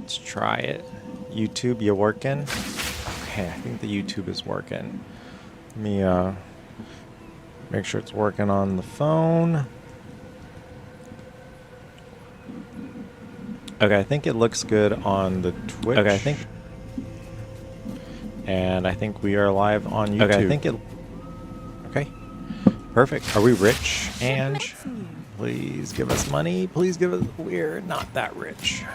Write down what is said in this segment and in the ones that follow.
Let's try it. YouTube, you working? Okay, I think the YouTube is working. Let me make sure it's working on the phone. Okay, I think it looks good on the Twitch. Okay, and I think we are live on YouTube. Okay, I think it... Okay, perfect. Are we rich, Ange? Please give us money. Please give us... We're not that rich.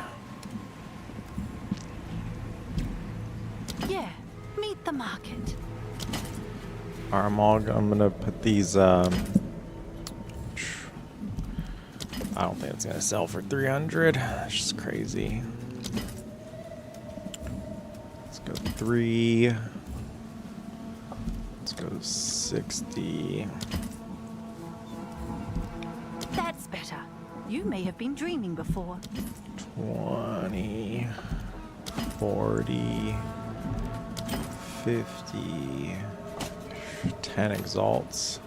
Yeah, meet the market. I'm gonna put these... I don't think it's gonna sell for 300. That's just crazy. Let's go 3. Let's go 60. That's better. You may have been dreaming before. 20, 40, 50, 10 exalts.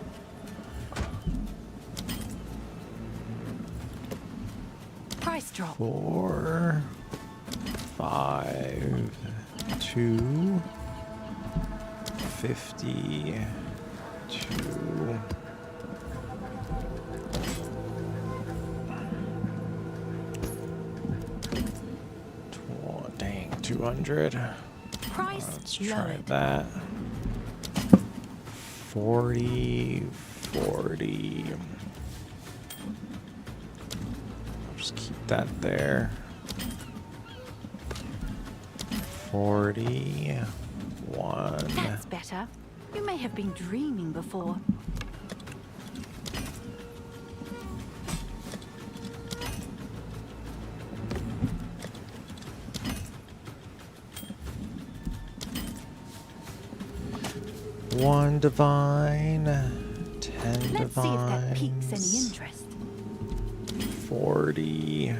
Price drop. 4, 5, 2, 50, 2. Dang, 200. Price Let's try lowered. that. 40, 40. Just keep that there. 41. That's better. You may have been dreaming before. One divine, 10 Let's divines, see if that piques any interest. 40,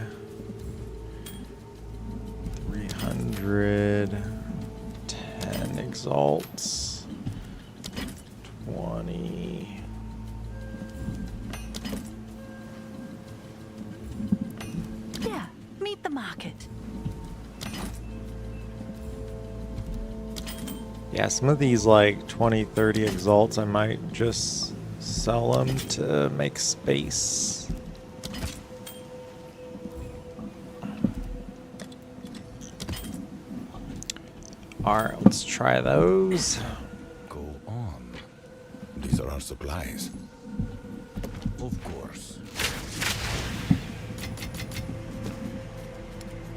300, 10 exalts, 20. Yeah, meet the market. Yeah, some of these like 20, 30 exalts, I might just sell them to make space. Alright, let's try those. Go on. These are our supplies. Of course.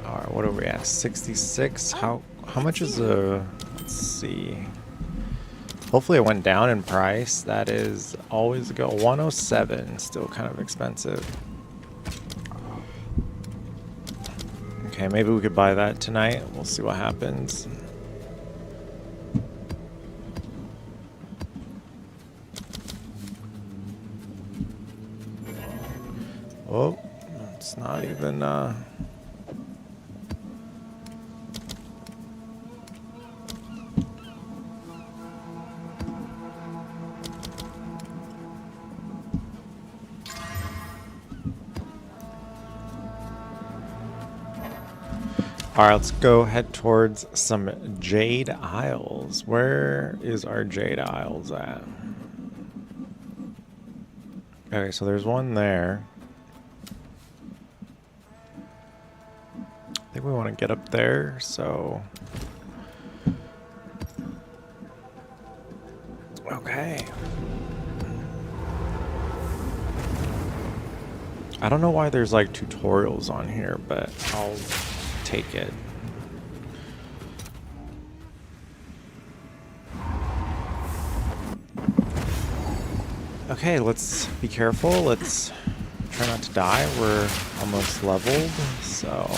Alright, what are we at? 66? How much is a... Let's see. Hopefully it went down in price. That is always a go. 107, still kind of expensive. Okay, maybe we could buy that tonight. We'll see what happens. Oh, it's not even Alright, let's go head towards some Jade Isles. Where is our Jade Isles at? Okay, so there's one there. I think we want to get up there, so... Okay. I don't know why there's like tutorials on here, but I'll take it. Okay, let's be careful. Let's try not to die. We're almost leveled, so...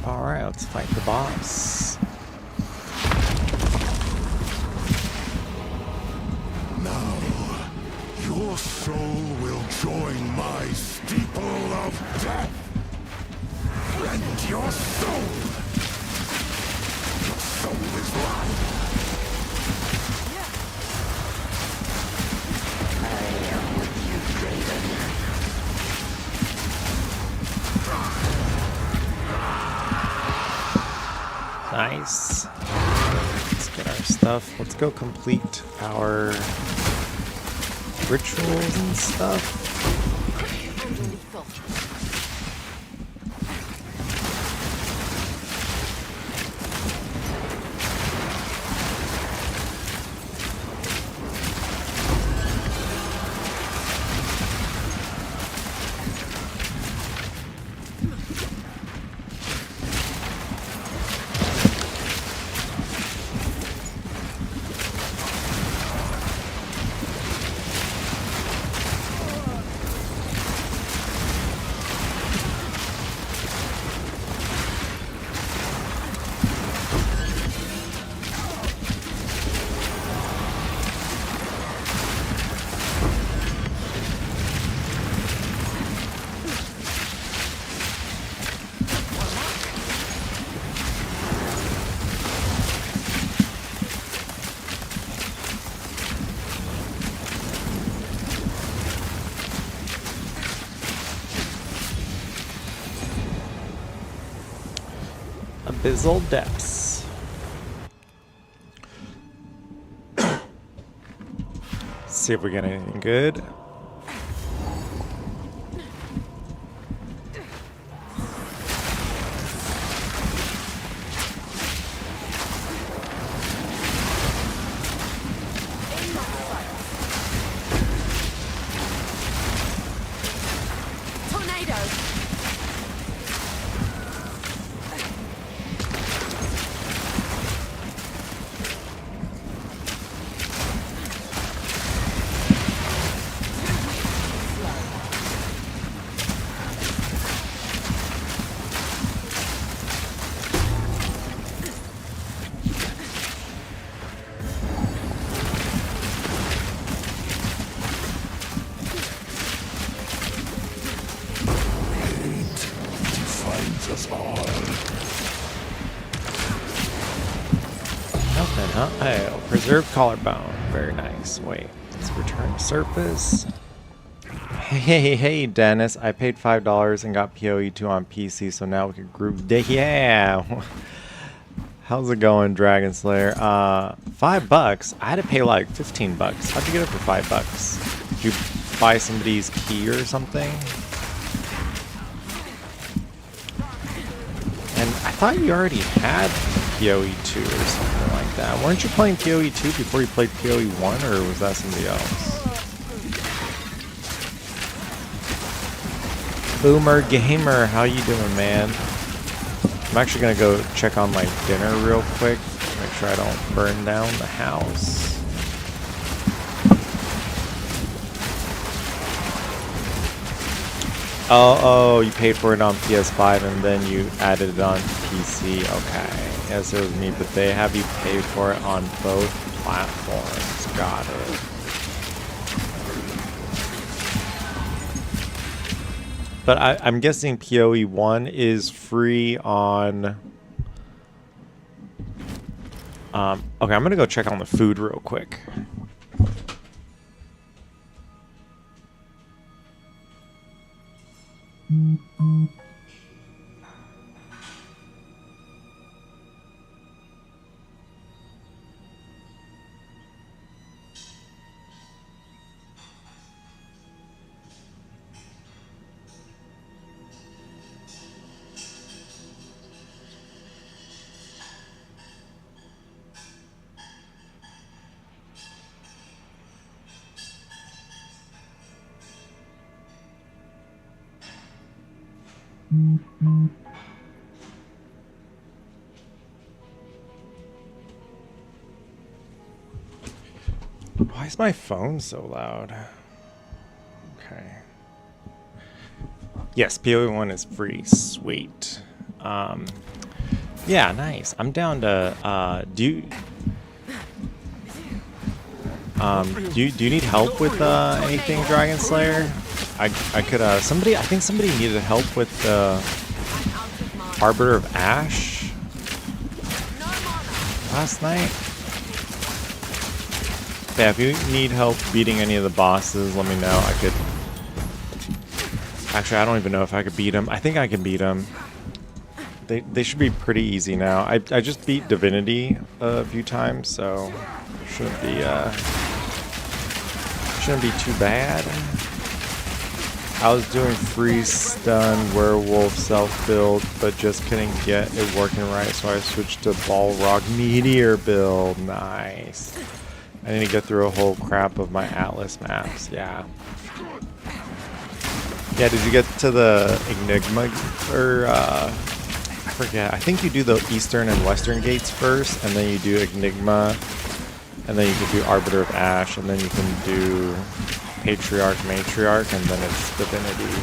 Alright, let's fight the boss. Nice. Let's get our stuff. Let's go complete our rituals and stuff. Abyssal Depths. See if we get anything good. Nothing, huh? Oh, preserved collarbone. Very nice. Wait, let's return to surface. Hey, Dennis. I paid $5 and got POE 2 on PC, so now we can group day. Yeah. How's it going, Dragon Slayer? $5. I had to pay like $15. How'd you get it for $5? Did you buy somebody's key or something? And I thought you already had POE 2 or something like that. Weren't you playing POE 2 before you played POE 1, or was that somebody else? Boomer Gamer, how you doing, man? I'm actually gonna go check on my dinner real quick, make sure I don't burn down the house. Oh, you paid for it on PS5 and then you added it on PC. Okay. Yes, it was me, but they have you pay for it on both platforms. Got it. But I'm guessing POE 1 is free on... okay, I'm going to go check on the food real quick. Why is my phone so loud? Okay. Yes, POE 1 is free. Sweet. Yeah, nice. I'm down to do you need help with anything, Dragon Slayer? I could I think somebody needed help with the Arbiter of Ash last night. Yeah, if you need help beating any of the bosses, let me know. I could... Actually, I don't even know if I could beat him. I think I can beat him. They should be pretty easy now. I just beat Divinity a few times, so shouldn't be too bad. I was doing freeze stun werewolf self build, but just couldn't get it working right, so I switched to Balrog meteor build. Nice. I need to get through a whole crap of my Atlas maps. Yeah. Yeah, did you get to the Enigma or I forget. I think you do the Eastern and Western gates first, and then you do Enigma, and then you can do Arbiter of Ash, and then you can do Patriarch, Matriarch, and then it's Divinity.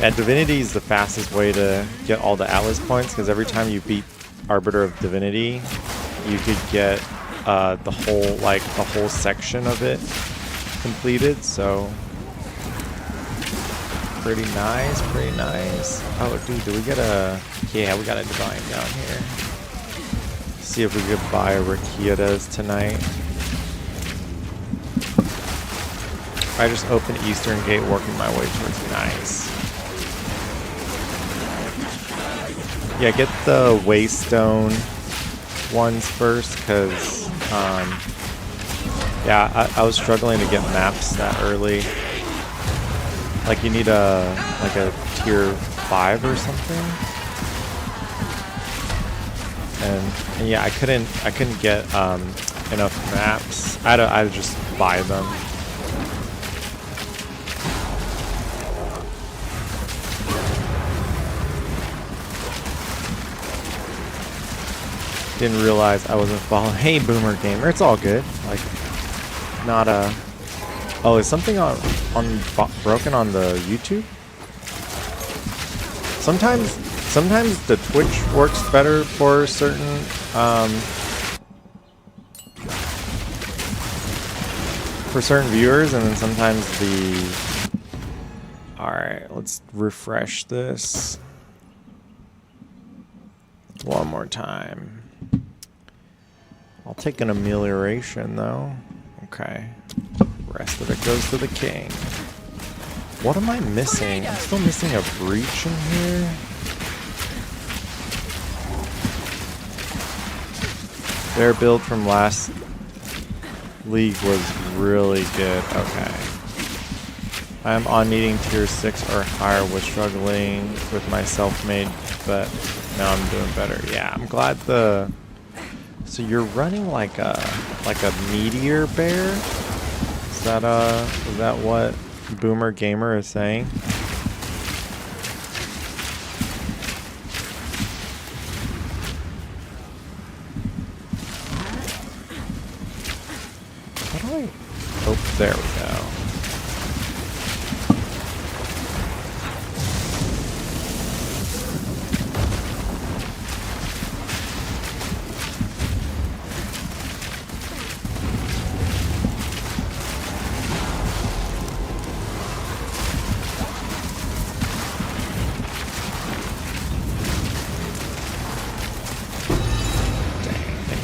Yeah, Divinity is the fastest way to get all the Atlas points, because every time you beat Arbiter of Divinity, you could get the whole section of it completed. So pretty nice, pretty nice. Oh, dude, do we get a... Yeah, we got a Divine down here. See if we could buy Rakitas tonight. I just opened Eastern Gate, working my way towards nice. Yeah, get the Waystone ones first, because, yeah, I was struggling to get maps that early. Like, you need a tier 5 or something. And yeah, I couldn't get enough maps. I had to just buy them. Didn't realize I wasn't following. Hey, Boomer Gamer, it's all good. Like, not a... Oh, is something broken on the YouTube? Sometimes the Twitch works better for certain viewers, and then sometimes the... Alright, let's refresh this one more time. I'll take an amelioration though. Okay. Rest of it goes to the king. What am I missing? I'm still missing a breach in here. Their build from last league was really good. Okay. I'm on needing tier 6 or higher, was struggling with my self-made, but now I'm doing better. Yeah, I'm glad the... So you're running like a meteor bear? Is that what Boomer Gamer is saying? How do I... Oh, there we go.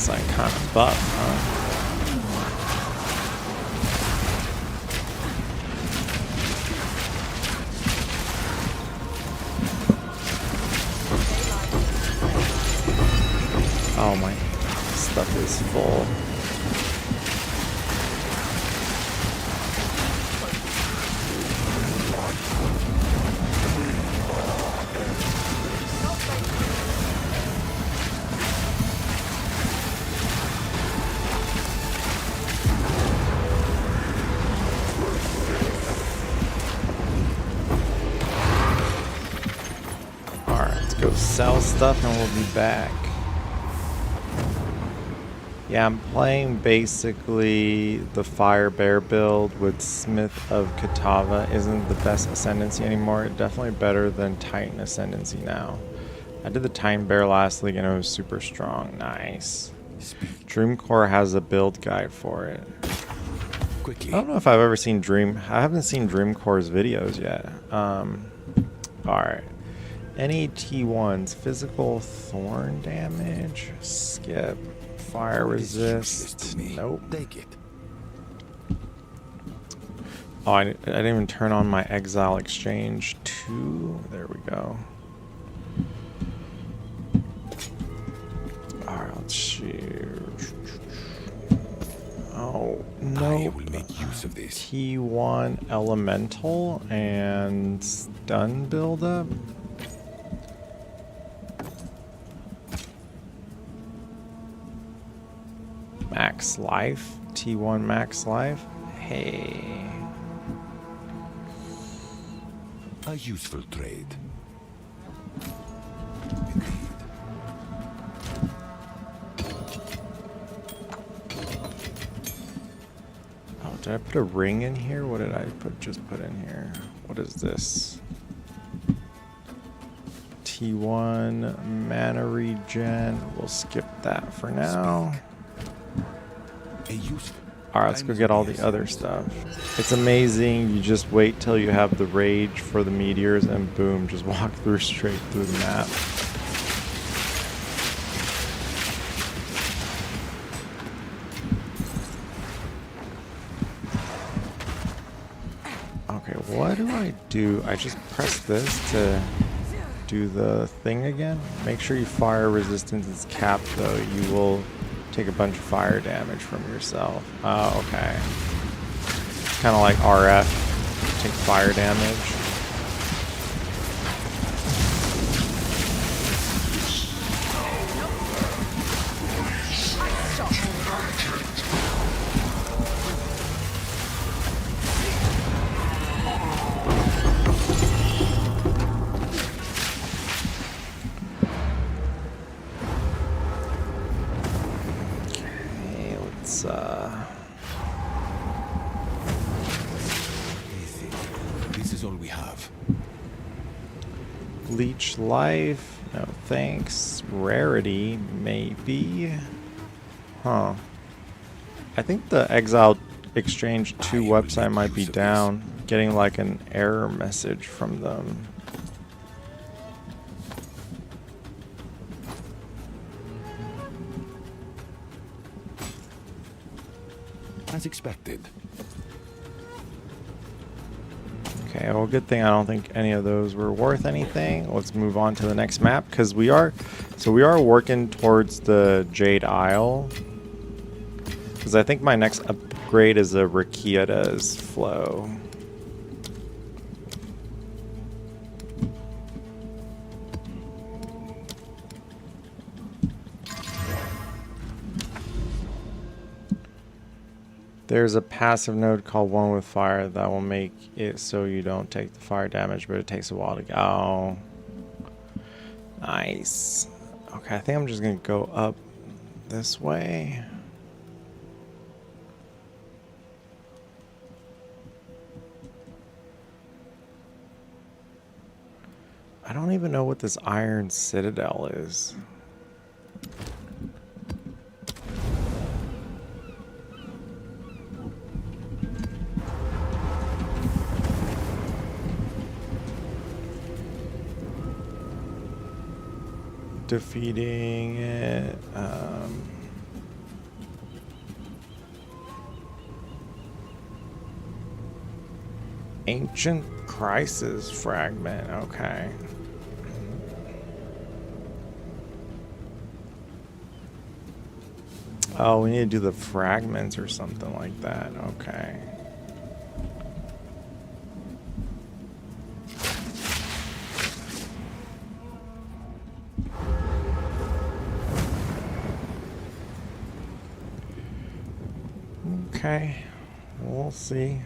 Like kind of buff, huh? Oh, my stuff is full. Go sell stuff and we'll be back. Yeah, I'm playing basically the Fire Bear build with Smith of Katava. Isn't the best Ascendancy anymore. Definitely better than Titan Ascendancy now. I did the Titan Bear last league and it was super strong. Nice. Dreamcore has a build guide for it. Quickly. I don't know if I've ever seen I haven't seen Dreamcore's videos yet. Alright. Any T1s, physical thorn damage, skip, fire resist, nope. Take it. Oh, I didn't even turn on my exile exchange 2. There we go. Alright, let's see. Oh, no. I will make use of this. T1 elemental and stun buildup. Max life. T1 max life. Hey. A useful trade. Oh, did I put a ring in here? What did I just put in here? What is this? T1 mana regen. We'll skip that for now. A useful. Alright, let's go get all the other stuff. It's amazing. You just wait till you have the rage for the meteors and boom, just walk through straight through the map. Okay, what do I do? I just press this to do the thing again. Make sure you fire resistance is capped though. You will take a bunch of fire damage from yourself. Oh, okay. Kind of like RF. Take fire damage. This is all we have. Leech life. No thanks. Rarity, maybe. Huh. I think the Exile Exchange 2 website might be down. Getting like an error message from them. As expected. Okay, well, good thing I don't think any of those were worth anything. Let's move on to the next map because we are working towards the Jade Isle. Because I think my next upgrade is a Rakieta's Flow. There's a passive node called One with Fire that will make it so you don't take the fire damage, but it takes a while to go. Nice. Okay, I think I'm just going to go up this way. I don't even know what this Iron Citadel is. Defeating it. Ancient Crisis Fragment. Okay. Oh, we need to do the fragments or something like that. Okay. Okay, we'll see.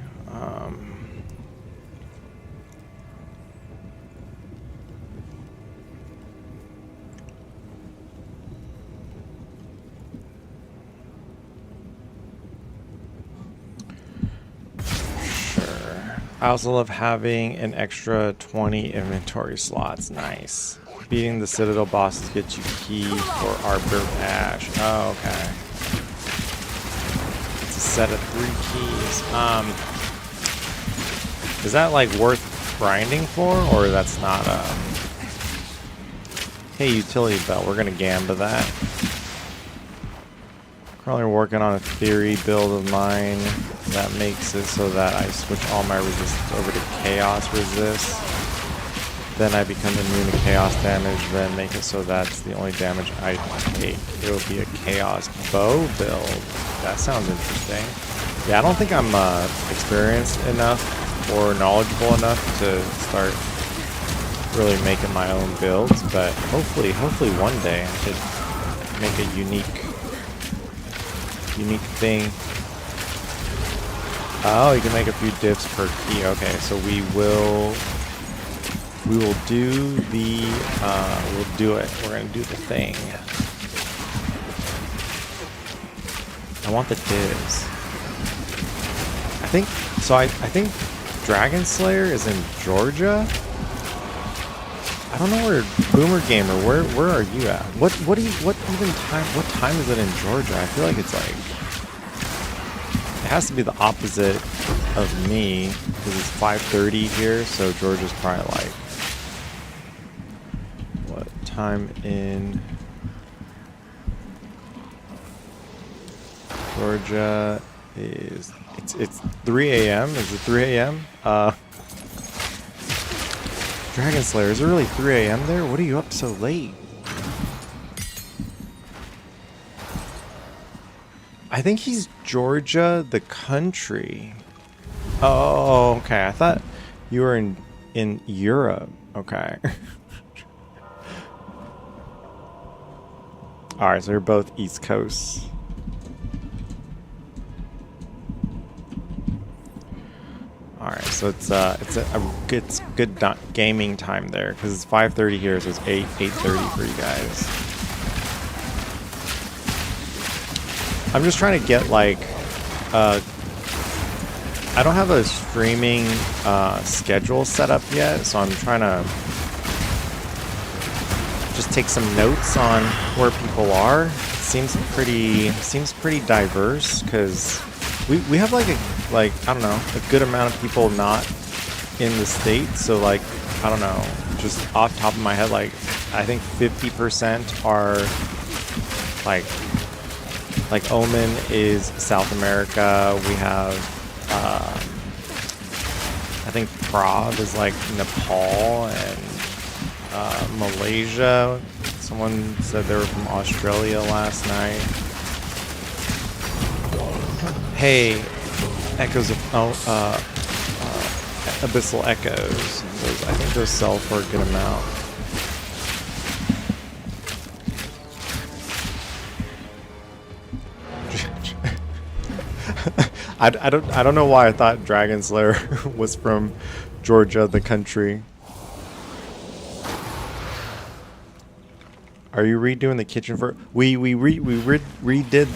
Sure. I also love having an extra 20 inventory slots. Nice. Beating the Citadel bosses gets you key for Arbor of Ash. Oh, okay. Set of 3 keys. Is that like worth grinding for, or that's not hey, utility belt, we're gonna gamba that. Currently working on a theory build of mine that makes it so that I switch all my resistance over to chaos resist. Then I become immune to chaos damage, then make it so that's the only damage I take. It'll be a chaos bow build. That sounds interesting. Yeah, I don't think I'm experienced enough or knowledgeable enough to start really making my own builds, but hopefully one day I could make a unique thing. Oh, you can make a few diffs per key. Okay, so we will do the we'll do it. We're gonna do the thing. I want the divs. I think Dragon Slayer is in Georgia. I don't know where Boomer Gamer. Where are you at? What time is it in Georgia? I feel like it's like it has to be the opposite of me because it's 5:30 here. So Georgia's probably like what time in Georgia is? It's 3 a.m. Is it 3 a.m.? Dragon Slayer, is it really 3 a.m. there? What are you up so late? I think he's Georgia, the country. Oh, okay. I thought you were in Europe. Okay. Alright, so they're both East Coast. Alright, so it's good gaming time there because it's 5:30 here, so it's 8:30 for you guys. I'm just trying to get like I don't have a streaming schedule set up yet, so I'm trying to just take some notes on where people are. It seems pretty diverse because we have like I don't know, a good amount of people not in the state. So like, I don't know, just off the top of my head, like I think 50% are like Omen is South America. We have I think Prague is like Nepal and Malaysia. Someone said they were from Australia last night. Hey, Echoes of Abyssal Echoes. I think those sell for a good amount. I don't know why I thought Dragon Slayer was from Georgia, the country. Are you redoing the kitchen for? We redid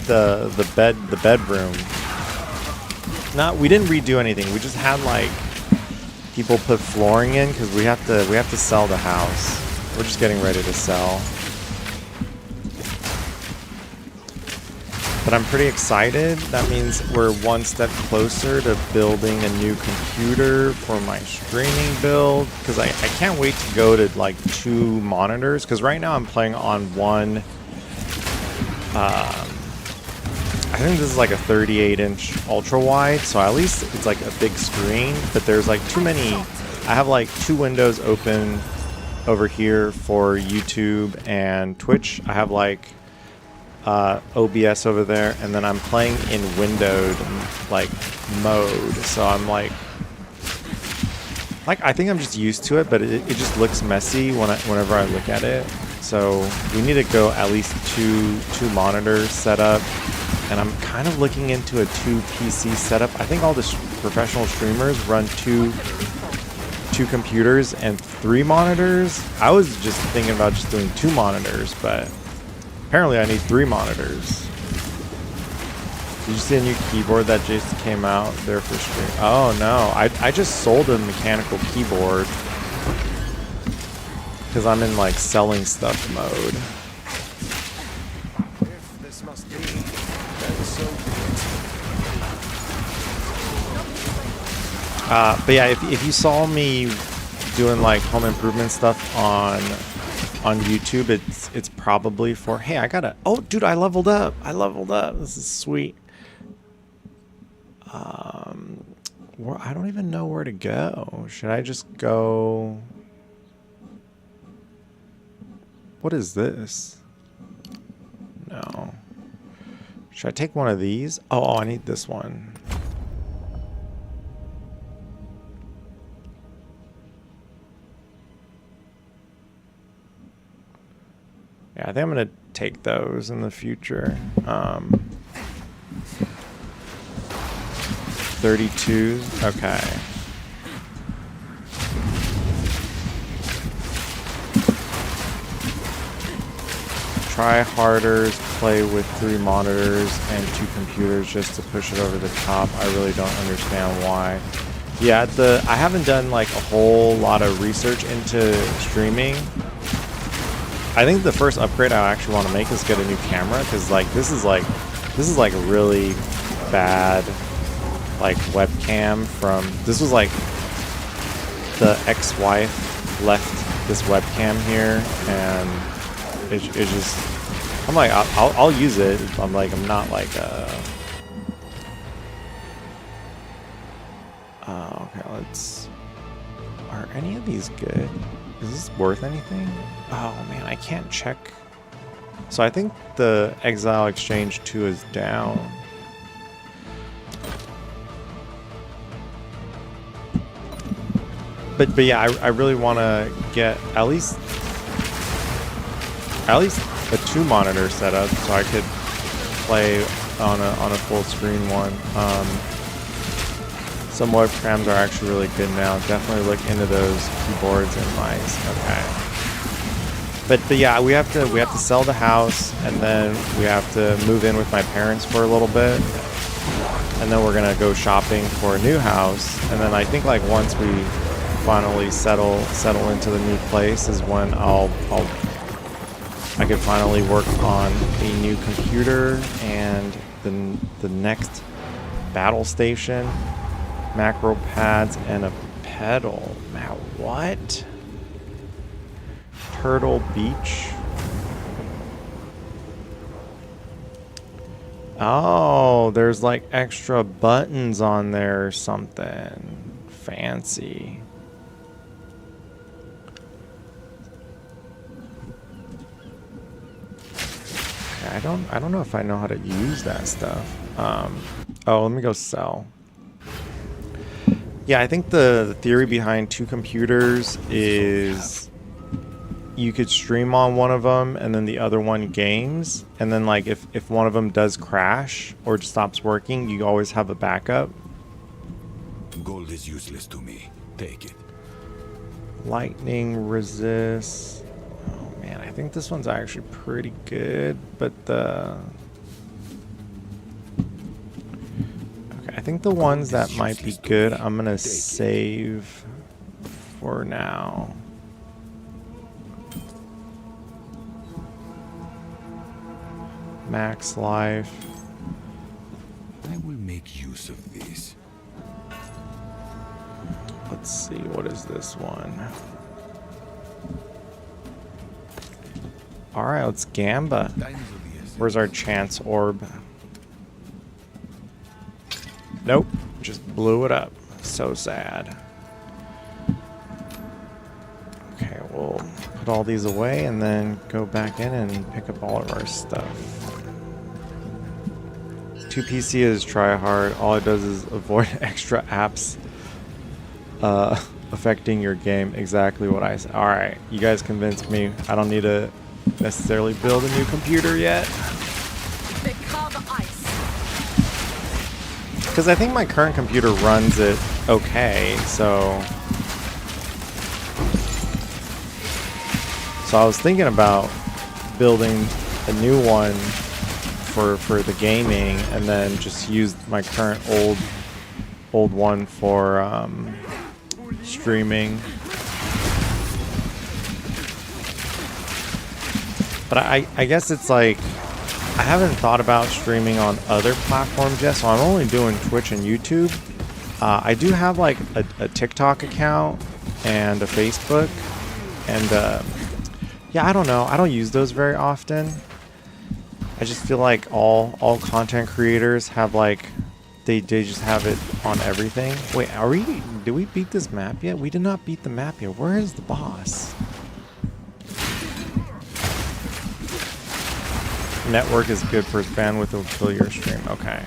the bedroom. We didn't redo anything. We just had like people put flooring in because we have to sell the house. We're just getting ready to sell. But I'm pretty excited. That means we're one step closer to building a new computer for my streaming build. Because I can't wait to go to like 2 monitors. Because right now I'm playing on one. I think this is like a 38-inch ultra wide. So at least it's like a big screen. But there's like too many. I have like 2 windows open over here for YouTube and Twitch. I have like OBS over there, and then I'm playing in windowed like mode, so I'm like I think I'm just used to it, but it just looks messy whenever I look at it. So we need to go at least two monitors set up, and I'm kind of looking into a 2 PC setup. I think all the professional streamers run two computers and 3 monitors. I was just thinking about just doing 2 monitors, but apparently I need 3 monitors. Did you see a new keyboard that just came out there for stream? Oh no, I just sold a mechanical keyboard because I'm in like selling stuff mode. If this must be, then so be it. But yeah, if you saw me doing like home improvement stuff on YouTube, it's probably for, hey, oh dude, I leveled up. This is sweet. I don't even know where to go. Should I just go? What is this? No. Should I take one of these? Oh, I need this one. Yeah, I think I'm gonna take those in the future. 32. Okay. Try-harders play with 3 monitors and 2 computers just to push it over the top. I really don't understand why. Yeah, I haven't done like a whole lot of research into streaming. I think the first upgrade I actually want to make is get a new camera, because like this is like a really bad like webcam from, this was like the ex-wife left this webcam here, and it's just, I'm like, I'll use it. I'm like, I'm not like okay, are any of these good? Is this worth anything? Oh man, I can't check. So I think the Exile Exchange 2 is down. But yeah, I really want to get at least a 2 monitor setup so I could play on a full screen one. Some webcams are actually really good now. Definitely look into those keyboards and mice. Okay. But yeah, we have to sell the house, and then we have to move in with my parents for a little bit, and then we're gonna go shopping for a new house. And then I think like once we finally settle into the new place is when I could finally work on a new computer and the next battle station, macro pads, and a pedal. Now what? Turtle Beach. Oh, there's like extra buttons on there or something fancy. I don't know if I know how to use that stuff. Oh, let me go sell. Yeah, I think the theory behind 2 computers is you could stream on one of them and then the other one games, and then like if one of them does crash or stops working, you always have a backup. Gold is useless to me. Take it. Lightning resist. Oh man, I think this one's actually pretty good, but I think the ones that might be good, I'm gonna save for now. Max life. I will make use of this. Let's see, what is this one? Alright, let's Gamba. Where's our chance orb? Nope, just blew it up. So sad. Okay, we'll put all these away and then go back in and pick up all of our stuff. 2PC is try hard. All it does is avoid extra apps affecting your game. Exactly what I said. Alright, you guys convinced me. I don't need to necessarily build a new computer yet. Because I think my current computer runs it okay, so I was thinking about building a new one for the gaming, and then just use my current old one for streaming. But I guess it's like, I haven't thought about streaming on other platforms yet, so I'm only doing Twitch and YouTube. I do have like a TikTok account and a Facebook, and yeah, I don't know. I don't use those very often. I just feel like all content creators have like, they just have it on everything. Wait, did we beat this map yet? We did not beat the map yet. Where is the boss? network is good for bandwidth will kill your stream. Okay.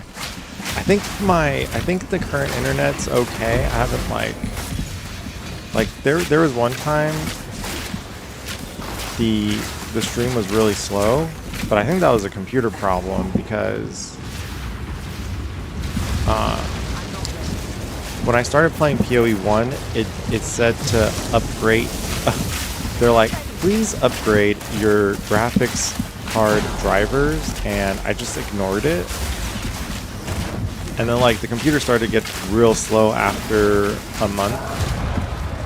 I think the current internet's okay. I haven't like there was one time the stream was really slow, but I think that was a computer problem because when I started playing POE 1, it said to upgrade. They're like, please upgrade your graphics card drivers, and I just ignored it. And then like the computer started to get real slow after a month,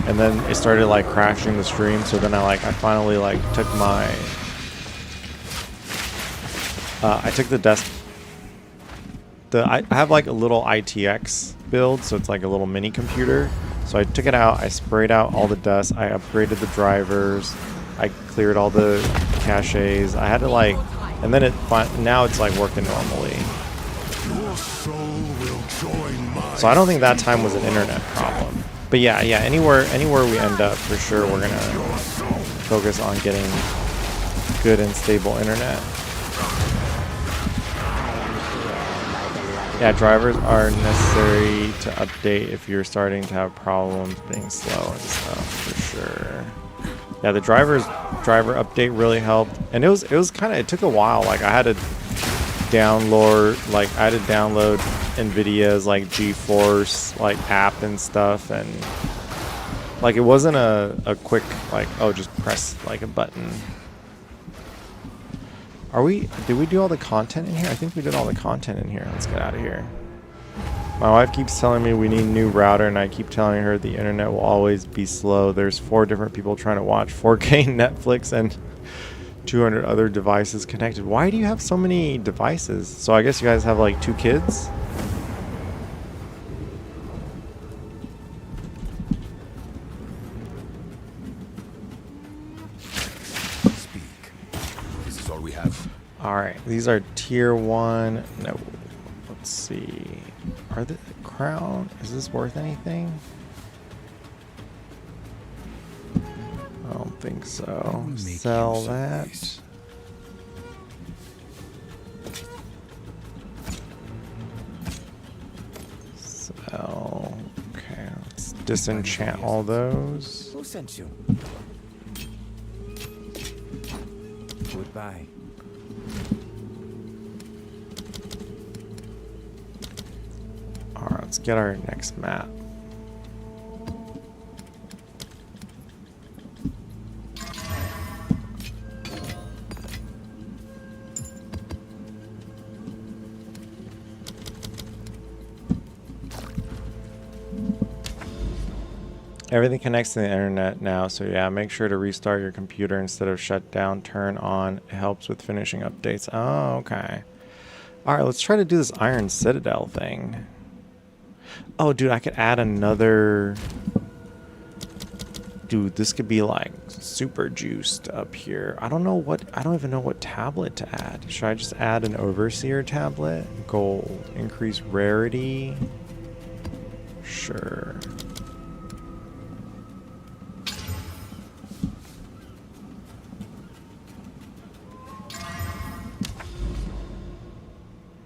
and then it started like crashing the stream. So then I finally like took my I took the desk. I have like a little ITX build, so it's like a little mini computer. So I took it out, I sprayed out all the dust, I upgraded the drivers, I cleared all the caches. I had to like, and then now it's like working normally. So I don't think that time was an internet problem. But yeah, anywhere we end up, for sure we're gonna focus on getting good and stable internet. Yeah, drivers are necessary to update if you're starting to have problems being slow and stuff, for sure. Yeah, the driver update really helped, and it was kind of, it took a while. Like I had to download NVIDIA's like GeForce like app and stuff, and like it wasn't a quick like, oh, just press like a button. Did we do all the content in here? I think we did all the content in here. Let's get out of here. My wife keeps telling me we need a new router, and I keep telling her the internet will always be slow. There's 4 different people trying to watch 4K Netflix and 200 other devices connected. Why do you have so many devices? So I guess you guys have like 2 kids? Alright, these are tier 1. No, let's see. Are the crown? Is this worth anything? I don't think so. Sell that. Sell. Okay, let's disenchant all those. Who sent you? Goodbye. Alright, let's get our next map. Everything connects to the internet now, so yeah, make sure to restart your computer instead of shut down, turn on. It helps with finishing updates. Oh, okay. Alright, let's try to do this Iron Citadel thing. Oh, dude, I could add another... Dude, this could be like super juiced up here. I don't even know what tablet to add. Should I just add an Overseer tablet? Gold. Increase rarity. Sure.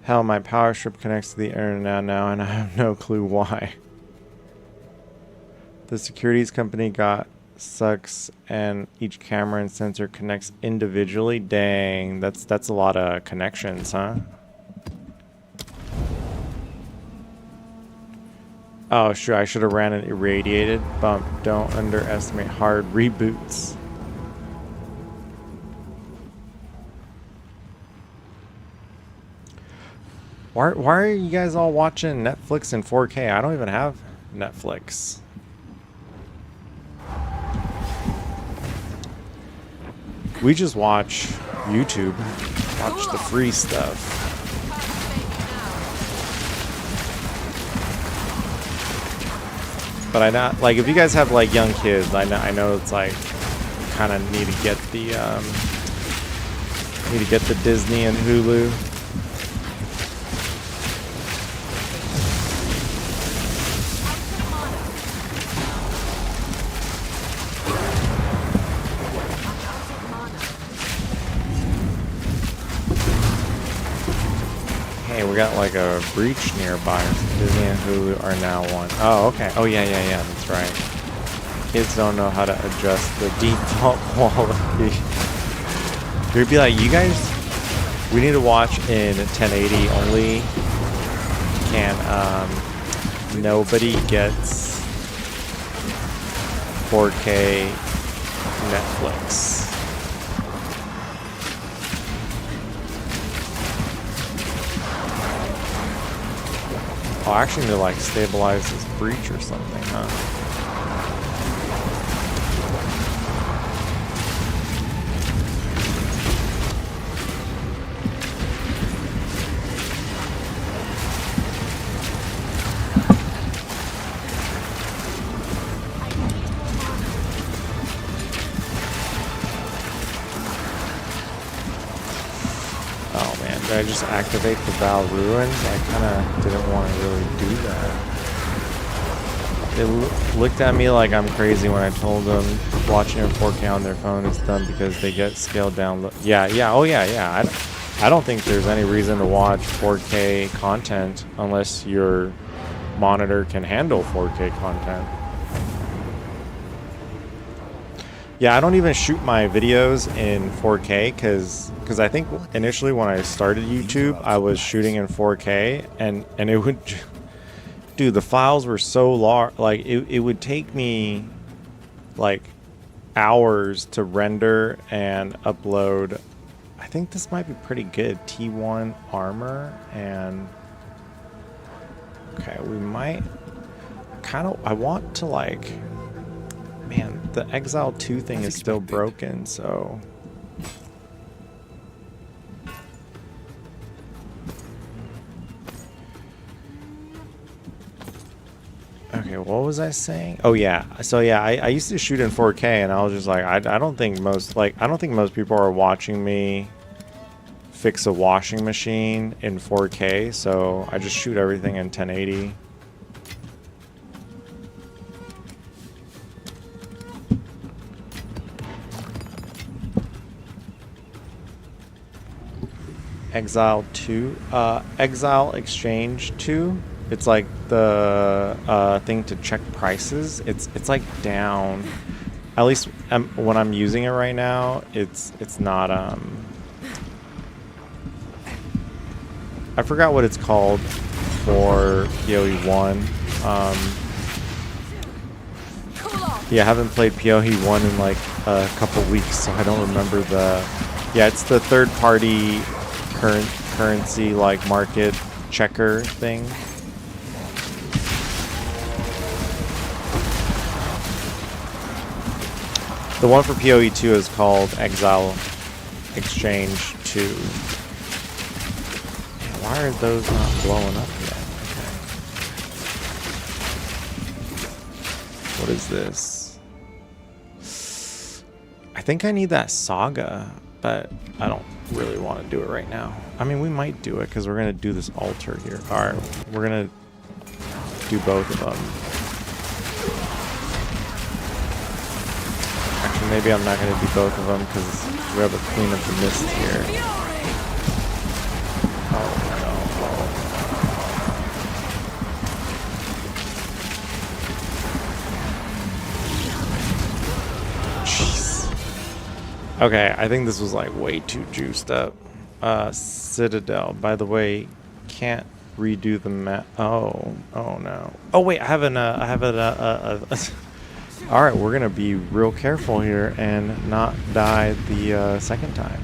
Hell, my power strip connects to the internet now, and I have no clue why. The securities company sucks, and each camera and sensor connects individually. Dang, that's a lot of connections, huh? Oh, sure, I should have ran an irradiated bump. Don't underestimate hard reboots. Why are you guys all watching Netflix in 4K? I don't even have Netflix. We just watch YouTube. Watch the free stuff. But I not like, if you guys have like young kids, I know it's like kind of need to get the Disney and Hulu. Hey, we got like a breach nearby. Disney and Hulu are now one. Oh, okay. Oh, yeah, that's right. Kids don't know how to adjust the default quality. You'd be like, you guys, we need to watch in 1080 only. Nobody gets 4K Netflix. Oh, I actually need to like stabilize this breach or something, huh? Did I just activate the Val Ruins? I kind of didn't want to really do that. They looked at me like I'm crazy when I told them watching in 4K on their phone is done because they get scaled down. Oh yeah. I don't think there's any reason to watch 4K content unless your monitor can handle 4K content. Yeah, I don't even shoot my videos in 4K because I think initially when I started YouTube, I was shooting in 4K and it would, dude, the files were so large, like it would take me like hours to render and upload. I think this might be pretty good. T1 armor and okay, we might I want to like. Man, the Exile 2 thing is still broken, so... Okay, what was I saying? Oh yeah, so yeah, I used to shoot in 4K, and I was just like, I don't think most people are watching me fix a washing machine in 4K, so I just shoot everything in 1080. Exile 2, Exile Exchange 2. It's like the thing to check prices. It's like down. At least when I'm using it right now, it's not. I forgot what it's called for POE 1. Yeah, I haven't played POE 1 in like a couple weeks, so I don't remember the. Yeah, it's the third-party currency like market checker thing. The one for POE 2 is called Exile Exchange 2. Man, why are those not blowing up yet? Okay. What is this? I think I need that saga, but I don't really want to do it right now. I mean, we might do it because we're going to do this altar here. Alright, we're going to do both of them. Actually, maybe I'm not going to do both of them because we have a Queen of the Mist here. Oh no. Jeez. Okay, I think this was like way too juiced up. Citadel. By the way, can't redo the map. Oh no. Oh wait, I have an. All right, we're gonna be real careful here and not die the second time.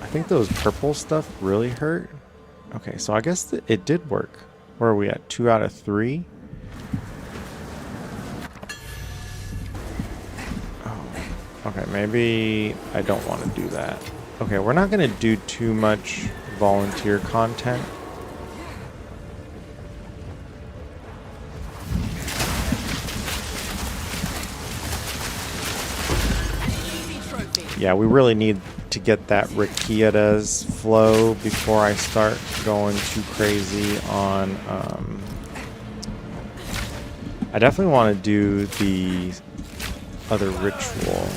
I think those purple stuff really hurt. Okay, so I guess it did work. Where are we at? 2 out of 3. Okay, maybe I don't want to do that. Okay, we're not going to do too much volunteer content. Yeah, we really need to get that Rakieta's flow before I start going too crazy on... I definitely want to do the other ritual.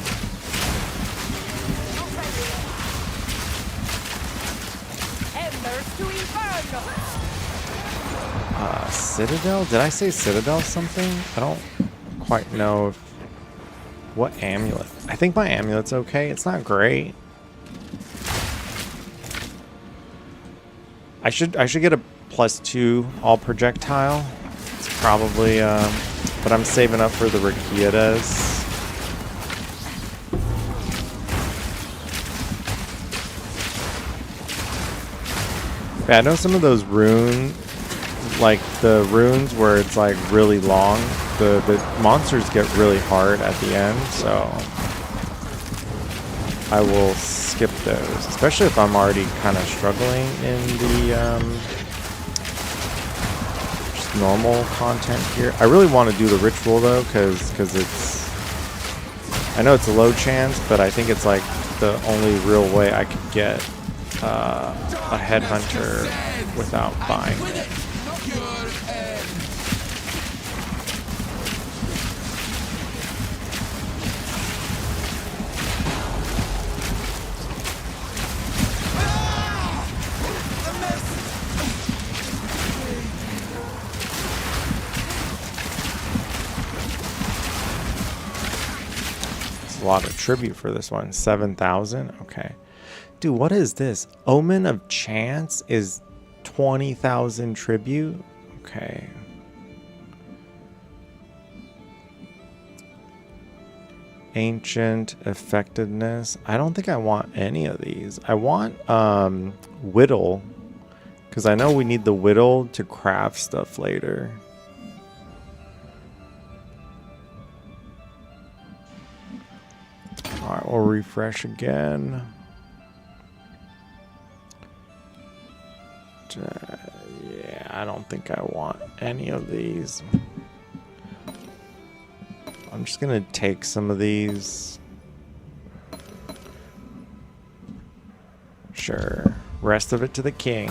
Citadel? Did I say Citadel something? I don't quite know if... What amulet? I think my amulet's okay. It's not great. I should get a +2 all projectile. It's probably but I'm saving up for the Rakitas. Yeah, I know some of those runes, like the runes where it's like really long, the monsters get really hard at the end, so I will skip those, especially if I'm already kind of struggling in the just normal content here. I really want to do the ritual though, because it's, I know it's a low chance, but I think it's like the only real way I could get a headhunter without buying it. A lot of tribute for this one. 7,000. Okay. Dude, what is this? Omen of Chance is 20,000 tribute. Okay. Ancient effectiveness. I don't think I want any of these. I want whittle, because I know we need the whittle to craft stuff later. Alright, we'll refresh again. Yeah, I don't think I want any of these. I'm just gonna take some of these. Sure. Rest of it to the king.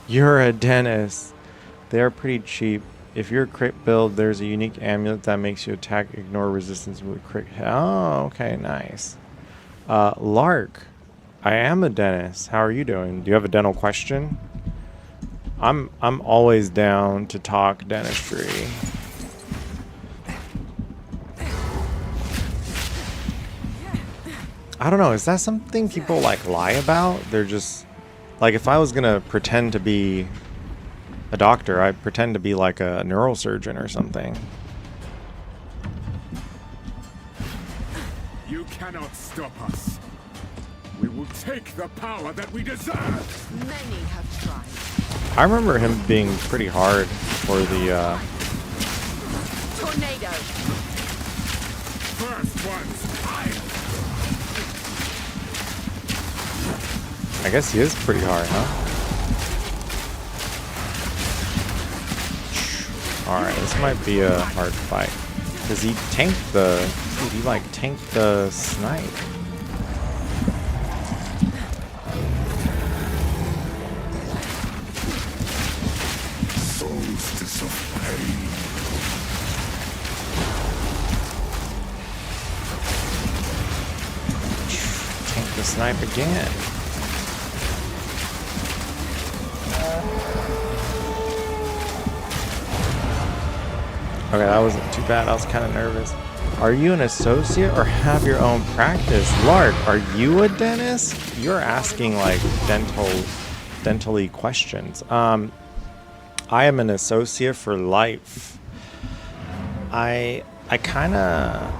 You're a dentist. They are pretty cheap. If you're a crit build, there's a unique amulet that makes you attack, ignore resistance with crit. Oh, okay, nice. Lark, I am a dentist. How are you doing? Do you have a dental question? I'm always down to talk dentistry. I don't know, is that something people like lie about? They're just like, if I was gonna pretend to be a doctor, I'd pretend to be like a neurosurgeon or something. You cannot stop us. We will take the power that we deserve. Many have tried. I remember him being pretty hard for the Tornado. First one's fire. I guess he is pretty hard, huh? Alright, this might be a hard fight. Because he tanked the... Dude, he like tanked the snipe. Solstice of pain. Tank the snipe again. Okay, that wasn't too bad. I was kind of nervous. Are you an associate or have your own practice? Lark, are you a dentist? You're asking like dentally questions. I am an associate for life. I kind of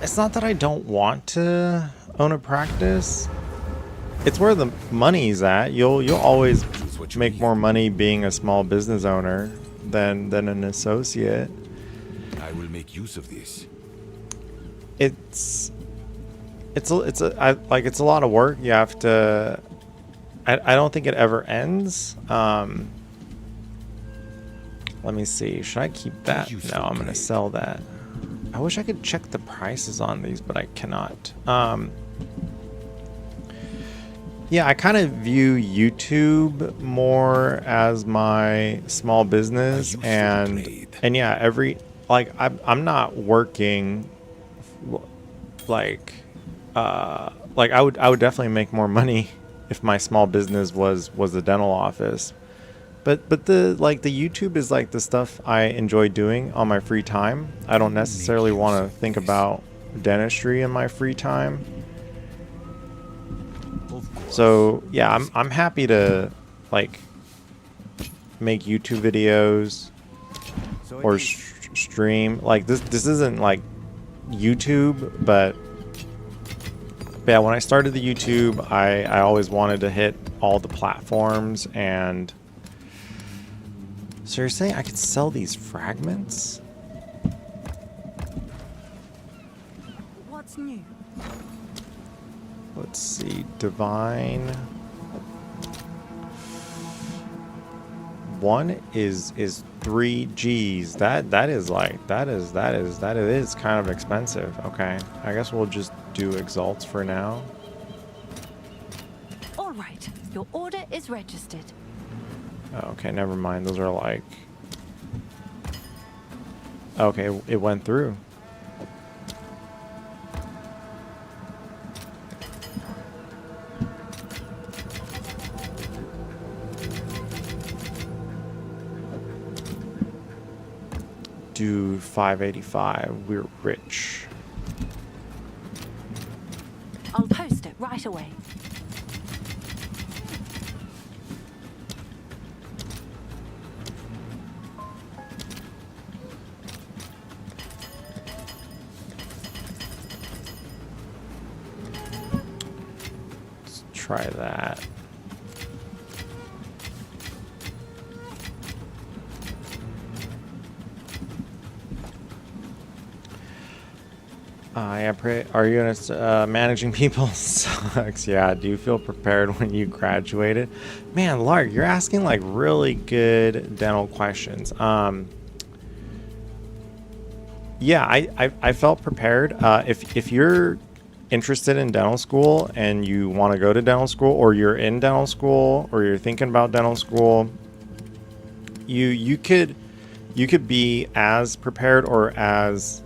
it's not that I don't want to own a practice. It's where the money's at. You'll always make more money being a small business owner than an associate. I will make use of this. It's a lot of work. You have to. I don't think it ever ends. Let me see. Should I keep that? No, I'm gonna sell that. I wish I could check the prices on these, but I cannot. Yeah, I kind of view YouTube more as my small business, and yeah, like I'm not working like I would definitely make more money if my small business was the dental office. But the YouTube is like the stuff I enjoy doing on my free time. I don't necessarily want to think about dentistry in my free time. So yeah, I'm happy to like make YouTube videos or stream. Like this isn't like YouTube, but yeah, when I started the YouTube, I always wanted to hit all the platforms. And so you're saying I could sell these fragments? What's new? Let's see, divine. One is 3 Gs. That is kind of expensive. Okay, I guess we'll just do exalts for now. All right, your order is registered. Oh, okay, never mind. Those are like. Okay, it went through. Do 585. We're rich. I'll post it right away. Let's try that. Are you gonna managing people sucks? Yeah. Do you feel prepared when you graduated? Man, Lark, you're asking like really good dental questions. Yeah, I felt prepared. If you're interested in dental school and you want to go to dental school, or you're in dental school, or you're thinking about dental school, you could be as prepared or as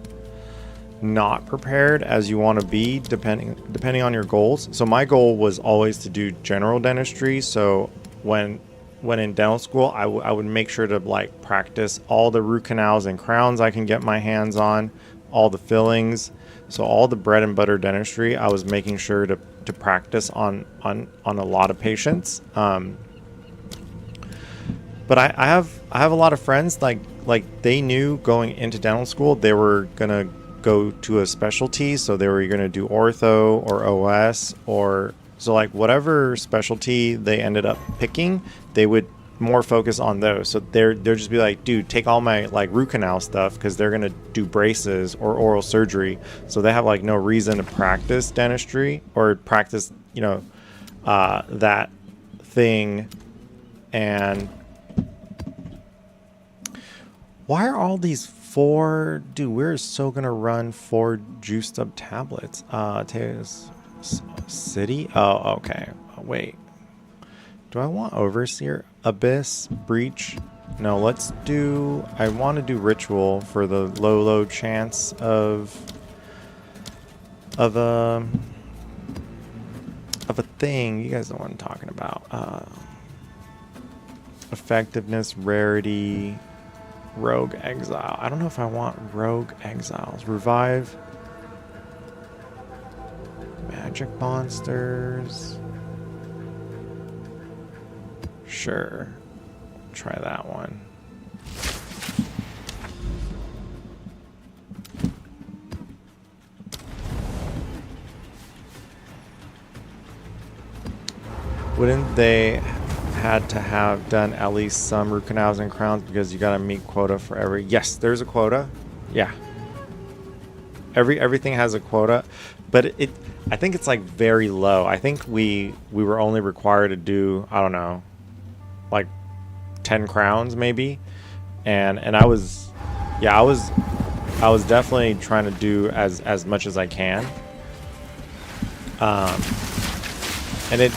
not prepared as you want to be, depending on your goals. So my goal was always to do general dentistry. So when in dental school, I would make sure to like practice all the root canals and crowns I can get my hands on, all the fillings. So all the bread and butter dentistry, I was making sure to practice on a lot of patients. But I have a lot of friends like they knew going into dental school they were gonna go to a specialty, so they were going to do ortho or OS, or so like whatever specialty they ended up picking, they would more focus on those. So they're just be like, dude, take all my like root canal stuff, because they're going to do braces or oral surgery, so they have like no reason to practice dentistry or practice that thing. And why are all these dude, we're so gonna run 4 juiced up tablets. City? Oh, okay. Wait. Do I want Overseer? Abyss? Breach? No, let's do... I want to do Ritual for the low chance of a thing. You guys know what I'm talking about. Effectiveness, rarity... Rogue Exile. I don't know if I want Rogue Exiles. Revive. Magic Monsters. Sure. Try that one. Wouldn't they had to have done at least some root canals and crowns, because you gotta meet quota for every... Yes, there's a quota. Yeah, everything has a quota, but I think it's like very low. I think we were only required to do, I don't know, like 10 crowns maybe, and I was definitely trying to do as much as I can. And it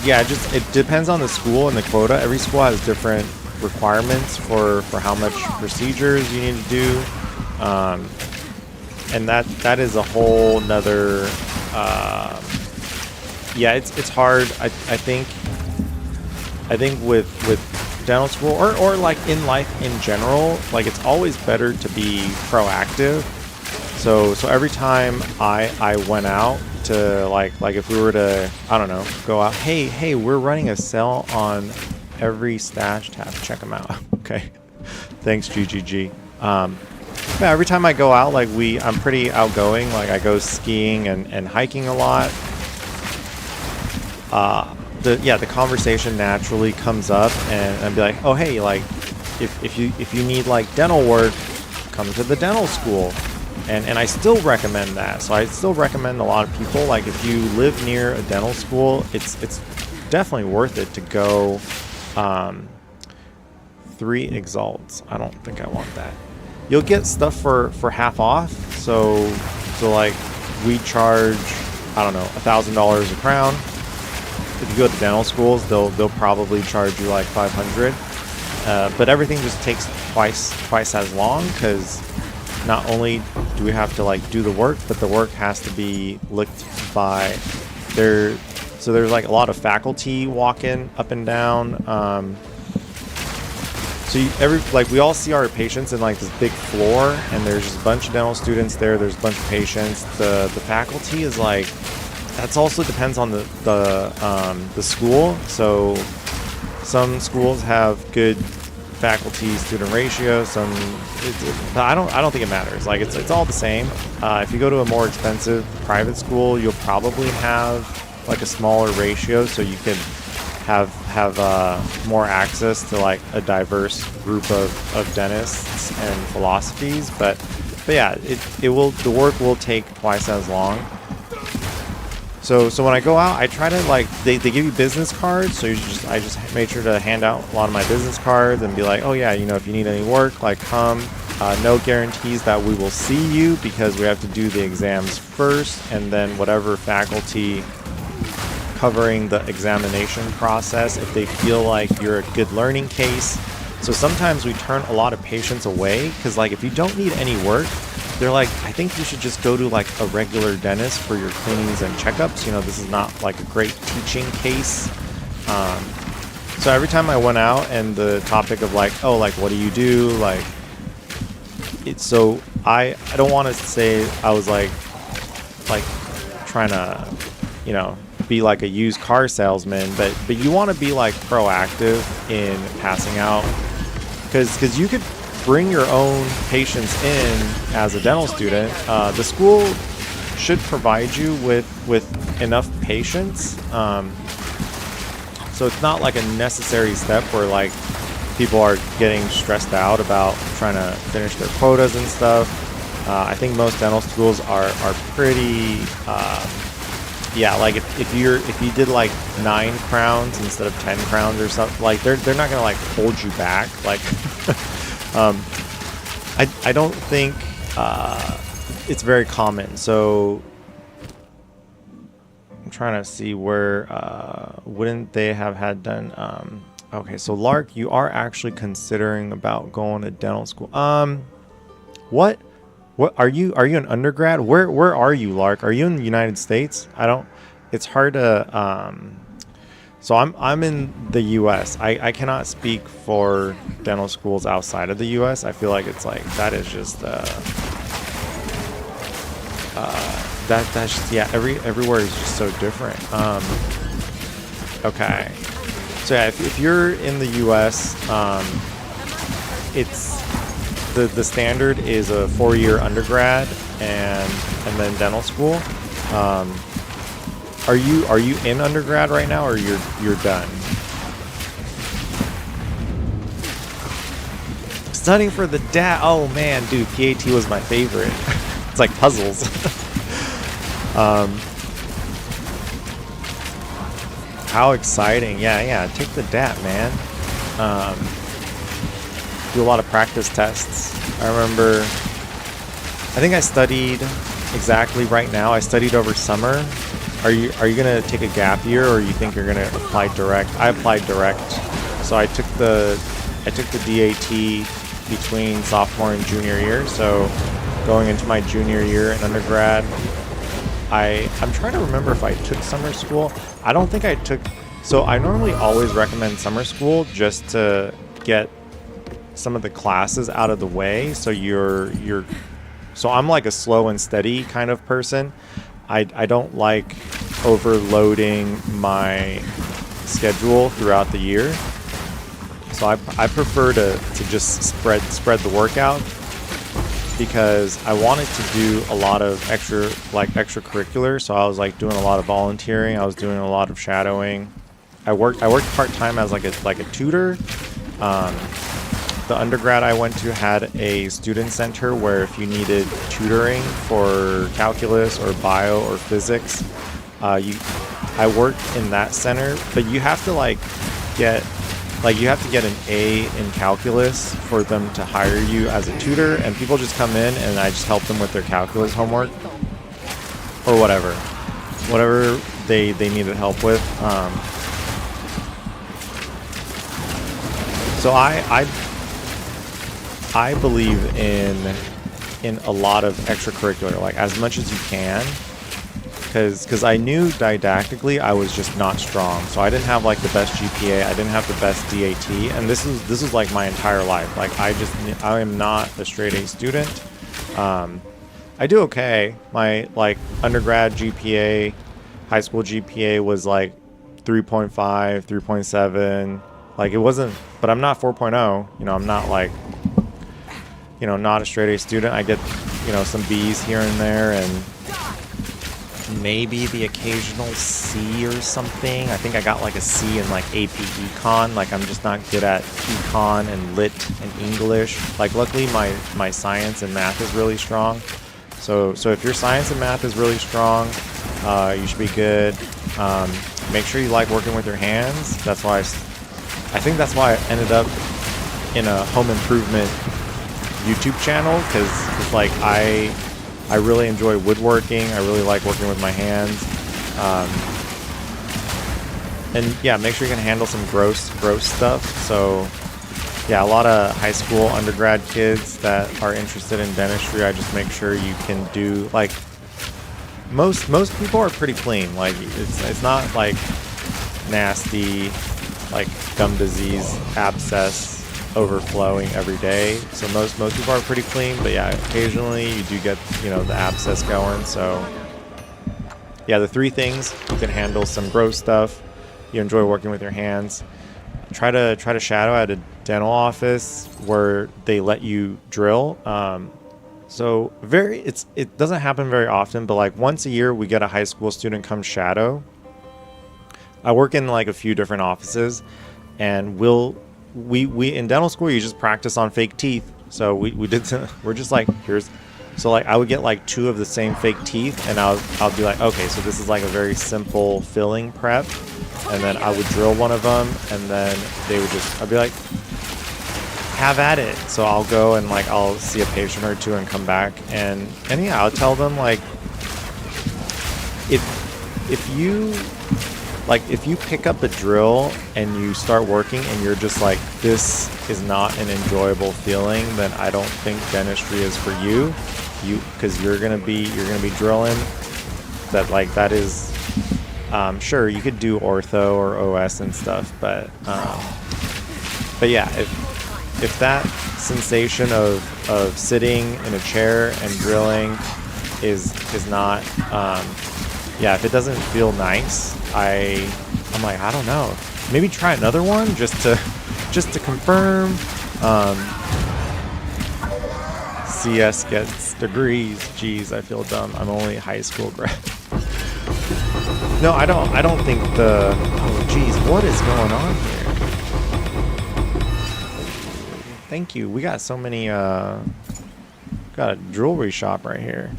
depends on the school and the quota. Every school has different requirements for how much procedures you need to do. And that is a whole nother, yeah, it's hard. I think with dental school or like in life in general, like it's always better to be proactive. So every time I went out to like if we were to, I don't know, go out, hey, we're running a sale on every stash tab, check them out. Okay, thanks GGG. Yeah, every time I go out, like I'm pretty outgoing. Like I go skiing and hiking a lot. The conversation naturally comes up, and I'd be like, oh hey, like if you need like dental work, come to the dental school. And I still recommend that. So I still recommend a lot of people, like if you live near a dental school, it's definitely worth it to go. 3 exalts. I don't think I want that. You'll get stuff for half off. So like we charge, I don't know, $1,000 a crown. If you go to dental schools, they'll probably charge you like 500. But everything just takes twice as long, because not only do we have to like do the work, but the work has to be looked by there. So there's like a lot of faculty walking up and down. We all see our patients in like this big floor, and there's just a bunch of dental students there. There's a bunch of patients. The faculty is like, that's also depends on the school. So some schools have good faculty student ratio. I don't think it matters. Like it's all the same. If you go to a more expensive private school, you'll probably have like a smaller ratio, so you could have more access to like a diverse group of dentists and philosophies. But yeah, the work will take twice as long. So when I go out, I try to like, they give you business cards, so I just made sure to hand out a lot of my business cards and be like, oh yeah, if you need any work, like come. No guarantees that we will see you, because we have to do the exams first, and then whatever faculty covering the examination process, if they feel like you're a good learning case. So sometimes we turn a lot of patients away, because like if you don't need any work, they're like, I think you should just go to like a regular dentist for your cleanings and checkups. This is not like a great teaching case. So every time I went out, and the topic of like, oh, like what do you do? Like it's so I don't want to say I was like trying to, be like a used car salesman, but you want to be like proactive in passing out, because you could bring your own patients in as a dental student. The school should provide you with enough patients, so it's not like a necessary step where like people are getting stressed out about trying to finish their quotas and stuff. I think most dental schools are pretty yeah, like if you did like 9 crowns instead of 10 crowns or something, like they're not gonna like hold you back. Like I don't think it's very common. So I'm trying to see where wouldn't they have had done. Okay, so Lark, you are actually considering about going to dental school. What are you an undergrad? Where are you, Lark? Are you in the United States? It's hard to so I'm in the US. I cannot speak for dental schools outside of the US. I feel like it's like that is just that's just, yeah, everywhere is just so different. Okay. So yeah, if you're in the US, it's the standard is a 4-year undergrad and then dental school. Are you in undergrad right now, or you're done? Studying for the DAT. Oh man, dude, PAT was my favorite. It's like puzzles. How exciting. Yeah, take the DAT, man. Do a lot of practice tests. I remember, I think I studied exactly right now. I studied over summer. Are you gonna take a gap year, or you think you're gonna apply direct? I applied direct. So I took the DAT between sophomore and junior year. So going into my junior year in undergrad, I'm trying to remember if I took summer school. I don't think I took. So I normally always recommend summer school just to get some of the classes out of the way. So so I'm like a slow and steady kind of person. I don't like overloading my schedule throughout the year. So I prefer to just spread the workout, because I wanted to do a lot of extracurricular. So I was like doing a lot of volunteering. I was doing a lot of shadowing. I worked part-time as like a tutor. The undergrad I went to had a student center where if you needed tutoring for calculus or bio or physics, I worked in that center. But you have to get an A in calculus for them to hire you as a tutor, and people just come in and I just help them with their calculus homework or whatever they needed help with. So I believe in a lot of extracurricular, like as much as you can, because I knew didactically I was just not strong. So I didn't have like the best GPA, I didn't have the best DAT, and this was like my entire life. Like I am not a straight A student. I do okay. My like undergrad GPA, high school GPA was like 3.5, 3.7. Like it wasn't, but I'm not 4.0. You know, I'm not like, you know, not a straight A student. I get, you know, some B's here and there, and maybe the occasional C or something. I think I got like a C in like AP Econ. Like I'm just not good at Econ and Lit and English. Like luckily my science and math is really strong. So if your science and math is really strong, you should be good. Make sure you like working with your hands. That's why I think that's why I ended up in a home improvement YouTube channel, because like I really enjoy woodworking. I really like working with my hands. And yeah, make sure you can handle some gross stuff. So yeah, a lot of high school undergrad kids that are interested in dentistry, I just make sure you can do, like, most people are pretty clean. Like it's not like nasty, like gum disease, abscess overflowing every day. So most people are pretty clean, but yeah, occasionally you do get, you know, the abscess going. So yeah, the three things: you can handle some gross stuff, you enjoy working with your hands, try to shadow at a dental office where they let you drill. So it doesn't happen very often, but like once a year we get a high school student come shadow. I work in like a few different offices, and we in dental school you just practice on fake teeth. So we're just like, so like I would get like 2 of the same fake teeth, and I'll be like, okay, so this is like a very simple filling prep, and then I would drill one of them, and then I'd be like, have at it. So I'll go and like I'll see a patient or two and come back, and yeah, I'll tell them like, if you pick up a drill and you start working and you're just like, this is not an enjoyable feeling, then I don't think dentistry is for you. Because you're gonna be drilling. That is, sure, you could do ortho or OS and stuff, but yeah, if that sensation of sitting in a chair and drilling is not, yeah, if it doesn't feel nice, I'm like, I don't know, maybe try another one just to confirm. CS gets degrees. Jeez, I feel dumb. I'm only a high school grad. No, I don't think the. Oh, geez, what is going on here? Thank you. We got so many. Got a jewelry shop right here.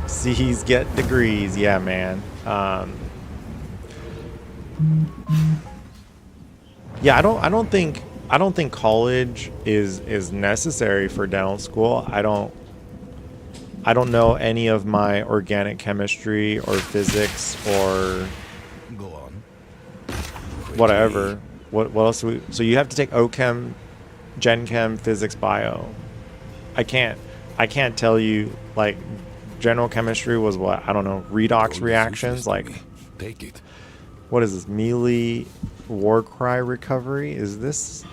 C's get degrees. Yeah, man. Yeah, I don't think college is necessary for dental school. I don't know any of my organic chemistry or physics or Go on. whatever. What else so you have to take OChem Gen Chem, Physics, Bio. I can't tell you, like, general chemistry was what, I don't know, redox reactions, like, Take it. what is this, melee war cry recovery? Is this,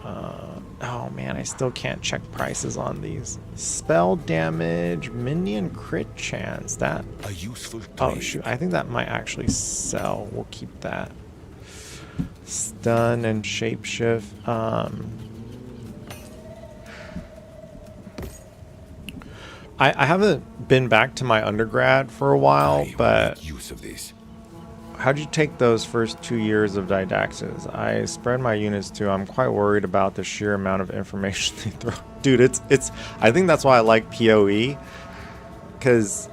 oh man, I still can't check prices on these. Spell damage, minion crit chance, that, A useful oh trade. shoot, I think that might actually sell. We'll keep that. Stun and shapeshift. I haven't been back to my undergrad for a while, I will but make use of this. how'd you take those first 2 years of didactics? I spread my units too. I'm quite worried about the sheer amount of information they throw. Dude, it's I think that's why I like POE, cuz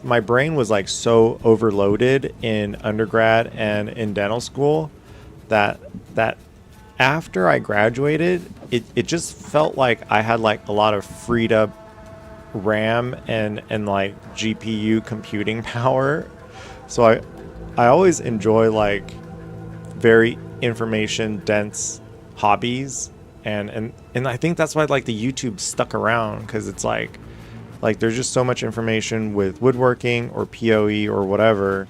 my brain was like so overloaded in undergrad and in dental school that after I graduated, it just felt like I had like a lot of freed up RAM and like GPU computing power. So I always enjoy like very information dense hobbies, and I think that's why like the YouTube stuck around, because it's like there's just so much information with woodworking or POE or whatever.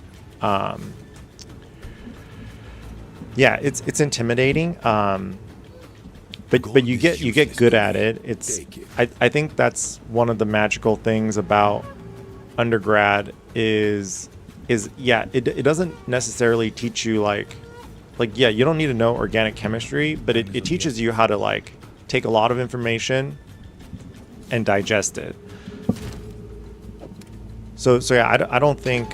Yeah, it's intimidating. But you get good at it. I think that's one of the magical things about undergrad is yeah, it doesn't necessarily teach you like yeah, you don't need to know organic chemistry, but it teaches you how to like take a lot of information and digest it. So yeah, I don't think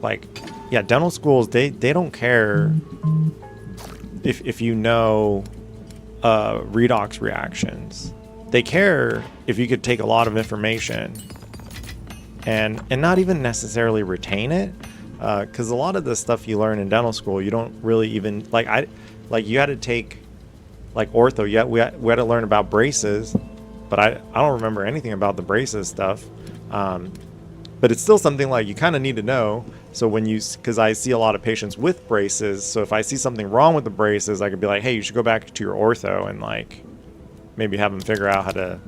like, yeah, dental schools, they don't care if you know redox reactions. They care if you could take a lot of information and not even necessarily retain it, because a lot of the stuff you learn in dental school, you don't really even like. You had to take like ortho. Yeah, we had to learn about braces, but I don't remember anything about the braces stuff. But it's still something like you kind of need to know. So when because I see a lot of patients with braces, so if I see something wrong with the braces, I could be like, hey, you should go back to your ortho and like maybe have them figure out how to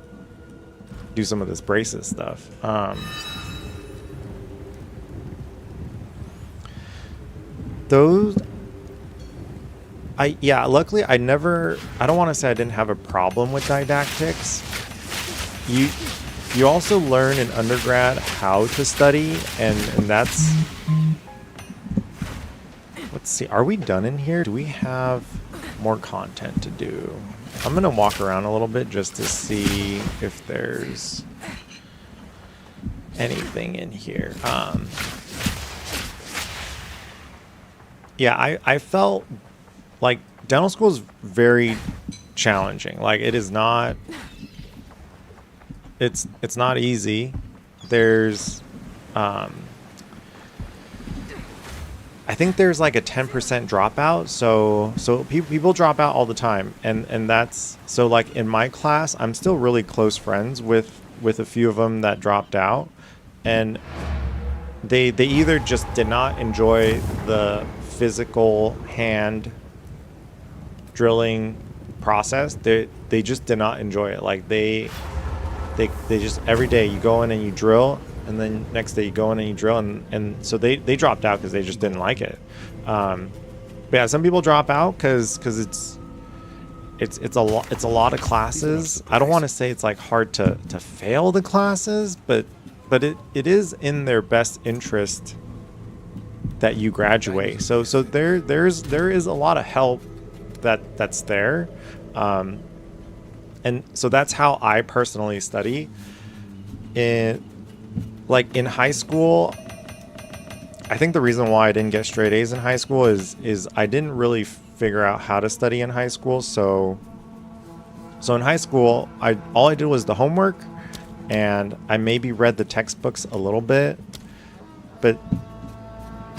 do some of this braces stuff. Luckily I don't want to say I didn't have a problem with didactics. You also learn in undergrad how to study, and that's, let's see, are we done in here? Do we have more content to do? I'm gonna walk around a little bit just to see if there's anything in here. Yeah, I felt like dental school is very challenging. Like it is not, it's not easy. There's I think there's like a 10% dropout, so people drop out all the time, and that's, so like in my class I'm still really close friends with a few of them that dropped out, and they either just did not enjoy the physical hand drilling process. They just did not enjoy it. Like they just, every day you go in and you drill, and then next day you go in and you drill, and so they dropped out because they just didn't like it. But yeah, some people drop out because it's a lot of classes. I don't want to say it's like hard to fail the classes, but it is in their best interest that you graduate. So there is a lot of help that's there. And so that's how I personally study. In high school, I think the reason why I didn't get straight A's in high school is I didn't really figure out how to study in high school. So in high school, all I did was the homework, and I maybe read the textbooks a little bit, but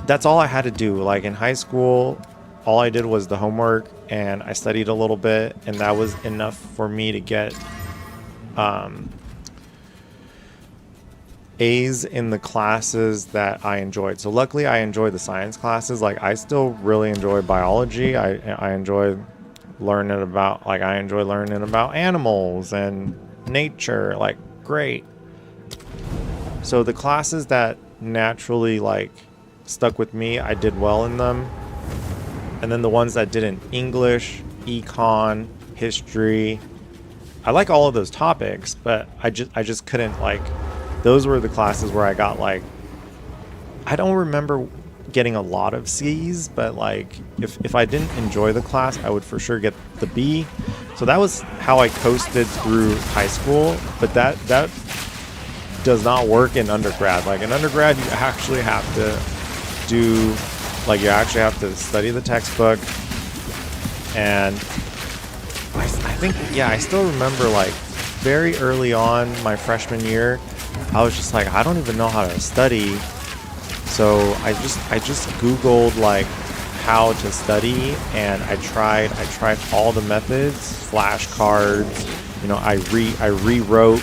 that's all I had to do. Like in high school, all I did was the homework, and I studied a little bit, and that was enough for me to get A's in the classes that I enjoyed. So luckily I enjoyed the science classes. Like I still really enjoy biology. I enjoy learning about, like, I enjoy learning about animals and nature, like, great. So the classes that naturally, like, stuck with me, I did well in them. And then the ones that didn't, English, econ, history, I like all of those topics, but I just couldn't, like, those were the classes where I got, like, I don't remember getting a lot of C's, but, like, if I didn't enjoy the class, I would for sure get the B. So that was how I coasted through high school, but that does not work in undergrad. Like, in undergrad, you actually have to do, like, you actually have to study the textbook. And I think, yeah, I still remember, like, very early on my freshman year, I was just like, I don't even know how to study. So I just Googled, like, how to study, and I tried all the methods, flashcards, you know, I rewrote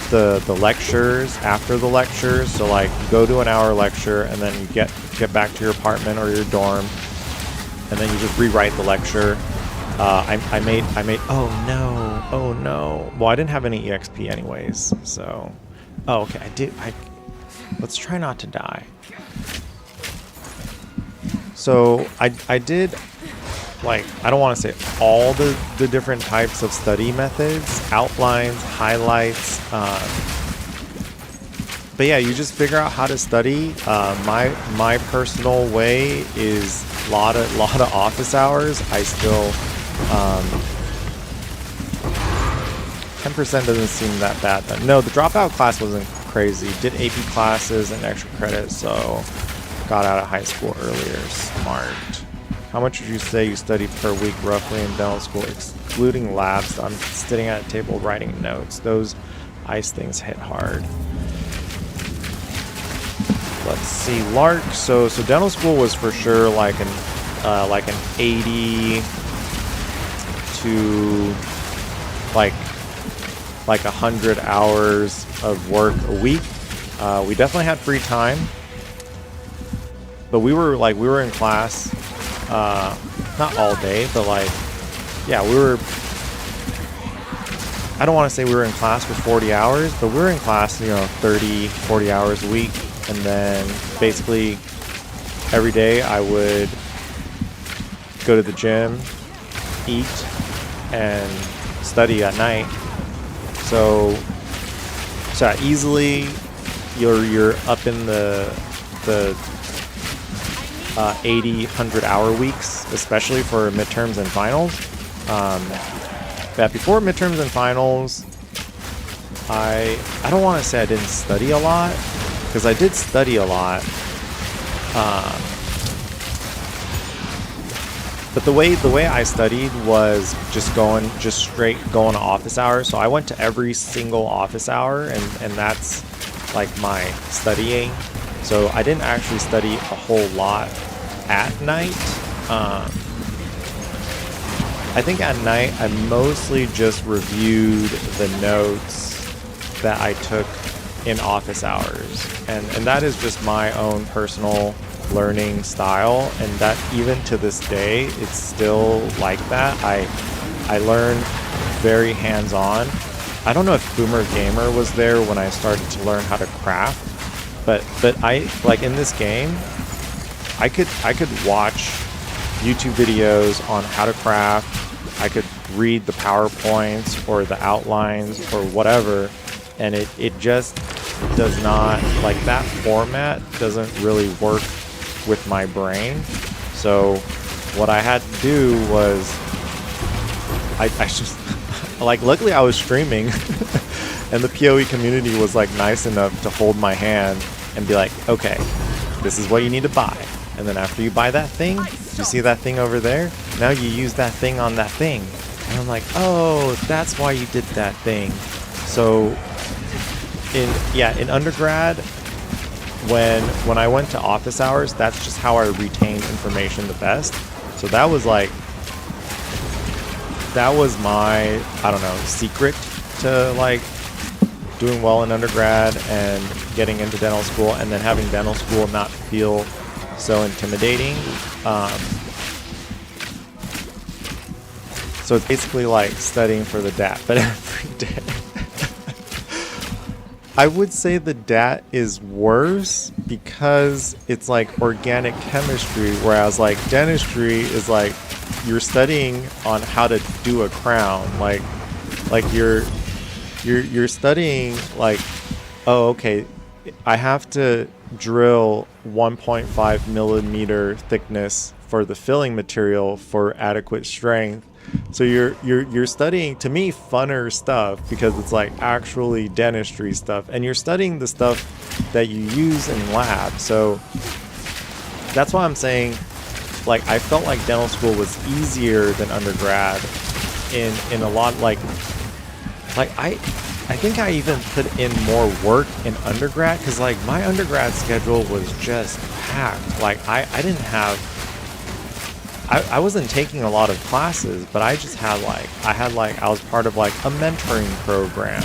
the lectures after the lectures. So, like, you go to an hour lecture and then you get back to your apartment or your dorm, and then you just rewrite the lecture. I made oh no, well, I didn't have any EXP anyways, so okay, let's try not to die. So I did, like, I don't want to say all the different types of study methods, outlines, highlights, but yeah, you just figure out how to study. My personal way is a lot of office hours. I still 10% doesn't seem that bad. But no, the dropout class wasn't crazy. Did AP classes and extra credits, so got out of high school earlier. Smart. How much would you say you study per week roughly in dental school, excluding labs? I'm sitting at a table writing notes. Those ice things hit hard. Let's see, Lark. So dental school was for sure like an 80 to like 100 hours of work a week. We definitely had free time, but we were in class, not all day, but like, yeah, I don't want to say we were in class for 40 hours, but we were in class, 30, 40 hours a week. And then basically every day I would go to the gym, eat, and study at night. So easily you're up in the 80, 100 hour weeks, especially for midterms and finals. But before midterms and finals, I don't want to say I didn't study a lot, because I did study a lot. But the way I studied was just straight going to office hours. So I went to every single office hour, and that's like my studying. So I didn't actually study a whole lot at night. I think at night I mostly just reviewed the notes that I took in office hours, and that is just my own personal learning style, and that even to this day it's still like that. I learn very hands-on. I don't know if Boomer Gamer was there when I started to learn how to craft, but I, like, in this game I could watch YouTube videos on how to craft. I could read the PowerPoints or the outlines or whatever, and it just does not, like, that format doesn't really work with my brain. So what I had to do was I just like, luckily I was streaming and the POE community was like nice enough to hold my hand and be like, okay, this is what you need to buy, and then after you buy that thing, you see that thing over there, now you use that thing on that thing. And I'm like, oh, that's why you did that thing. So in undergrad, when I went to office hours, that's just how I retained information the best. So that was my, I don't know, secret to like doing well in undergrad and getting into dental school, and then having dental school not feel so intimidating. So it's basically like studying for the DAT, but every day. I would say the DAT is worse because it's like organic chemistry, whereas like dentistry is like you're studying on how to do a crown. Like you're studying like, oh, okay, I have to drill 1.5 millimeter thickness for the filling material for adequate strength. So you're studying, to me, funner stuff because it's like actually dentistry stuff, and you're studying the stuff that you use in lab. So that's why I'm saying, like, I felt like dental school was easier than undergrad in a lot. Like I think I even put in more work in undergrad because like my undergrad schedule was just packed. Like I didn't have, I wasn't taking a lot of classes, but I just had like, I was part of like a mentoring program.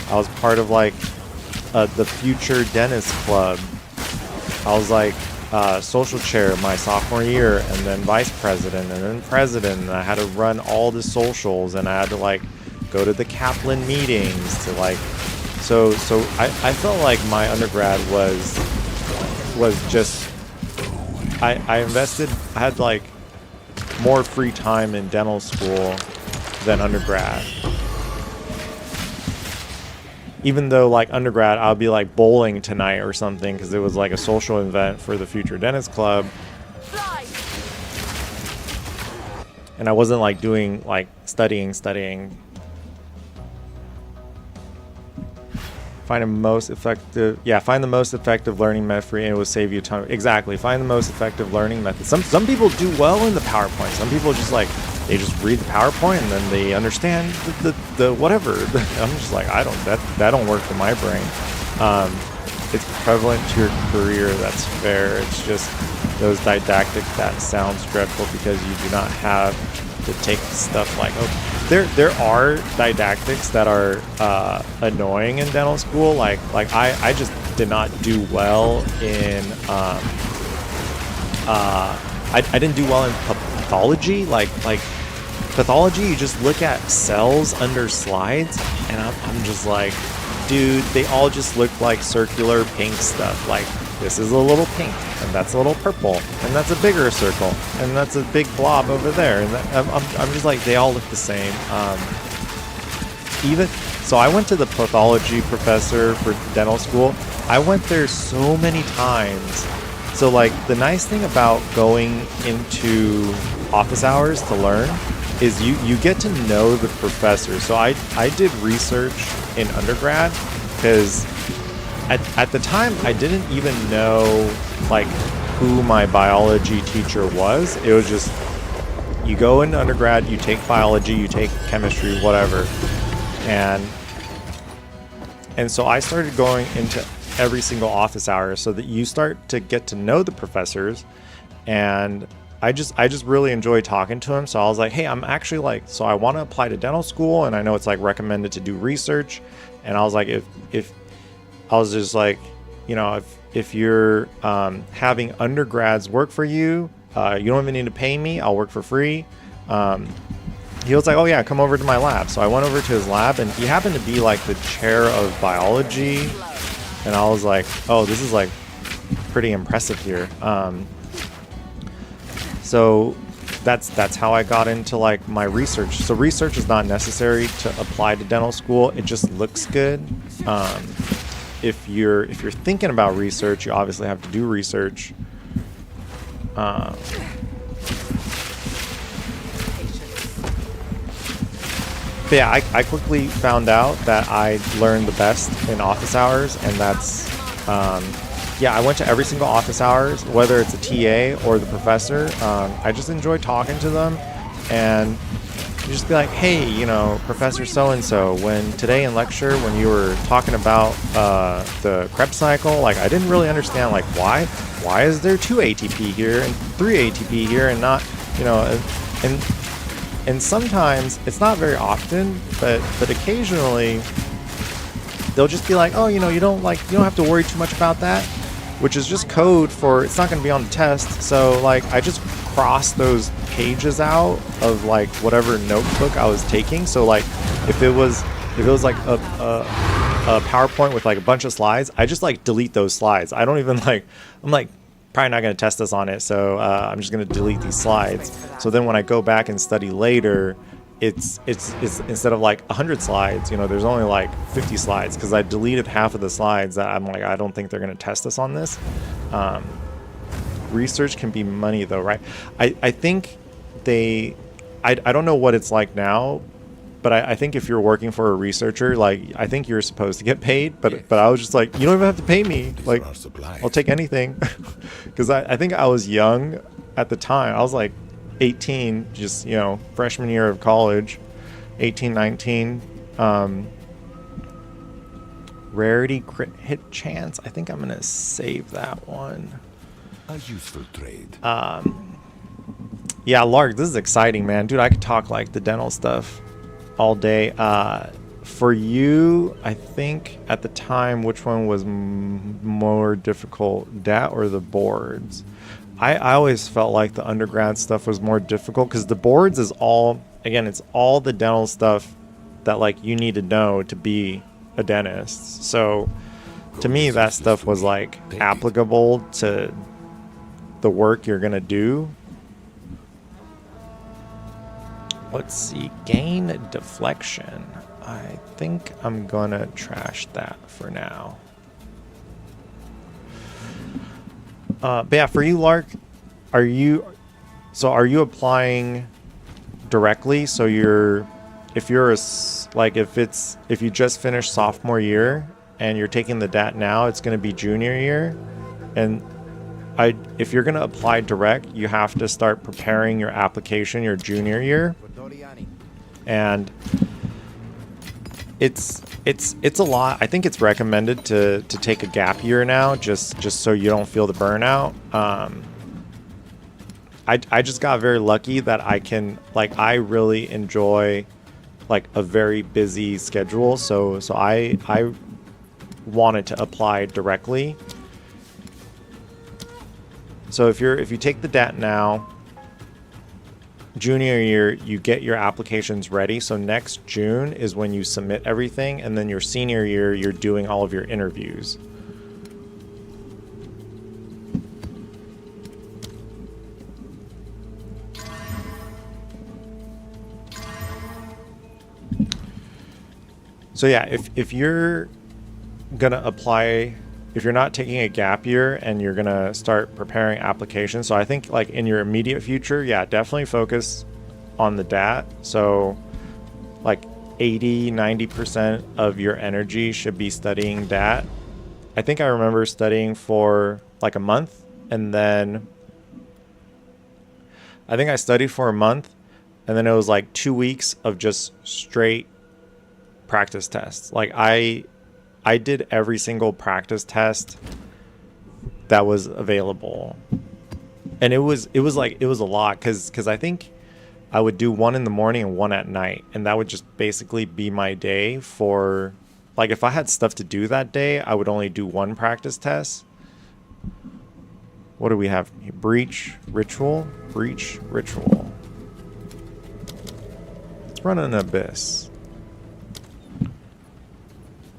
I was part of like the Future Dentist Club. I was like social chair my sophomore year, and then vice president, and then president, and I had to run all the socials, and I had to like go to the Kaplan meetings to like, so I felt like my undergrad was just, I invested, I had like more free time in dental school than undergrad. Even though like undergrad, I'll be like bowling tonight or something because it was like a social event for the Future Dentist Club. And I wasn't like doing like studying. Find the most effective, find the most effective learning method, and it will save you time. Exactly, find the most effective learning method. Some people do well in the PowerPoint. Some people just like, they just read the PowerPoint and then they understand the whatever. I'm just like, that don't work for my brain. It's prevalent to your career, that's fair. It's just those didactics that sounds dreadful because you do not have to take stuff like, okay. There are didactics that are annoying in dental school. Like I just did not do well in I didn't do well in pathology. Like pathology, you just look at cells under slides, and I'm just like, dude, they all just look like circular pink stuff. Like this is a little pink, and that's a little purple, and that's a bigger circle, and that's a big blob over there. And I'm just like, they all look the same. Even so, I went to the pathology professor for dental school. I went there so many times. So like the nice thing about going into office hours to learn is you get to know the professor. So I did research in undergrad because at the time I didn't even know like who my biology teacher was. It was just, you go into undergrad, you take biology, you take chemistry, whatever. And so I started going into every single office hour so that you start to get to know the professors. And I just really enjoy talking to him. So I was like, hey, I'm actually like, so I want to apply to dental school, and I know it's like recommended to do research. And I was like, if I was just like, you know, if you're having undergrads work for you, you don't even need to pay me. I'll work for free. He was like, oh yeah, come over to my lab. So I went over to his lab, and he happened to be like the chair of biology. And I was like, oh, this is like pretty impressive here. So that's how I got into like my research. So research is not necessary to apply to dental school. It just looks good. If you're thinking about research, you obviously have to do research. But yeah, I quickly found out that I learned the best in office hours, and that's, I went to every single office hours, whether it's a TA or the professor. I just enjoy talking to them, and you just be like, hey, you know, Professor so-and-so, when today in lecture, when you were talking about the Krebs cycle, like I didn't really understand, like why is there 2 ATP here and 3 ATP here and not, you know, and sometimes, it's not very often, but occasionally they'll just be like, oh, you know, you don't have to worry too much about that, which is just code for, it's not going to be on the test. So like, I just cross those pages out of like whatever notebook I was taking. So like if it was like a PowerPoint with like a bunch of slides, I just like delete those slides. I don't even like, I'm like probably not going to test this on it, so I'm just going to delete these slides. So then when I go back and study later, it's instead of like 100 slides, you know, there's only like 50 slides because I deleted half of the slides that I'm like, I don't think they're going to test us on this. Research can be money though, right? I think I don't know what it's like now, but I think if you're working for a researcher, like I think you're supposed to get paid, but I was just like, you don't even have to pay me, like I'll take anything. Because I think I was young at the time. I was like 18, just, you know, freshman year of college, 18, 19. Rarity crit hit chance, I think I'm gonna save that one. A useful trade. Yeah, Lark, this is exciting, man. Dude, I could talk like the dental stuff all day. For you, I think at the time, which one was more difficult, that or the boards? I always felt like the undergrad stuff was more difficult because the boards is all, again, it's all the dental stuff that like you need to know to be a dentist. So to me, that stuff was like applicable to the work you're gonna do. Let's see, gain deflection. I think I'm gonna trash that for now. But yeah, for you, Lark, are you applying directly? So if you just finished sophomore year and you're taking the DAT now, it's going to be junior year. And if you're going to apply direct, you have to start preparing your application your junior year. And it's a lot. I think it's recommended to take a gap year now, just so you don't feel the burnout. I just got very lucky that I really enjoy like a very busy schedule. So I wanted to apply directly. So if you take the DAT now, junior year, you get your applications ready. So next June is when you submit everything, and then your senior year, you're doing all of your interviews. So yeah, if you're gonna apply, if you're not taking a gap year and you're gonna start preparing applications, so I think like in your immediate future, yeah, definitely focus on the DAT. So like 80-90% of your energy should be studying DAT. I think I remember studying for like a month, and then I think I studied for a month, and then it was like 2 weeks of just straight practice tests. Like I did every single practice test that was available, and it was a lot because I think I would do one in the morning and one at night, and that would just basically be my day. For like if I had stuff to do that day, I would only do one practice test. What do we have? Breach ritual. Let's run an abyss.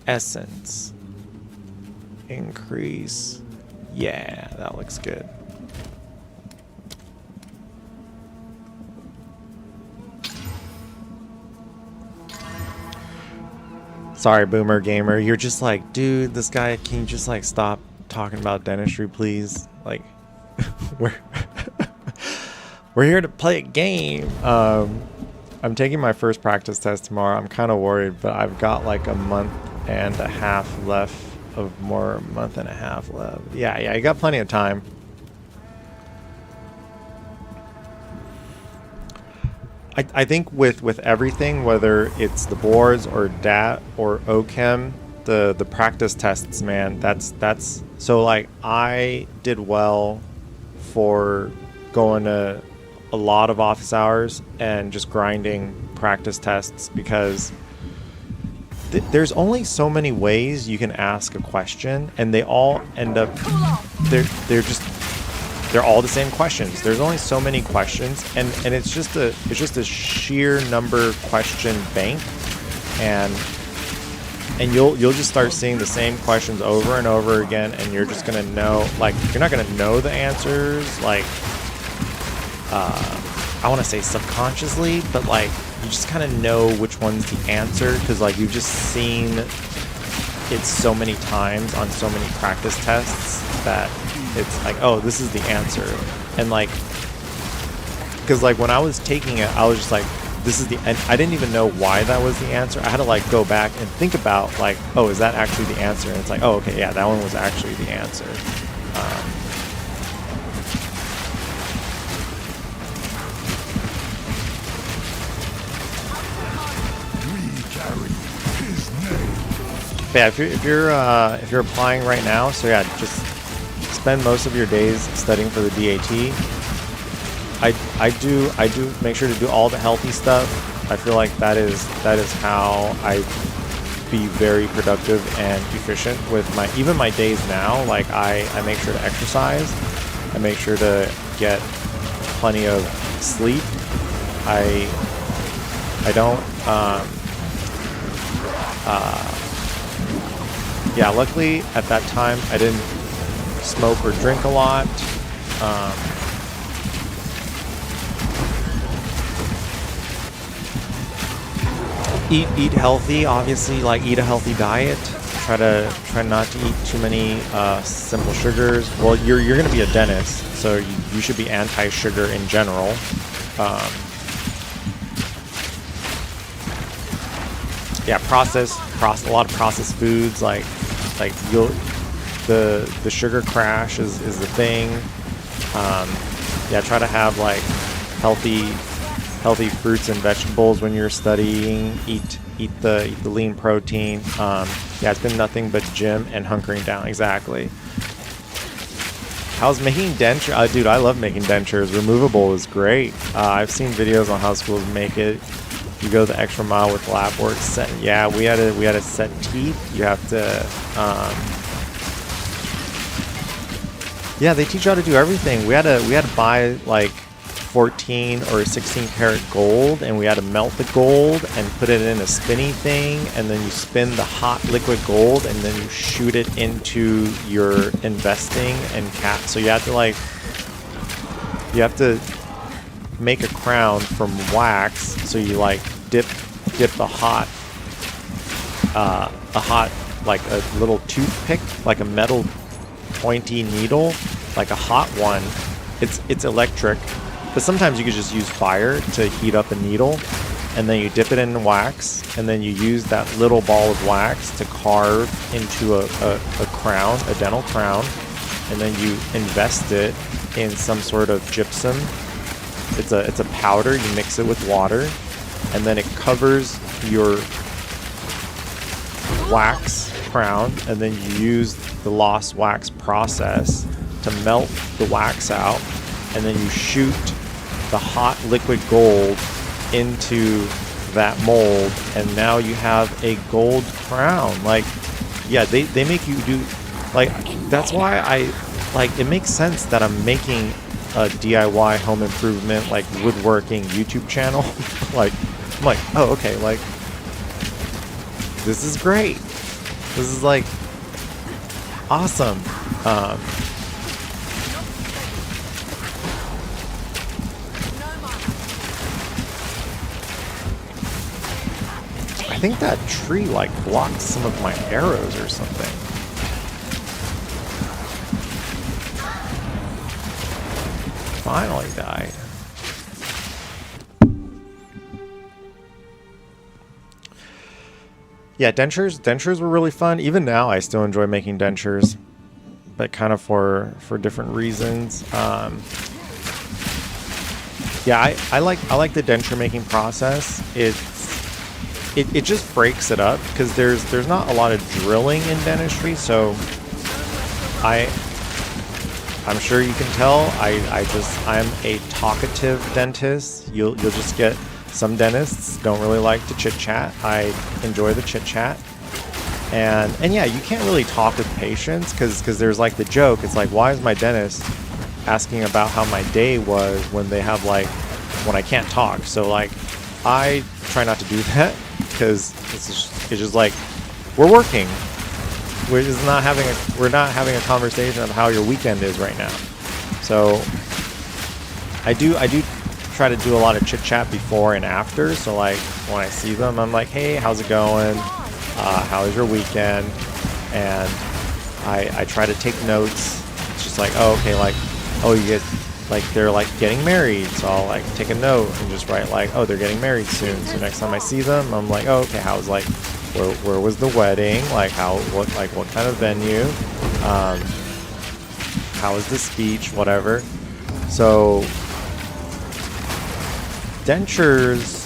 Essence increase. Yeah, that looks good. Sorry, Boomer Gamer, you're just like, dude, this guy, can you just like stop talking about dentistry, please? Like, we're here to play a game. I'm taking my first practice test tomorrow. I'm kind of worried, but I've got like a month and a half left. Yeah, you got plenty of time. I think with everything, whether it's the boards or DAT or OChem, the practice tests, man, that's so like I did well for going to a lot of office hours and just grinding practice tests, because there's only so many ways you can ask a question, and they all end up they're just they're all the same questions. There's only so many questions, and it's just a sheer number question bank, and you'll just start seeing the same questions over and over again, and you're just gonna know, like, you're not gonna know the answers, like, I want to say subconsciously, but like you just kind of know which one's the answer because like you've just seen it so many times on so many practice tests that it's like, oh, this is the answer. And like, because like when I was taking it, I was just like, this is the, and I didn't even know why that was the answer. I had to like go back and think about like, oh, is that actually the answer? And it's like, oh, okay, yeah, that one was actually the answer. Yeah, if you're applying right now, so yeah, just spend most of your days studying for the DAT. I do make sure to do all the healthy stuff. I feel like that is how I be very productive and efficient with even my days now. Like I make sure to exercise. I make sure to get plenty of sleep. I don't yeah, luckily at that time I didn't smoke or drink a lot. Eat healthy, obviously, like eat a healthy diet. Try not to eat too many simple sugars. Well, you're gonna be a dentist, so you should be anti-sugar in general. Yeah, a lot of processed foods, like the sugar crash is the thing. Yeah, try to have like healthy fruits and vegetables when you're studying. Eat the lean protein. Yeah, it's been nothing but gym and hunkering down. Exactly. How's making dentures? Dude, I love making dentures. Removable is great. I've seen videos on how schools make it. You go the extra mile with lab work. Yeah, we had to set teeth. You have to. Yeah, they teach you how to do everything. We had to buy like 14 or 16 karat gold, and we had to melt the gold and put it in a spinny thing, and then you spin the hot liquid gold, and then you shoot it into your investing and cap. So you have to make a crown from wax. So you like dip the hot like a little toothpick, like a metal pointy needle, like a hot one. It's electric, but sometimes you could just use fire to heat up a needle, and then you dip it in wax, and then you use that little ball of wax to carve into a crown, a dental crown, and then you invest it in some sort of gypsum. It's a powder. You mix it with water, and then it covers your wax crown, and then you use the lost wax process to melt the wax out, and then you shoot the hot liquid gold into that mold, and now you have a gold crown. Like, yeah, they make you do, like, that's why it makes sense that I'm making a DIY home improvement, like woodworking YouTube channel. Like, I'm like, oh, okay, like, this is great. This is like awesome. I think that tree like blocks some of my arrows or something. Finally died. Yeah, dentures were really fun. Even now, I still enjoy making dentures, but kind of for different reasons. Yeah, I like the denture making process. It just breaks it up because there's not a lot of drilling in dentistry. So I'm sure you can tell. I'm a talkative dentist. You'll just get. Some dentists don't really like to chit-chat. I enjoy the chit-chat. And yeah, you can't really talk with patients because there's like the joke. It's like, why is my dentist asking about how my day was when they have like when I can't talk. So like I try not to do that because it's just like we're working. We're not having a conversation of how your weekend is right now. So I do try to do a lot of chit chat before and after. So like when I see them, I'm like, hey, how's it going? How was your weekend? And I try to take notes. It's just like, oh, okay, like, oh, you get like they're like getting married, so I'll like take a note and just write like, oh, they're getting married soon. So next time I see them, I'm like, oh, okay, how's like where was the wedding? Like what kind of venue? How was the speech? Whatever. So dentures,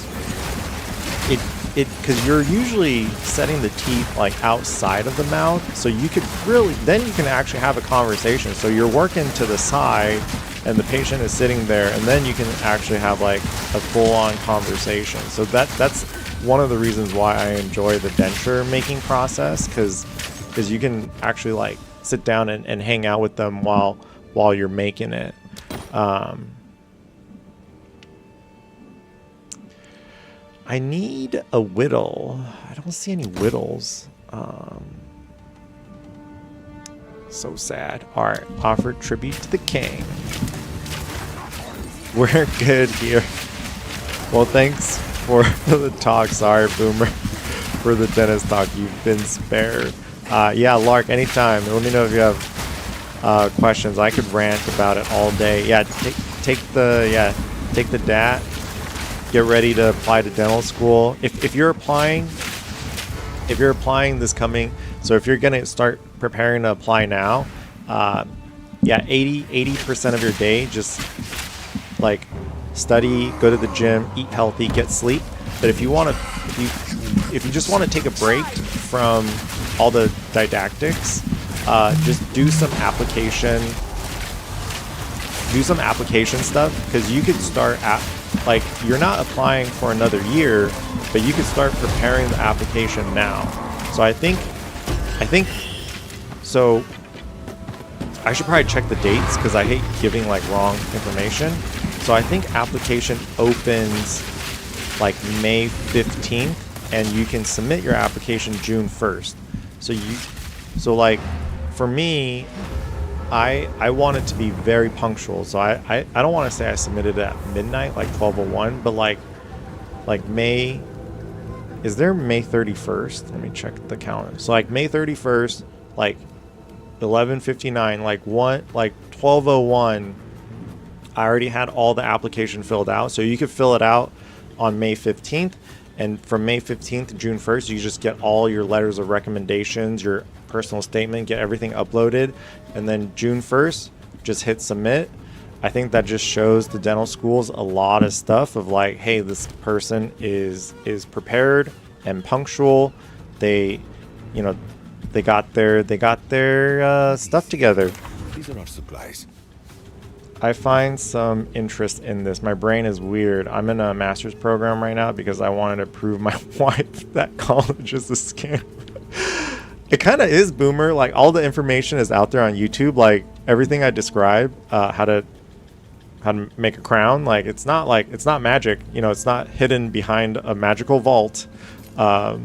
because you're usually setting the teeth like outside of the mouth, so you could really, then you can actually have a conversation. So you're working to the side and the patient is sitting there, and then you can actually have like a full-on conversation. So that's one of the reasons why I enjoy the denture making process, because you can actually like sit down and hang out with them while you're making it. I need a whittle. I don't see any whittles. So sad. Alright, offer tribute to the king. We're good here. Well, thanks for the talk. Sorry, Boomer, for the dentist talk. You've been spared. Yeah, Lark, anytime. Let me know if you have questions. I could rant about it all day. Yeah, take the DAT. Get ready to apply to dental school. If you're applying this coming, so if you're gonna start preparing to apply now, yeah, 80% of your day just like study, go to the gym, eat healthy, get sleep. But if you just want to take a break from all the didactics, just do some application stuff, because you could start at, like, you're not applying for another year, but you could start preparing the application now. So I think so I should probably check the dates, because I hate giving like wrong information. So I think application opens like May 15th, and you can submit your application June 1st. So like for me, I want it to be very punctual. So I don't want to say I submitted it at midnight, like 12:01, but like May, is there May 31st? Let me check the calendar. So like May 31st, like 11:59, like 12:01, I already had all the application filled out. So you could fill it out on May 15th, and from May 15th to June 1st, you just get all your letters of recommendations, your personal statement, get everything uploaded, and then June 1st, just hit submit. I think that just shows the dental schools a lot of stuff of like, hey, this person is prepared and punctual. They, you know, they got their stuff together. These are our supplies. I find some interest in this. My brain is weird. I'm in a master's program right now because I wanted to prove my wife that college is a scam. It kind of is, Boomer. Like, all the information is out there on YouTube. Like, everything I describe, how to make a crown. Like, it's not magic. You know, it's not hidden behind a magical vault. Gold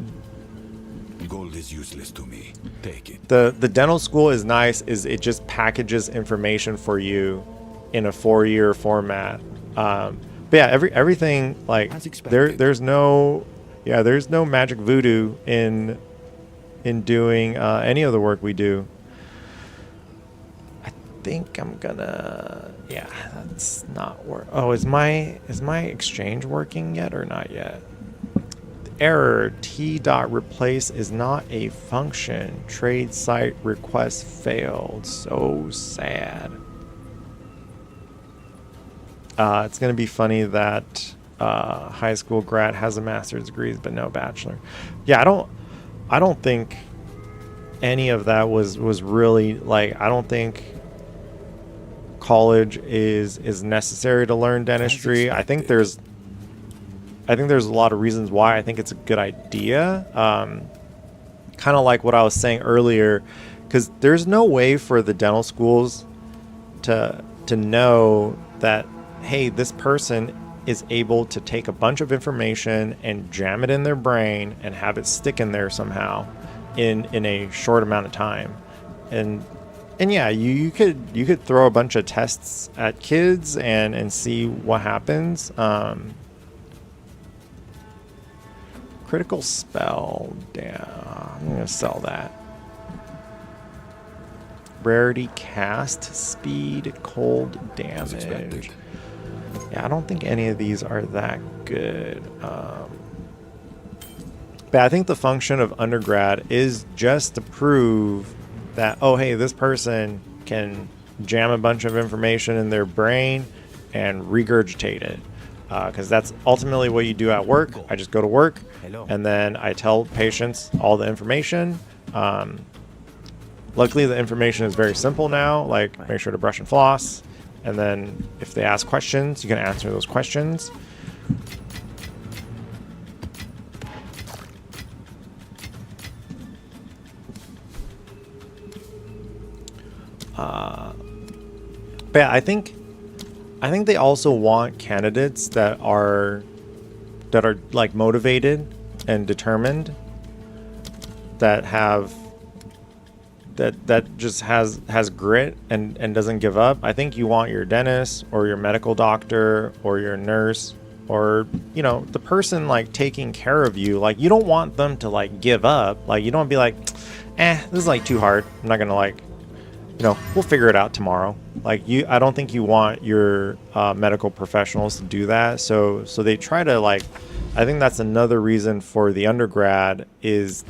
is useless to me. Take it. The dental school is nice. Is it just packages information for you in a 4-year format. But yeah, everything, like, there's no magic voodoo in doing any of the work we do. I think I'm gonna, yeah, that's not work. Oh, is my exchange working yet or not yet? Error, t.replace is not a function. Trade site request failed. So sad. It's going to be funny that high school grad has a master's degree but no bachelor. Yeah, I don't think any of that was really, like, I don't think college is necessary to learn dentistry. I think there's a lot of reasons why I think it's a good idea. Kind of like what I was saying earlier, because there's no way for the dental schools to to know that, hey, this person is able to take a bunch of information and jam it in their brain and have it stick in there somehow in a short amount of time. And yeah, you could throw a bunch of tests at kids and see what happens. Critical spell, damn, I'm gonna sell that. Rarity, cast speed, cold damage. Yeah, I don't think any of these are that good. But I think the function of undergrad is just to prove that, oh, hey, this person can jam a bunch of information in their brain and regurgitate it. Because that's ultimately what you do at work. I just go to work and then I tell patients all the information. Luckily, the information is very simple now, like make sure to brush and floss. And then if they ask questions, you can answer those questions. But yeah, I think they also want candidates that are like motivated and determined, that just has grit and doesn't give up. I think you want your dentist or your medical doctor or your nurse or, you know, the person like taking care of you. Like, you don't want them to like give up. Like, you don't be like, this is like too hard. I'm not gonna like, you know, we'll figure it out tomorrow. Like, I don't think you want your medical professionals to do that. So they try to like, I think that's another reason for the undergrad is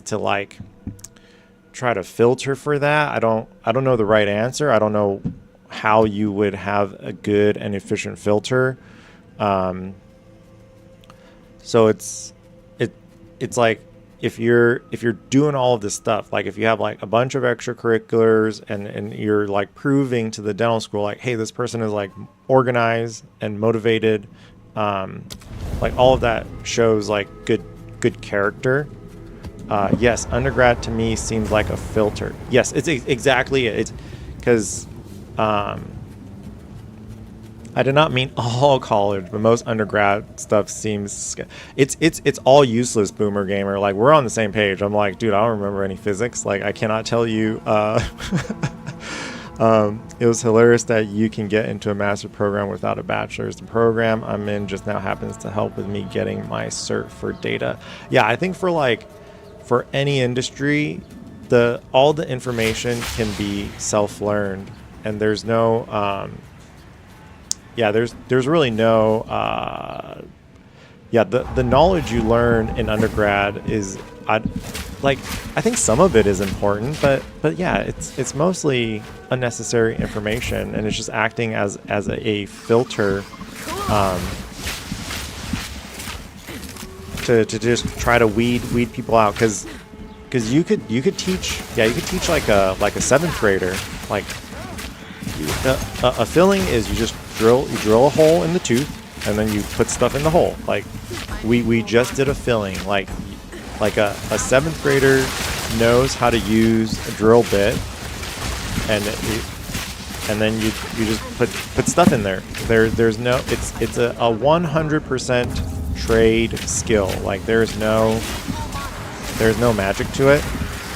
to like try to filter for that. I don't know the right answer. I don't know how you would have a good and efficient filter. So it's like, if you're doing all of this stuff, like if you have like a bunch of extracurriculars and you're like proving to the dental school, like, hey, this person is like organized and motivated, like all of that shows like good character. Yes, undergrad to me seems like a filter. Yes, it's exactly it. It's because I did not mean all college, but most undergrad stuff seems it's all useless, Boomer Gamer. Like, we're on the same page. I'm like, dude, I don't remember any physics. Like, I cannot tell you. It was hilarious that you can get into a master program without a bachelor's. The program I'm in just now happens to help with me getting my cert for data. Yeah, I think for any industry, all the information can be self-learned, and there's no there's really no the knowledge you learn in undergrad is I think some of it is important, but yeah, it's mostly unnecessary information, and it's just acting as a filter to just try to weed people out, because you could teach like a 7th grader, like a filling is you just drill a hole in the tooth and then you put stuff in the hole. Like we just did a filling, like a 7th grader knows how to use a drill bit, and then you just put stuff in there. There's no, it's a 100% trade skill. Like there's no magic to it.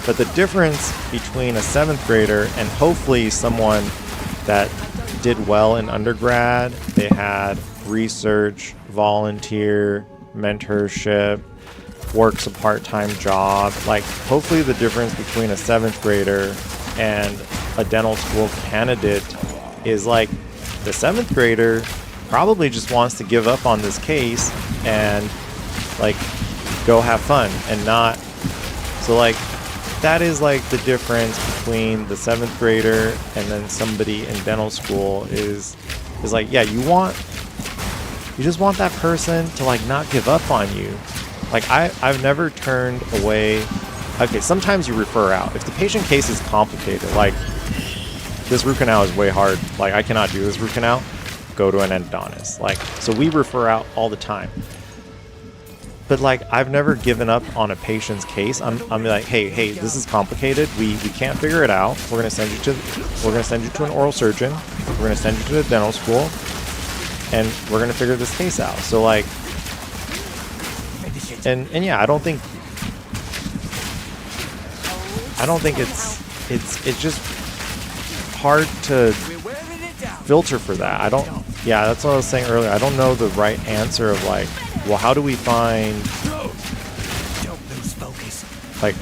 But the difference between a 7th grader and hopefully someone that did well in undergrad, they had research, volunteer, mentorship, works a part-time job. Like, hopefully the difference between a 7th grader and a dental school candidate is like, the 7th grader probably just wants to give up on this case and like go have fun and not. So like, that is like the difference between the 7th grader and then somebody in dental school is like, yeah, you just want that person to like not give up on you. Like I've never turned away. Okay, sometimes you refer out if the patient case is complicated, like this root canal is way hard, like I cannot do this root canal, go to an endodontist. Like, so we refer out all the time. but like I've never given up on a patient's case. I'm like, hey, this is complicated. We can't figure it out. We're gonna send you to an oral surgeon. We're gonna send you to the dental school, and we're gonna figure this case out. So like, and yeah, I don't think it's just hard to filter for that. Yeah, that's what I was saying earlier. I don't know the right answer of like, well, how do we find like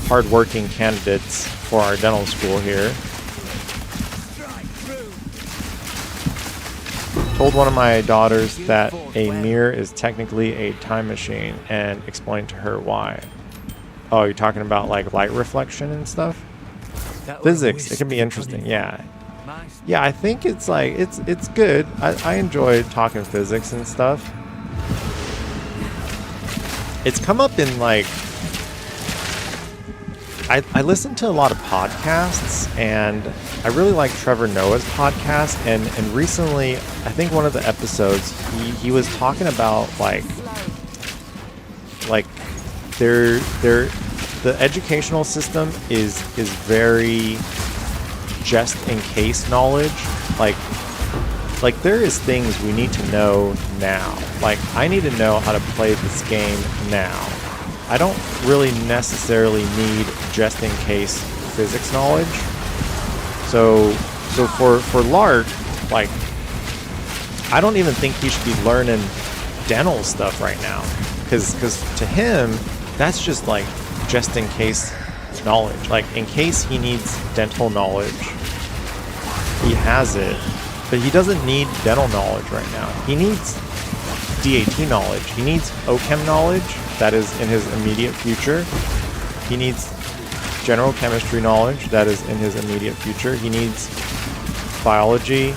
hardworking candidates for our dental school here? Told one of my daughters that a mirror is technically a time machine and explained to her why. Oh, you're talking about like light reflection and stuff? Physics, it can be interesting, yeah. Yeah, I think it's like, it's good. I enjoy talking physics and stuff. It's come up in like, I listen to a lot of podcasts, and I really like Trevor Noah's podcast, and recently, I think one of the episodes, he was talking about like the educational system is very just in case knowledge. Like there is things we need to know now. Like I need to know how to play this game now. I don't really necessarily need just in case physics knowledge. So for Lark, like I don't even think he should be learning dental stuff right now, because to him that's just like just in case knowledge. Like in case he needs dental knowledge, he has it, but he doesn't need dental knowledge right now. He needs DAT knowledge. He needs OChem knowledge that is in his immediate future. He needs general chemistry knowledge that is in his immediate future. He needs biology,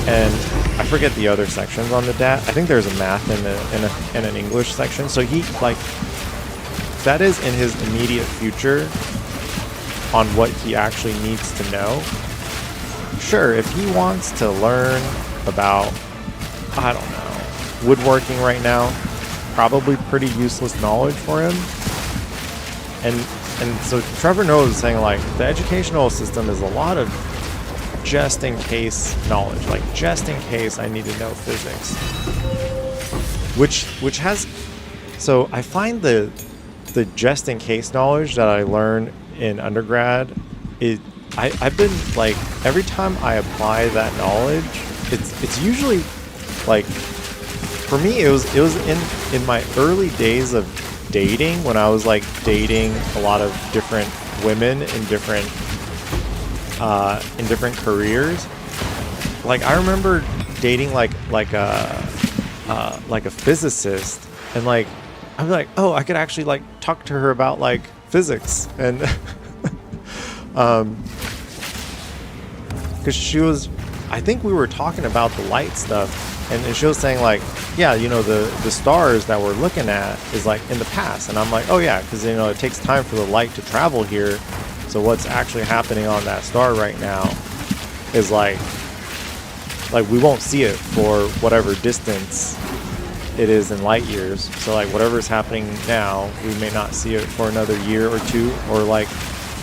and I forget the other sections on the DAT. I think there's a math and an English section. So he like that is in his immediate future on what he actually needs to know. Sure, if he wants to learn about, I don't know, woodworking right now, probably pretty useless knowledge for him. And so Trevor Noah is saying like the educational system is a lot of just in case knowledge, like just in case I need to know physics, which has, so I find the just in case knowledge that I learned in undergrad, I've been like, every time I apply that knowledge, it's usually like, for me it was in my early days of dating, when I was like dating a lot of different women in different careers. Like I remember dating like a physicist, and like I'm like, oh, I could actually like talk to her about like physics, and because she was, I think we were talking about the light stuff, and she was saying like, yeah, you know, the stars that we're looking at is like in the past, and I'm like, oh yeah, because you know it takes time for the light to travel here, so what's actually happening on that star right now is like we won't see it for whatever distance it is in light years. So like whatever's happening now, we may not see it for another year or two, or like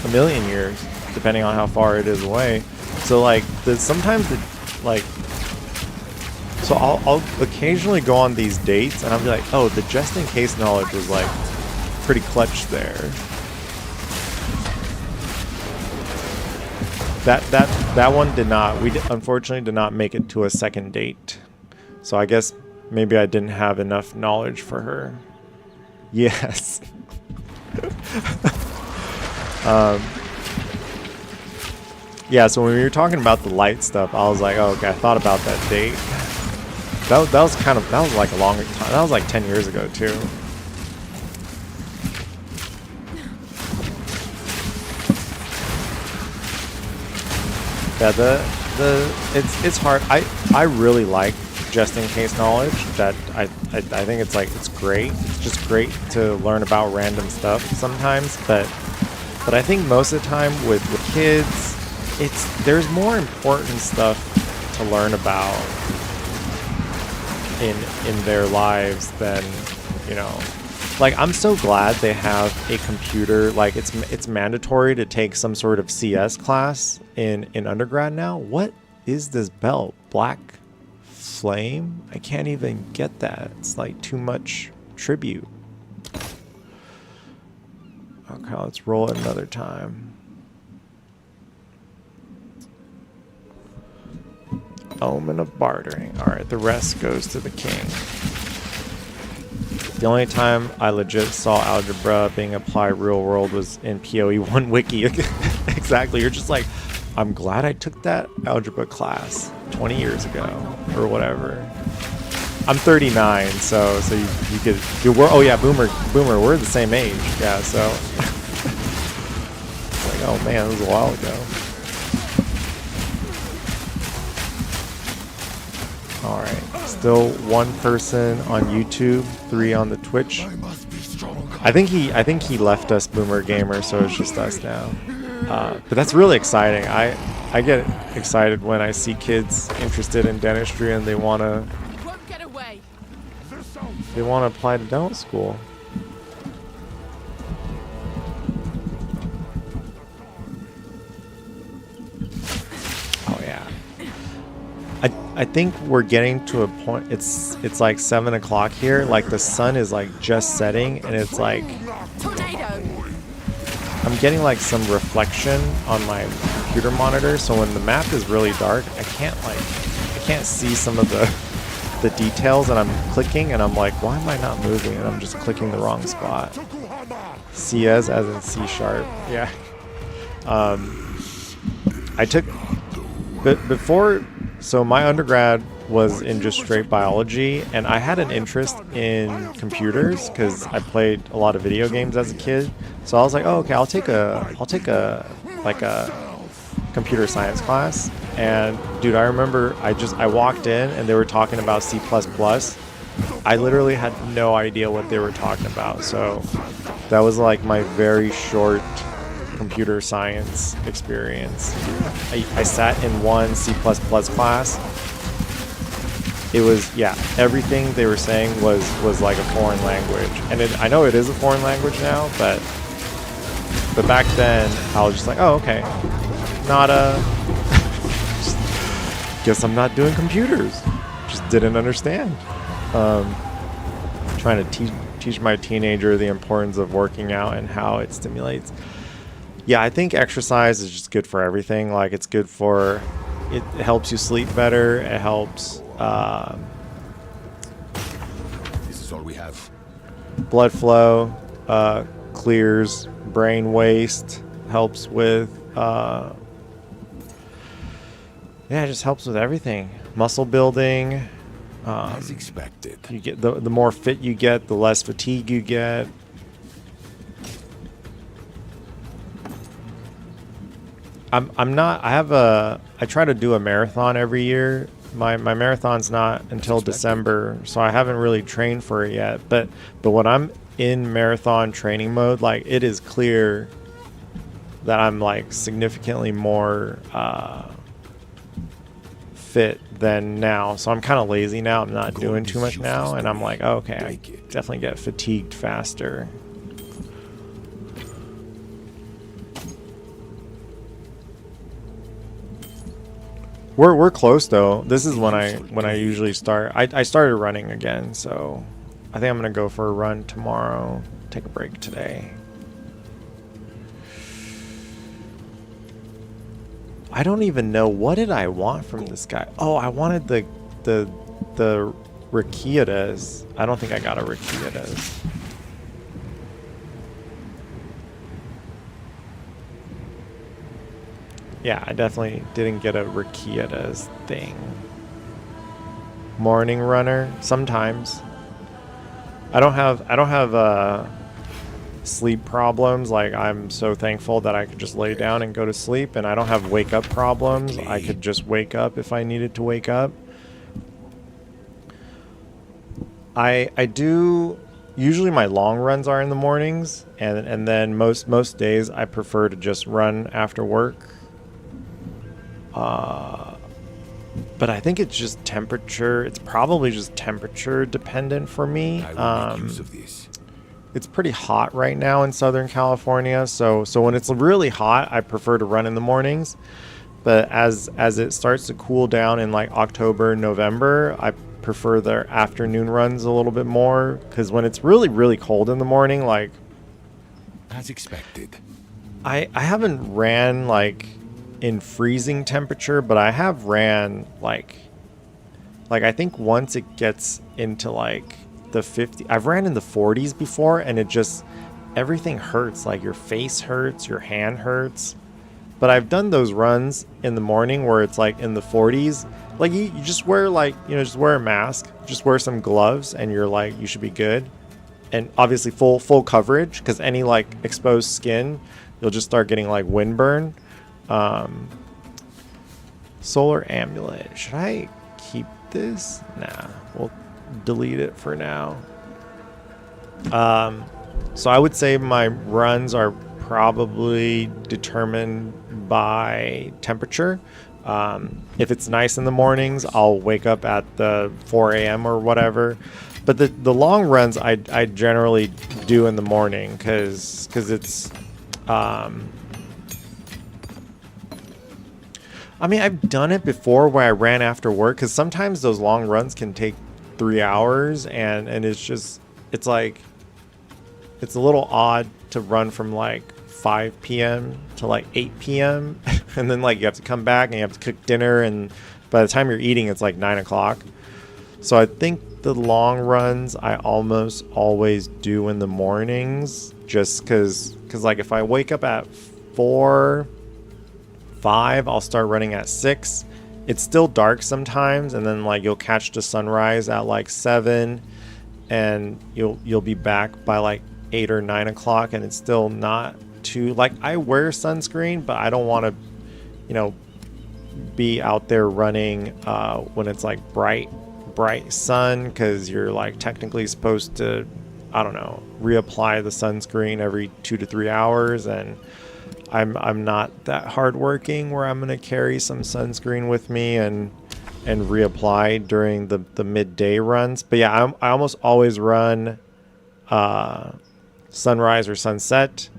a million years, depending on how far it is away. So like sometimes so I'll occasionally go on these dates and I'll be like, oh, the just in case knowledge was like pretty clutch there. That one did not, we unfortunately did not make it to a second date. So I guess maybe I didn't have enough knowledge for her. Yes. Yeah, so when we were talking about the light stuff, I was like, oh, okay, I thought about that date. That was like a longer time. That was like 10 years ago too. Yeah, it's hard. I really like just in case knowledge. That I think it's great. It's just great to learn about random stuff sometimes. But I think most of the time with kids, there's more important stuff to learn about. in their lives than, you know, like I'm so glad they have a computer. Like it's mandatory to take some sort of CS class in undergrad now. What is this belt? Black Flame? I can't even get that. It's like too much tribute. Okay, let's roll it another time. Omen of bartering. Alright, the rest goes to the king. The only time I legit saw algebra being applied real world was in POE 1 wiki. Exactly. You're just like, I'm glad I took that algebra class 20 years ago or whatever. I'm 39, so you could oh yeah, boomer, we're the same age. Yeah, so like, oh man, this was a while ago. All right, still one person on YouTube, 3 on the Twitch. I think he left us, Boomer Gamer, so it's just us now. But that's really exciting. I get excited when I see kids interested in dentistry and they wanna apply to dental school. Oh yeah. I think we're getting to a point. It's like 7 o'clock here. Like the sun is like just setting, and it's like I'm getting like some reflection on my computer monitor. So when the map is really dark, I can't see some of the details, and I'm clicking, and I'm like, why am I not moving? And I'm just clicking the wrong spot. CS as in C#. Yeah. I took before. So my undergrad was in just straight biology, and I had an interest in computers because I played a lot of video games as a kid. So I was like, oh, okay, I'll take a computer science class. And dude, I remember I walked in and they were talking about C++. I literally had no idea what they were talking about. So that was like my very short computer science experience. I sat in one C++ class. It was, yeah, everything they were saying was like a foreign language. And I know it is a foreign language now, but back then I was just like, oh, okay. Not guess I'm not doing computers. Just didn't understand. Trying to teach my teenager the importance of working out and how it stimulates. Yeah, I think exercise is just good for everything. Like it's good for, it helps you sleep better. It helps. This is all we have. Blood flow, clears brain waste, helps with, yeah, it just helps with everything. Muscle building. As expected. You get the more fit you get, the less fatigue you get. I try to do a marathon every year. My marathon's not until December, so I haven't really trained for it yet. But when I'm in marathon training mode, like it is clear that I'm like significantly more fit than now. So I'm kind of lazy now. I'm not doing too much now, and I'm like, oh, okay, I definitely get fatigued faster. We're close though. This is when I usually start. I started running again, so I think I'm gonna go for a run tomorrow. Take a break today. I don't even know, what did I want from this guy? Oh, I wanted the Rakitas. I don't think I got a Rakitas. Yeah, I definitely didn't get a Rakitas thing. Morning runner, sometimes. I don't have sleep problems. Like, I'm so thankful that I could just lay down and go to sleep, and I don't have wake up problems. I could just wake up if I needed to wake up. I do, usually my long runs are in the mornings, and then most days I prefer to just run after work. but I think it's just temperature. It's probably just temperature dependent for me. I will make use of this. It's pretty hot right now in Southern California, so when it's really hot, I prefer to run in the mornings. But as it starts to cool down in like October, November, I prefer the afternoon runs a little bit more, because when it's really, really cold in the morning, like As expected. I haven't ran like in freezing temperature, but I have ran like I think once it gets into like the 50, I've ran in the 40s before, and it just, everything hurts. Like your face hurts, your hand hurts. But I've done those runs in the morning where it's like in the 40s. Like you just wear like, just wear a mask, just wear some gloves, and you're like, you should be good. And obviously full coverage, because any like exposed skin, you'll just start getting like windburn. Solar amulet. Should I keep this? Nah, we'll delete it for now. So I would say my runs are probably determined by temperature. If it's nice in the mornings, I'll wake up at the 4 a.m. or whatever. But the long runs I generally do in the morning, because it's I mean, I've done it before where I ran after work, because sometimes those long runs can take 3 hours, and it's like, it's a little odd to run from like 5 p.m. to like 8 p.m. and then like you have to come back and you have to cook dinner, and by the time you're eating, it's like 9 o'clock. So I think the long runs I almost always do in the mornings, just because like if I wake up at 4, 5, I'll start running at 6. It's still dark sometimes, and then like you'll catch the sunrise at like 7, and you'll be back by like 8 or 9 o'clock, and it's still not too, like, I wear sunscreen, but I don't want to, be out there running when it's like bright sun, because you're like technically supposed to, I don't know, reapply the sunscreen every 2 to 3 hours, and I'm not that hardworking where I'm gonna carry some sunscreen with me and reapply during the midday runs. But yeah, I almost always run sunrise or sunset,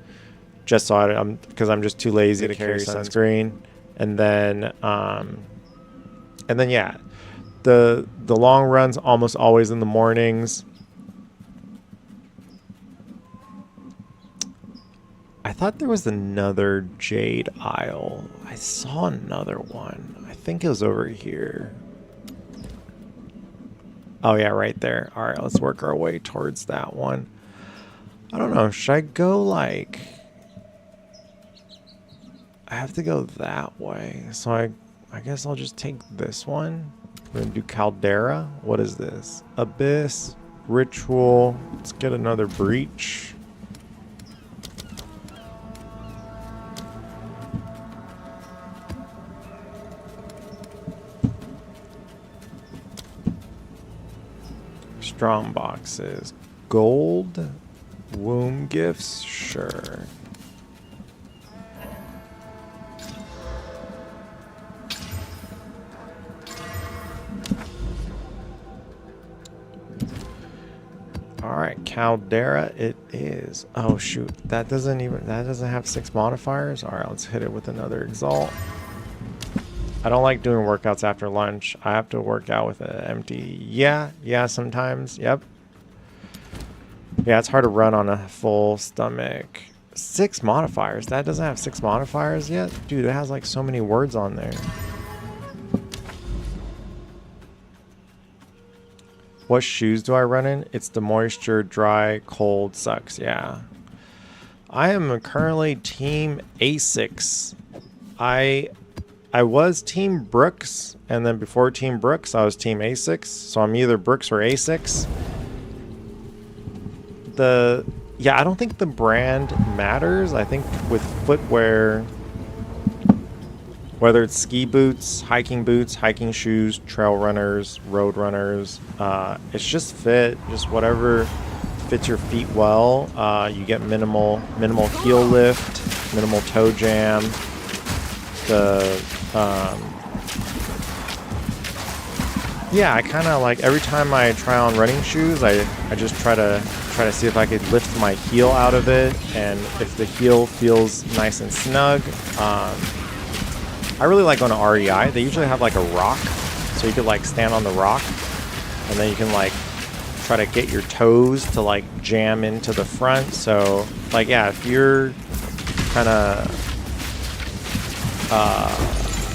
just so because I'm just too lazy to carry sunscreen. And then yeah, the long runs almost always in the mornings. I thought there was another Jade Isle. I saw another one. I think it was over here. Oh yeah, right there. All right, let's work our way towards that one. I don't know. Should I go like... I have to go that way. So I guess I'll just take this one. We're going to do Caldera. What is this? Abyss. Ritual. Let's get another Breach. Strong boxes. Gold. Womb gifts. Sure. Alright, Caldera it is. Oh shoot, that doesn't have 6 modifiers. Alright, let's hit it with another Exalt. I don't like doing workouts after lunch. I have to work out with an empty. Yeah, sometimes. Yep. Yeah, it's hard to run on a full stomach. 6 modifiers. That doesn't have 6 modifiers yet? Dude, it has like so many words on there. What shoes do I run in? It's the moisture, dry, cold, sucks. Yeah. I am currently team A6. I was team Brooks, and then before team Brooks, I was team A6. So I'm either Brooks or A6. Yeah, I don't think the brand matters. I think with footwear, whether it's ski boots, hiking shoes, trail runners, road runners, it's just fit, just whatever fits your feet well. You get minimal heel lift, minimal toe jam. Yeah, I kind of like every time I try on running shoes, I just try to see if I could lift my heel out of it, and if the heel feels nice and snug. I really like going to REI. They usually have like a rock, so you could like stand on the rock, and then you can like try to get your toes to like jam into the front. So like, yeah, if you're kind of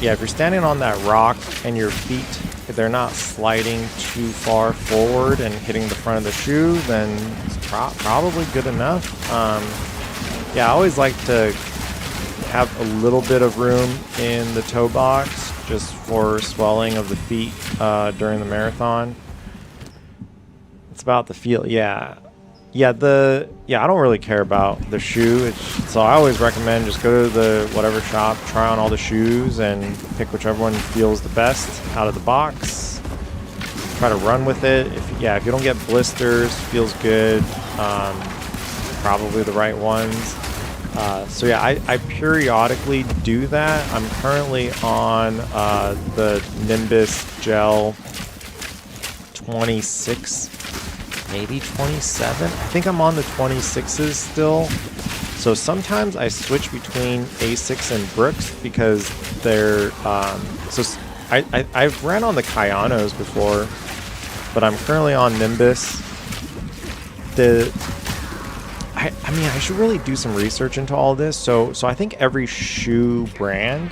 yeah, if you're standing on that rock and your feet, if they're not sliding too far forward and hitting the front of the shoe, then it's probably good enough. Yeah, I always like to have a little bit of room in the toe box just for swelling of the feet during the marathon. It's about the feel. Yeah, I don't really care about the shoe. So I always recommend just go to the whatever shop, try on all the shoes, and pick whichever one feels the best out of the box. Try to run with it. If you don't get blisters, feels good. Probably the right ones. So yeah, I periodically do that. I'm currently on the Nimbus Gel 26. Maybe 27. I think I'm on the 26s still. So sometimes I switch between A6 and Brooks because they're I've ran on the Kayanos before, but I'm currently on Nimbus. I mean, I should really do some research into all this. So I think every shoe brand,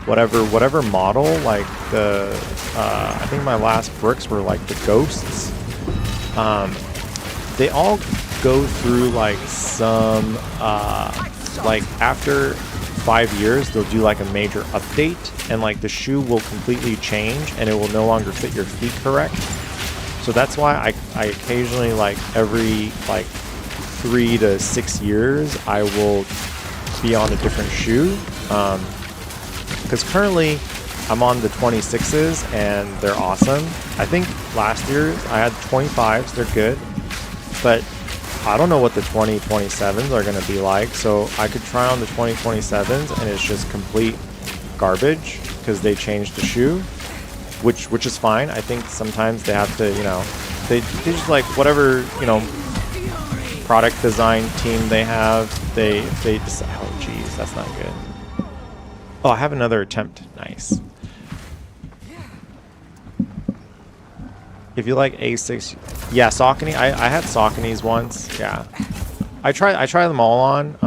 whatever model, like I think my last Brooks were like the Ghosts. They all go through like some like after 5 years they'll do like a major update, and like the shoe will completely change and it will no longer fit your feet correct. So that's why I occasionally, like every like 3 to 6 years, I will be on a different shoe, because currently I'm on the 26s and they're awesome. I think last year I had 25s, they're good, but I don't know what the 2027s are going to be like. So I could try on the 2027s and it's just complete garbage because they changed the shoe, which is fine. I think sometimes they have to, they just like whatever, product design team they have, they just, oh geez, that's not good. Oh, I have another attempt. Nice. If you like A6, yeah, Saucony. I had Sauconys once. Yeah, I try them all on.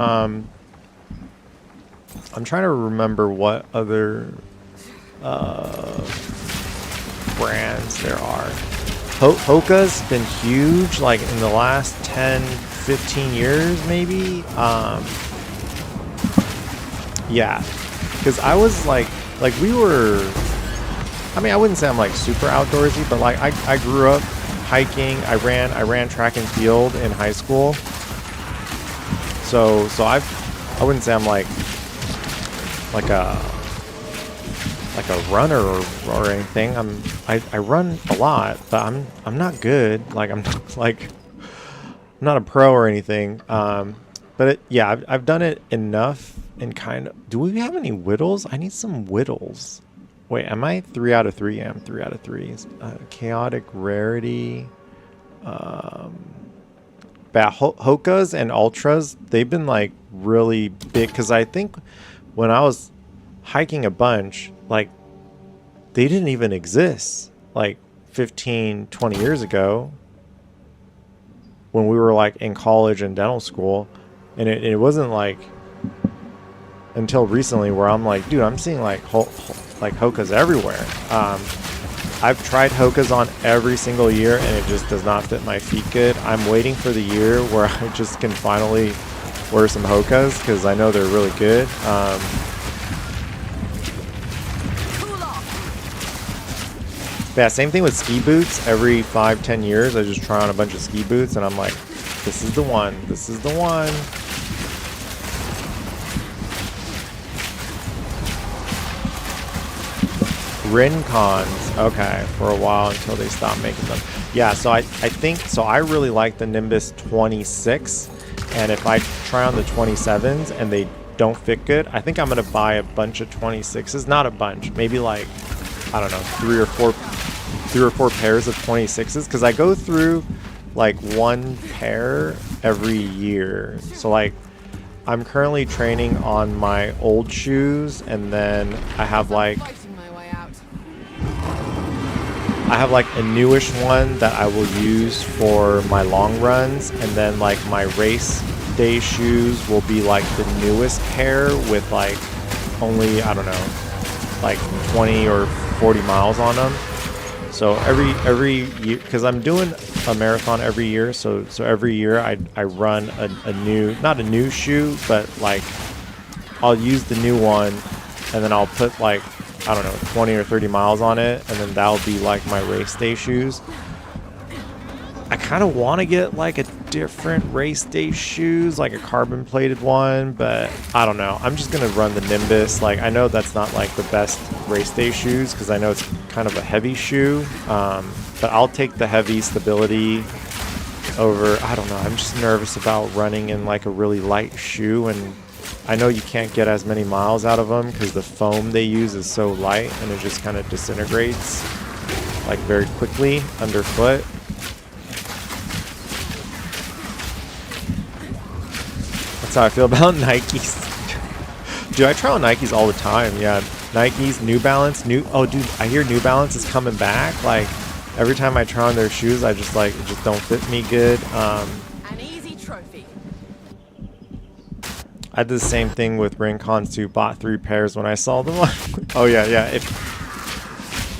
I'm trying to remember what other brands there are. Hoka's been huge, like in the last 10-15 years, maybe. Yeah, because I was like we were. I mean, I wouldn't say I'm like super outdoorsy, but like I grew up hiking. I ran track and field in high school. So I wouldn't say I'm like a runner or anything. I run a lot, but I'm not good. Like I'm not a pro or anything. But yeah, I've done it enough and kind of. Do we have any whittles? I need some whittles. Wait, am I 3 out of 3? Yeah, I'm 3 out of 3. Chaotic Rarity. Hoka's and Ultras, they've been like really big because I think when I was hiking a bunch, like they didn't even exist like 15-20 years ago when we were like in college and dental school, and it wasn't like until recently where I'm like, dude, I'm seeing like Hoka's everywhere. I've tried Hoka's on every single year and it just does not fit my feet good. I'm waiting for the year where I just can finally wear some Hoka's because I know they're really good. Yeah, same thing with ski boots. Every 5-10 years I just try on a bunch of ski boots and I'm like, this is the one. This is the one. Rincons, okay, for a while until they stopped making them. Yeah, so I think, so I really like the Nimbus 26, and if I try on the 27s and they don't fit good, I think I'm going to buy a bunch of 26s. Not a bunch, maybe like, I don't know, 3 or 4 3 or 4 pairs of 26s, because I go through like 1 pair every year. So like I'm currently training on my old shoes, and then I have like a newish one that I will use for my long runs, and then like my race day shoes will be like the newest pair with like only, I don't know, like 20 or 40 miles on them. So every year, because I'm doing a marathon every year, so every year I run a new, not a new shoe, but like I'll use the new one, and then I'll put like, I don't know, 20 or 30 miles on it, and then that'll be like my race day shoes. I kind of want to get like a different race day shoes, like a carbon plated one, but I don't know. I'm just going to run the Nimbus. Like, I know that's not like the best race day shoes, because I know it's kind of a heavy shoe, but I'll take the heavy stability over, I don't know. I'm just nervous about running in like a really light shoe, and I know you can't get as many miles out of them because the foam they use is so light, and it just kind of disintegrates like very quickly underfoot. That's how I feel about Nikes. Dude, I try on Nikes all the time. Yeah, Nikes, New Balance, oh dude, I hear New Balance is coming back. Like every time I try on their shoes, I just like, it just don't fit me good. An easy trophy. I did the same thing with Rincons too. Bought 3 pairs when I saw them. Oh yeah, yeah.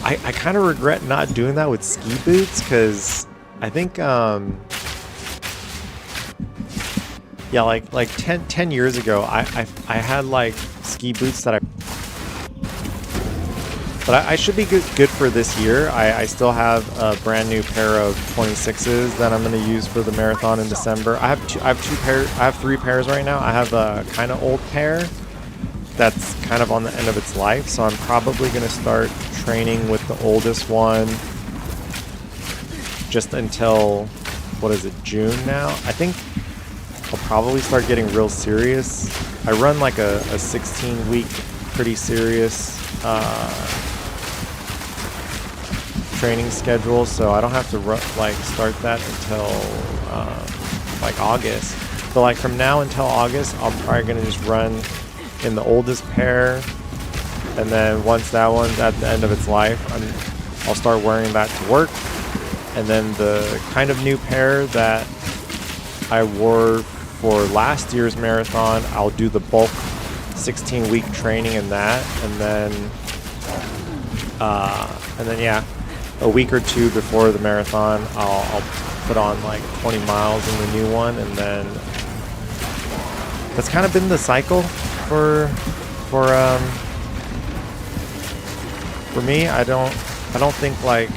I kind of regret not doing that with ski boots, because I think yeah, like 10 years ago, I had like ski boots that but I should be good for this year. I still have a brand new pair of 26s that I'm going to use for the marathon in December. I have 3 pairs right now. I have a kind of old pair that's kind of on the end of its life, so I'm probably going to start training with the oldest one just until, what is it, June now? I think I'll probably start getting real serious. I run like a 16-week pretty serious training schedule, so I don't have to start that until like August. But like from now until August, I'm probably gonna just run in the oldest pair, and then once that one's at the end of its life, I'll start wearing that to work. And then the kind of new pair that I wore for last year's marathon, I'll do the bulk 16-week training in that, and then yeah, a week or 2 before the marathon, I'll put on like 20 miles in the new one, and then that's kind of been the cycle for me. I don't think like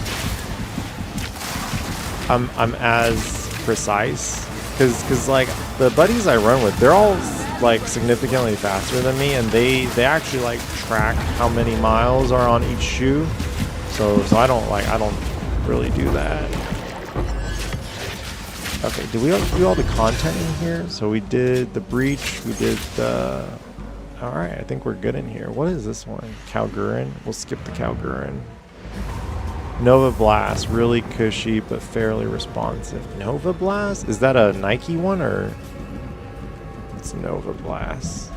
I'm as precise, because like the buddies I run with, they're all like significantly faster than me, and they actually like track how many miles are on each shoe. So I don't really do that. Okay, did we do all the content in here? So we did the breach, we did the... Alright, I think we're good in here. What is this one? Calgurin? We'll skip the Calgurin. Nova Blast, really cushy but fairly responsive. Nova Blast? Is that a Nike one, or... It's Nova Blast.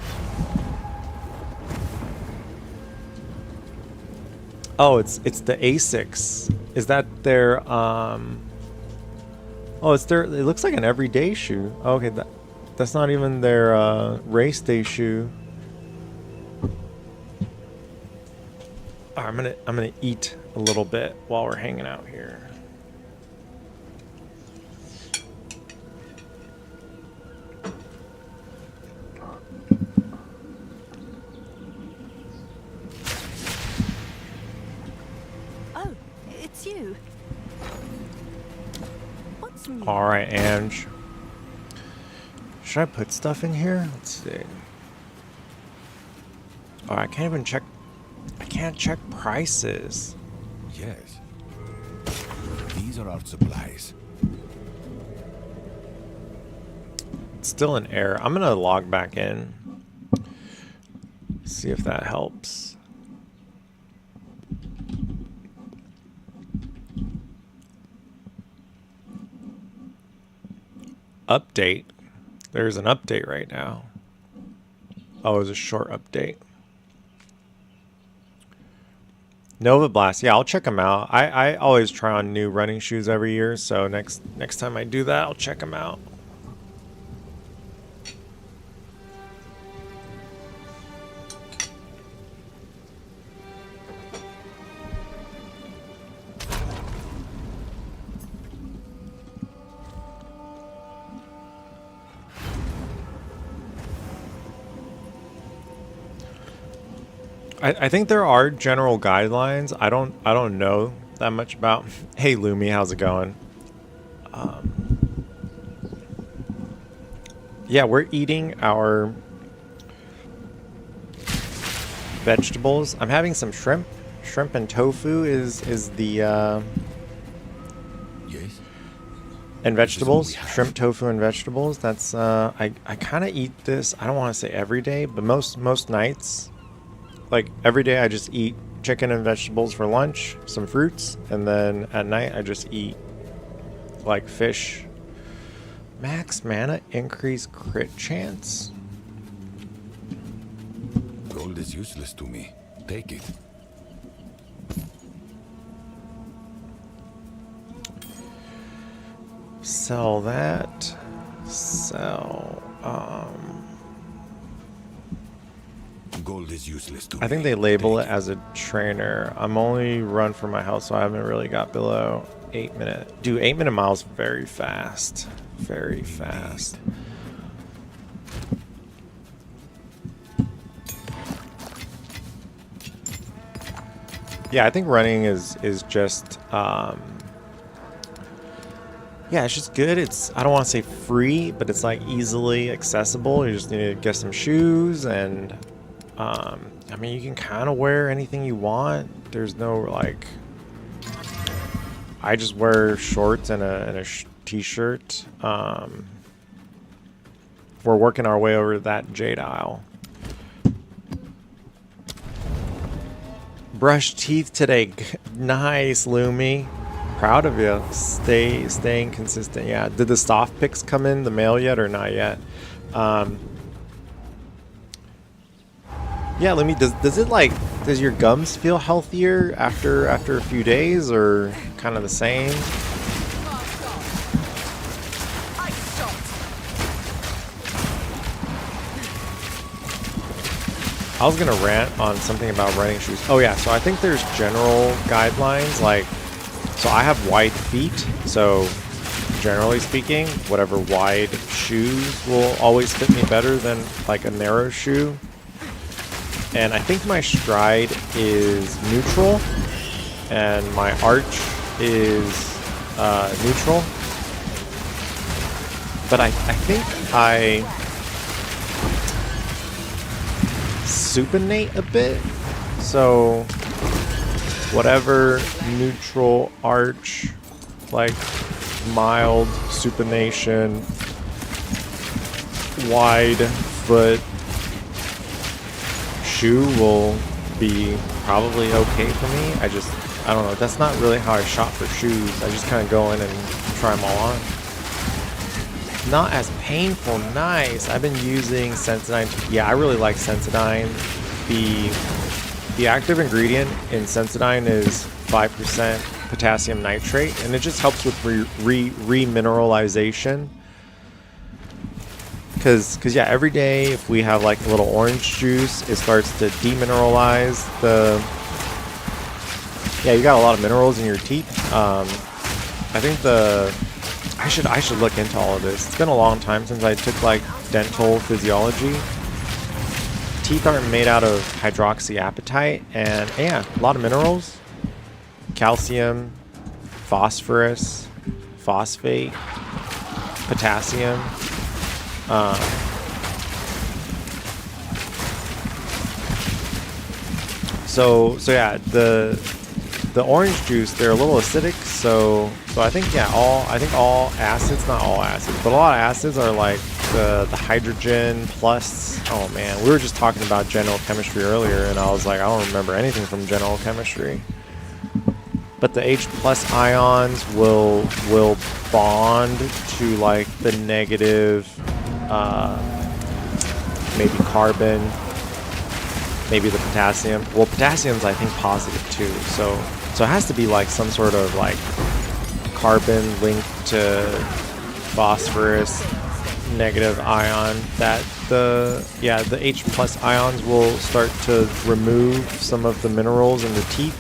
Oh, it's the Asics. Is that their oh, it's their, it looks like an everyday shoe. Okay, that's not even their race day shoe. All right, I'm gonna eat a little bit while we're hanging out here. Oh, it's you. What's new? All right, Ange. Should I put stuff in here? Let's see. Oh, I can't even check. I can't check prices. Yes. These are our supplies. It's still an error. I'm gonna log back in. See if that helps. update. There's an update right now. Oh, it was a short update. Nova Blast. Yeah, I'll check them out. I always try on new running shoes every year, so next time I do that, I'll check them out. I think there are general guidelines. I don't know that much about. Hey Lumi, how's it going? Yeah, we're eating our vegetables. I'm having some shrimp. Shrimp and tofu is the Yes. and vegetables. Shrimp, tofu, and vegetables. That's I kind of eat this. I don't want to say every day, but most nights. Like every day I just eat chicken and vegetables for lunch, some fruits, and then at night I just eat like fish. Max mana, increase crit chance. Gold is useless to me. Take it. Sell that. Sell. Gold is useless to me. I think they label it as a trainer. I'm only run for my health, so I haven't really got below 8 minute. Dude, 8 minute miles very fast. Very fast. Yeah, I think running is just yeah, it's just good. It's, I don't want to say free, but it's like easily accessible. You just need to get some shoes, and I mean, you can kind of wear anything you want. There's no like, I just wear shorts and a t-shirt. We're working our way over to that jade aisle. Brush teeth today. Nice, Lumi. Proud of you. Staying consistent. Yeah. Did the soft picks come in the mail yet or not yet? Yeah, Lumi, does it like, does your gums feel healthier after a few days, or kind of the same? I was gonna rant on something about running shoes. Oh yeah, so I think there's general guidelines, like, so I have wide feet, so generally speaking, whatever wide shoes will always fit me better than like a narrow shoe. And I think my stride is neutral, and my arch is neutral. But I think I supinate a bit, so whatever neutral arch, like mild supination, wide foot shoe will be probably okay for me. I don't know, that's not really how I shop for shoes. I just kind of go in and try them all on. Not as painful. Nice. I've been using Sensodyne. Yeah, I really like Sensodyne. The active ingredient in Sensodyne is 5% potassium nitrate, and it just helps with remineralization. Because yeah, every day if we have like a little orange juice, it starts to demineralize the. Yeah, you got a lot of minerals in your teeth. I think I should look into all of this. It's been a long time since I took like dental physiology. Teeth aren't made out of hydroxyapatite, and yeah, a lot of minerals, calcium, phosphorus, phosphate, potassium. So yeah, the orange juice, they're a little acidic, so I think yeah, all acids, not all acids, but a lot of acids are like the hydrogen plus. Oh man, we were just talking about general chemistry earlier, and I was like, I don't remember anything from general chemistry. but the H plus ions will bond to like the negative, maybe carbon, maybe the potassium. Well, potassium's I think positive too, so it has to be like some sort of like carbon linked to phosphorus negative ion that the H plus ions will start to remove some of the minerals in the teeth,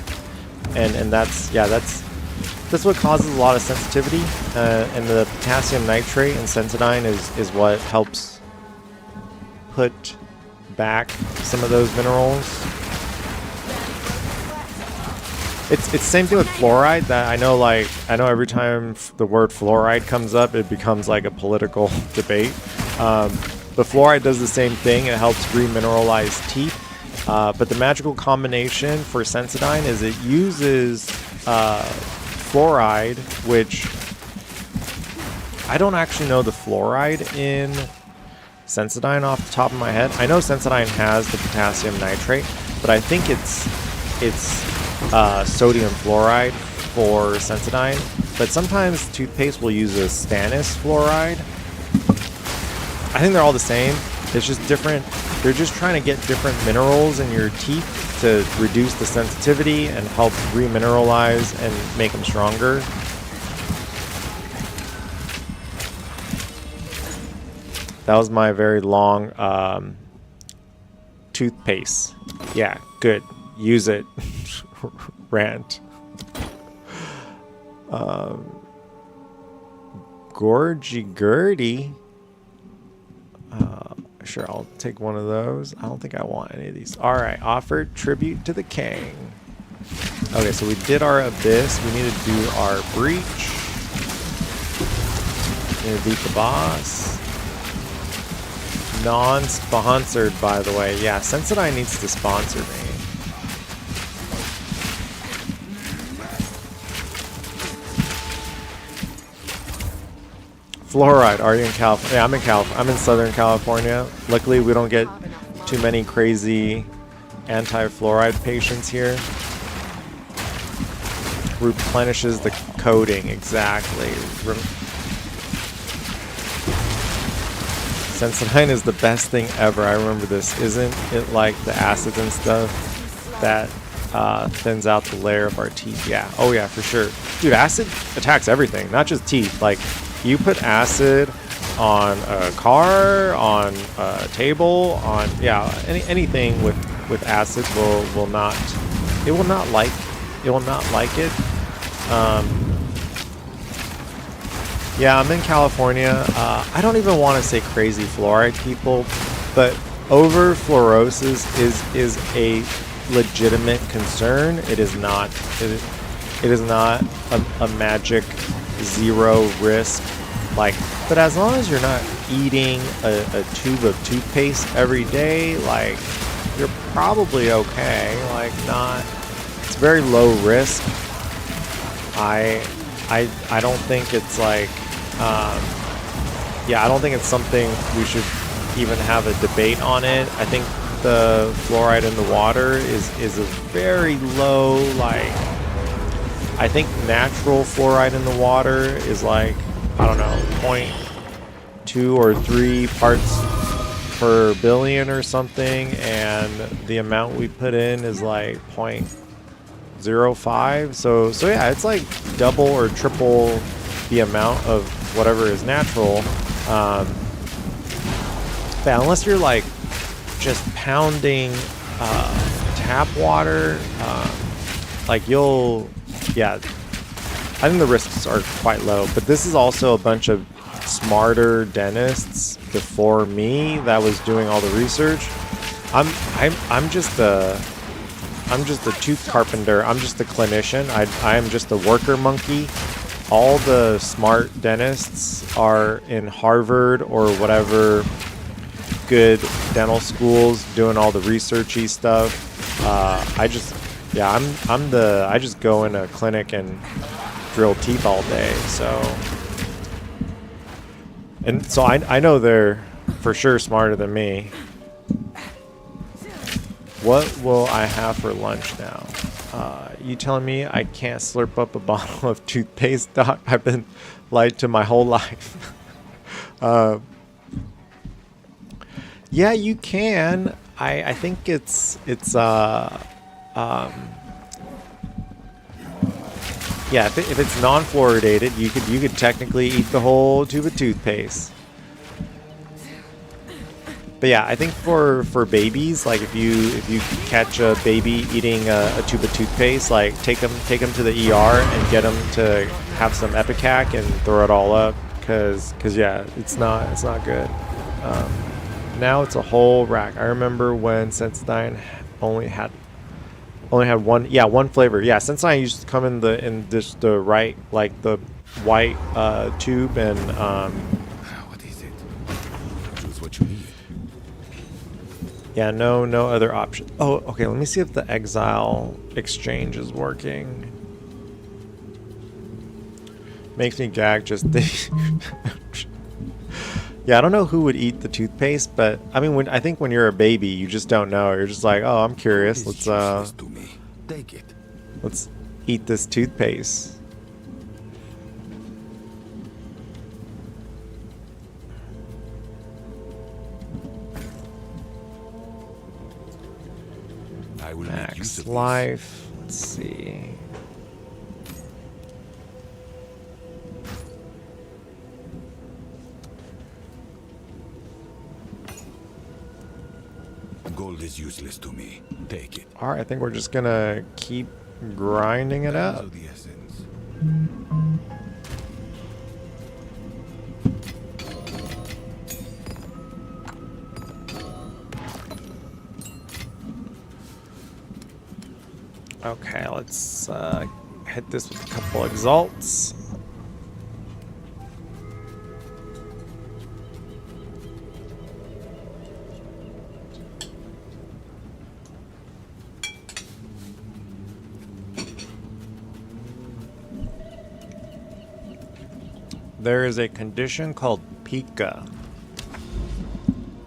and that's what causes a lot of sensitivity, and the potassium nitrate and Sensodyne is what helps put back some of those minerals. It's the same thing with fluoride. That I know every time the word fluoride comes up, it becomes like a political debate. But fluoride does the same thing. It helps remineralize teeth. But the magical combination for Sensodyne is it uses fluoride, which I don't actually know the fluoride in Sensodyne off the top of my head. I know Sensodyne has the potassium nitrate, but I think it's sodium fluoride for Sensodyne. But sometimes toothpaste will use a stannous fluoride. I think they're all the same. It's just different. They're just trying to get different minerals in your teeth to reduce the sensitivity and help remineralize and make them stronger. That was my very long toothpaste. Yeah, good. Use it. Rant. Gorgy Gertie. Sure, I'll take one of those. I don't think I want any of these. All right, offered tribute to the king. Okay, so we did our abyss. We need to do our breach. We need to beat the boss. Non-sponsored, by the way. Yeah, Sensodyne needs to sponsor me. Fluoride, are you in California? Yeah, I'm in California. I'm in Southern California. Luckily, we don't get too many crazy anti-fluoride patients here. Replenishes the coating, exactly. Sensodyne is the best thing ever. I remember this. Isn't it like the acids and stuff that thins out the layer of our teeth? Yeah. Oh yeah, for sure. Dude, acid attacks everything, not just teeth. Like, you put acid on a car, on a table, on anything with acid will not like it. Yeah, I'm in California. I don't even want to say crazy fluoride people, but over fluorosis is a legitimate concern. It is not. It is not a magic zero risk, like, but as long as you're not eating a tube of toothpaste every day, like, you're probably okay. Like, not, it's very low risk. I don't think it's like, I don't think it's something we should even have a debate on it. I think the fluoride in the water is a very low, like, I think natural fluoride in the water is like, I don't know, 0.2 or 3 parts per billion or something, and the amount we put in is like 0.05. So yeah, it's like double or triple the amount of whatever is natural. But unless you're like just pounding tap water, like I think the risks are quite low. But this is also a bunch of smarter dentists before me that was doing all the research. I'm just a tooth carpenter. I'm just a clinician. I am just a worker monkey. All the smart dentists are in Harvard or whatever good dental schools doing all the researchy stuff. I just go in a clinic and drill teeth all day. So I know they're for sure smarter than me. What will I have for lunch now? You telling me I can't slurp up a bottle of toothpaste, Doc? I've been lied to my whole life. Yeah, you can. I think it's yeah, if it's non-fluoridated, you could technically eat the whole tube of toothpaste. But yeah, I think for babies, like if you catch a baby eating a tube of toothpaste, like take them to the ER and get them to have some Epicac and throw it all up, cause yeah, it's not good. Now it's a whole rack. I remember when Sensodyne only had one flavor. Yeah, Sensodyne used to come in the right, like the white tube, and What is it? Choose what you need. yeah, no other option. Oh, okay, let me see if the Exile exchange is working. Makes me gag just think. Yeah, I don't know who would eat the toothpaste, but I mean, I think when you're a baby, you just don't know. You're just like, oh, I'm curious. It's useless to me. Take it. Let's eat this toothpaste. I will make use Max of life. Let's see. this. Gold is useless to me. Take it. All right, I think we're just gonna keep grinding it Times up. of the essence. Okay, let's hit this with a couple exalts. There is a condition called Pika.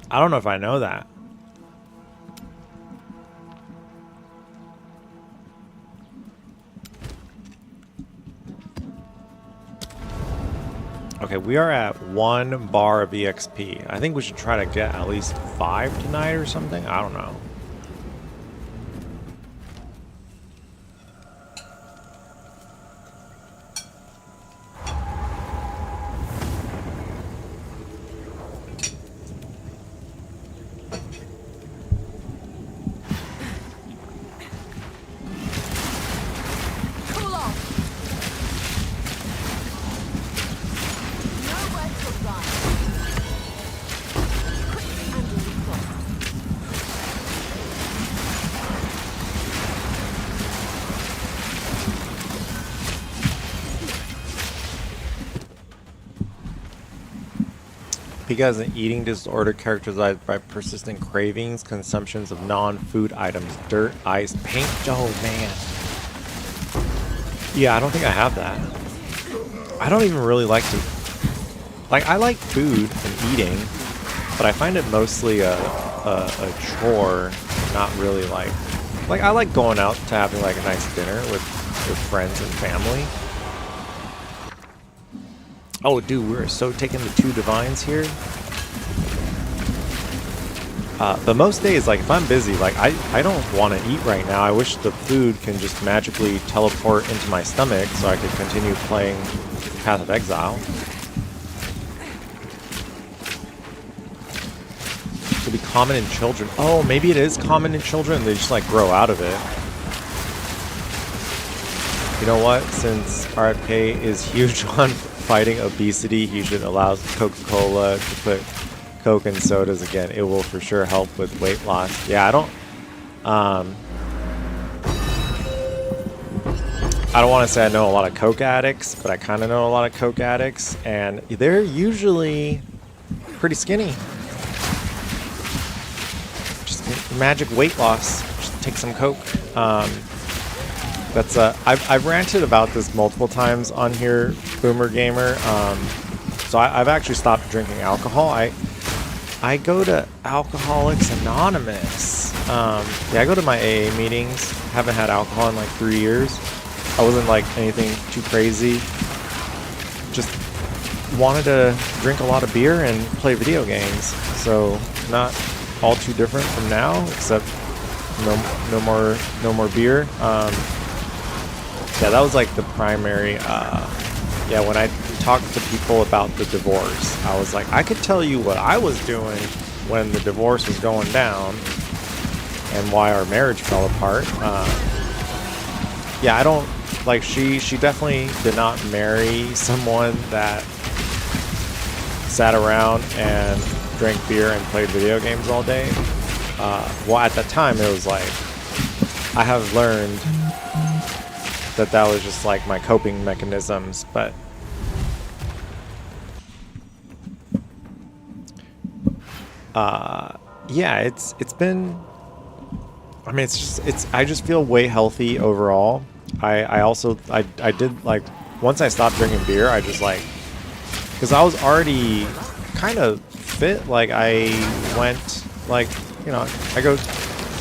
I don't know if I know that. Okay, we are at 1 bar of EXP. I think we should try to get at least 5 tonight or something. I don't know. Cool off. Nowhere to run. Quick and recross. Pika has an eating disorder characterized by persistent cravings, consumptions of non-food items, dirt, ice, paint. Oh man. Yeah, I don't think I have that. I don't even really like to... Like, I like food and eating, but I find it mostly a chore, not really like... Like, I like going out to having like a nice dinner with friends and family. Oh, dude, we're so taking the 2 divines here. But most days, like, if I'm busy, like, I don't want to eat right now. I wish the food can just magically teleport into my stomach so I could continue playing Path of Exile. It could be common in children. Oh, maybe it is common in children. They just, like, grow out of it. You know what? Since RFK is huge on fighting obesity, he should allow Coca-Cola to put Coke and sodas again. It will for sure help with weight loss. Yeah, I don't want to say I know a lot of Coke addicts, but I kind of know a lot of Coke addicts, and they're usually pretty skinny. Just magic weight loss. Just take some Coke. That's I've ranted about this multiple times on here, Boomer Gamer. So I've actually stopped drinking alcohol. I go to Alcoholics Anonymous Yeah, I go to my AA meetings. Haven't had alcohol in like 3 years. I wasn't like anything too crazy. Just wanted to drink a lot of beer and play video games. So not all too different from now, except no more beer. Yeah, that was like the primary. Yeah, when I talked to people about the divorce, I was like, I could tell you what I was doing when the divorce was going down and why our marriage fell apart. Yeah, I don't like she definitely did not marry someone that sat around and drank beer and played video games all day. Well, at that time, it was like, I have learned that was just like my coping mechanisms, but yeah, it's been, I mean, I just feel way healthy overall. I did like, once I stopped drinking beer, I just like, because I was already kind of fit. Like I went, like, you know, I go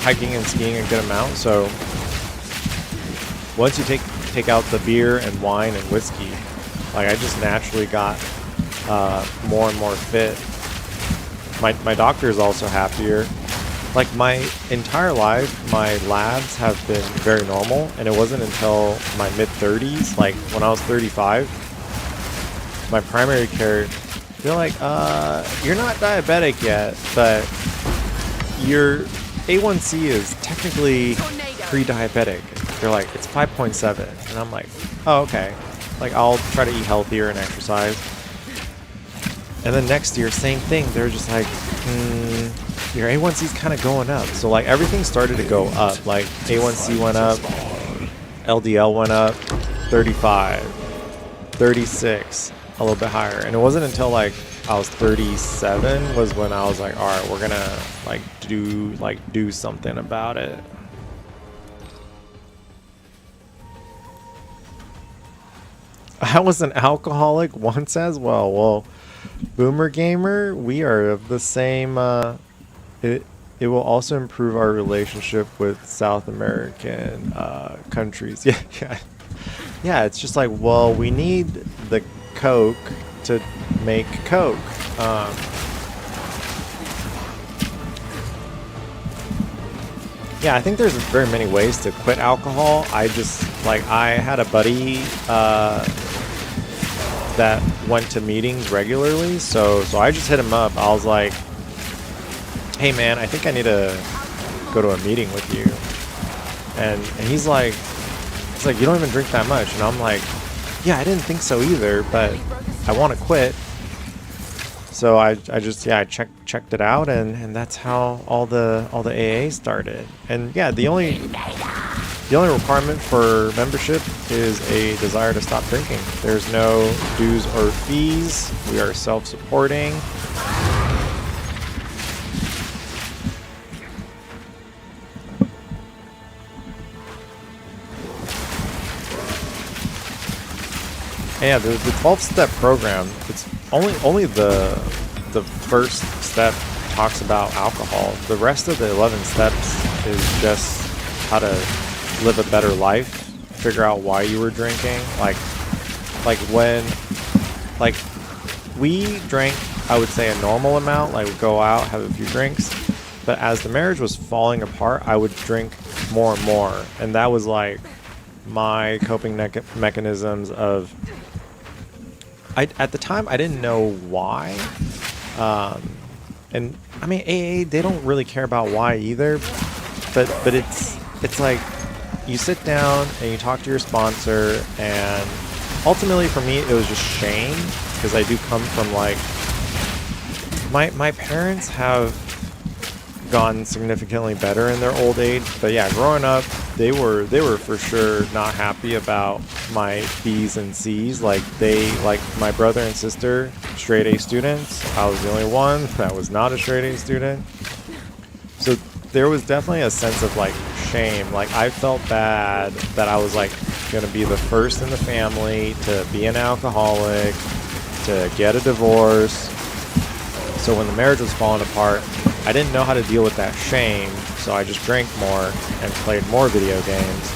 hiking and skiing a good amount. So once you take out the beer and wine and whiskey, like I just naturally got more and more fit. My doctor is also happier. Like my entire life, my labs have been very normal, and it wasn't until my mid-30s, like when I was 35, my primary care, they're like, you're not diabetic yet, but your A1C is technically pre-diabetic. They're like, it's 5.7, and I'm like, oh, okay. Like I'll try to eat healthier and exercise. And then next year, same thing. They're just like, your A1C's kind of going up. So like everything started to go up. Like A1C went up, LDL went up, 35, 36, a little bit higher. And it wasn't until like I was 37 was when I was like, all right, we're gonna do something about it. I was an alcoholic once as well. Well, Boomer Gamer, we are of the same. It will also improve our relationship with South American countries. Yeah. It's just like, well, we need the Coke to make Coke. Yeah, I think there's very many ways to quit alcohol. I had a buddy that went to meetings regularly, so I just hit him up. I was like, hey man, I think I need to go to a meeting with you. And he's like, you don't even drink that much. And I'm like, yeah, I didn't think so either, but I want to quit. So I checked it out, and that's how all the AA started. And yeah, the only requirement for membership is a desire to stop drinking. There's no dues or fees. We are self-supporting. And yeah, the 12-step program, it's only the first step talks about alcohol. The rest of the 11 steps is just how to live a better life, figure out why you were drinking. Like when we drank, I would say a normal amount, like we'd go out, have a few drinks, but as the marriage was falling apart, I would drink more and more. And that was like my coping mechanisms of, at the time I didn't know why. And I mean, AA, they don't really care about why either, but it's like, you sit down and you talk to your sponsor, and ultimately for me it was just shame, because I do come from like, my parents have gotten significantly better in their old age, but yeah, growing up they were for sure not happy about my B's and C's. Like my brother and sister, straight A students. I was the only one that was not a straight A student. So there was definitely a sense of like shame. Like I felt bad that I was like gonna be the first in the family to be an alcoholic, to get a divorce. So when the marriage was falling apart, I didn't know how to deal with that shame, so I just drank more and played more video games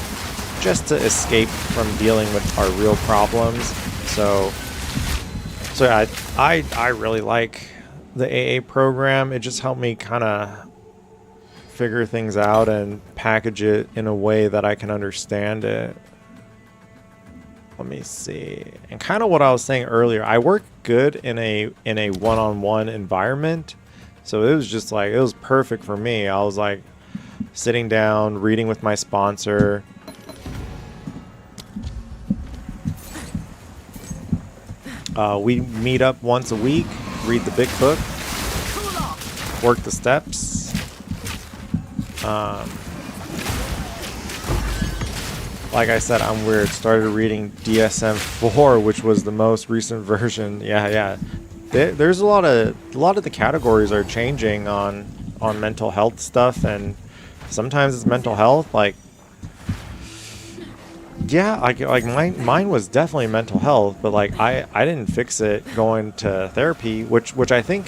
just to escape from dealing with our real problems. So yeah, I really like the AA program. It just helped me kind of figure things out and package it in a way that I can understand it. Let me see. And kind of what I was saying earlier, I work good in a one-on-one environment. So it was just like, it was perfect for me. I was like sitting down, reading with my sponsor. We meet up once a week, read the big book, work the steps. Like I said, I'm weird. Started reading DSM-4, which was the most recent version. Yeah. There's a lot of the categories are changing on mental health stuff, and sometimes it's mental health. Like, yeah, like mine was definitely mental health, but like I didn't fix it going to therapy, which I think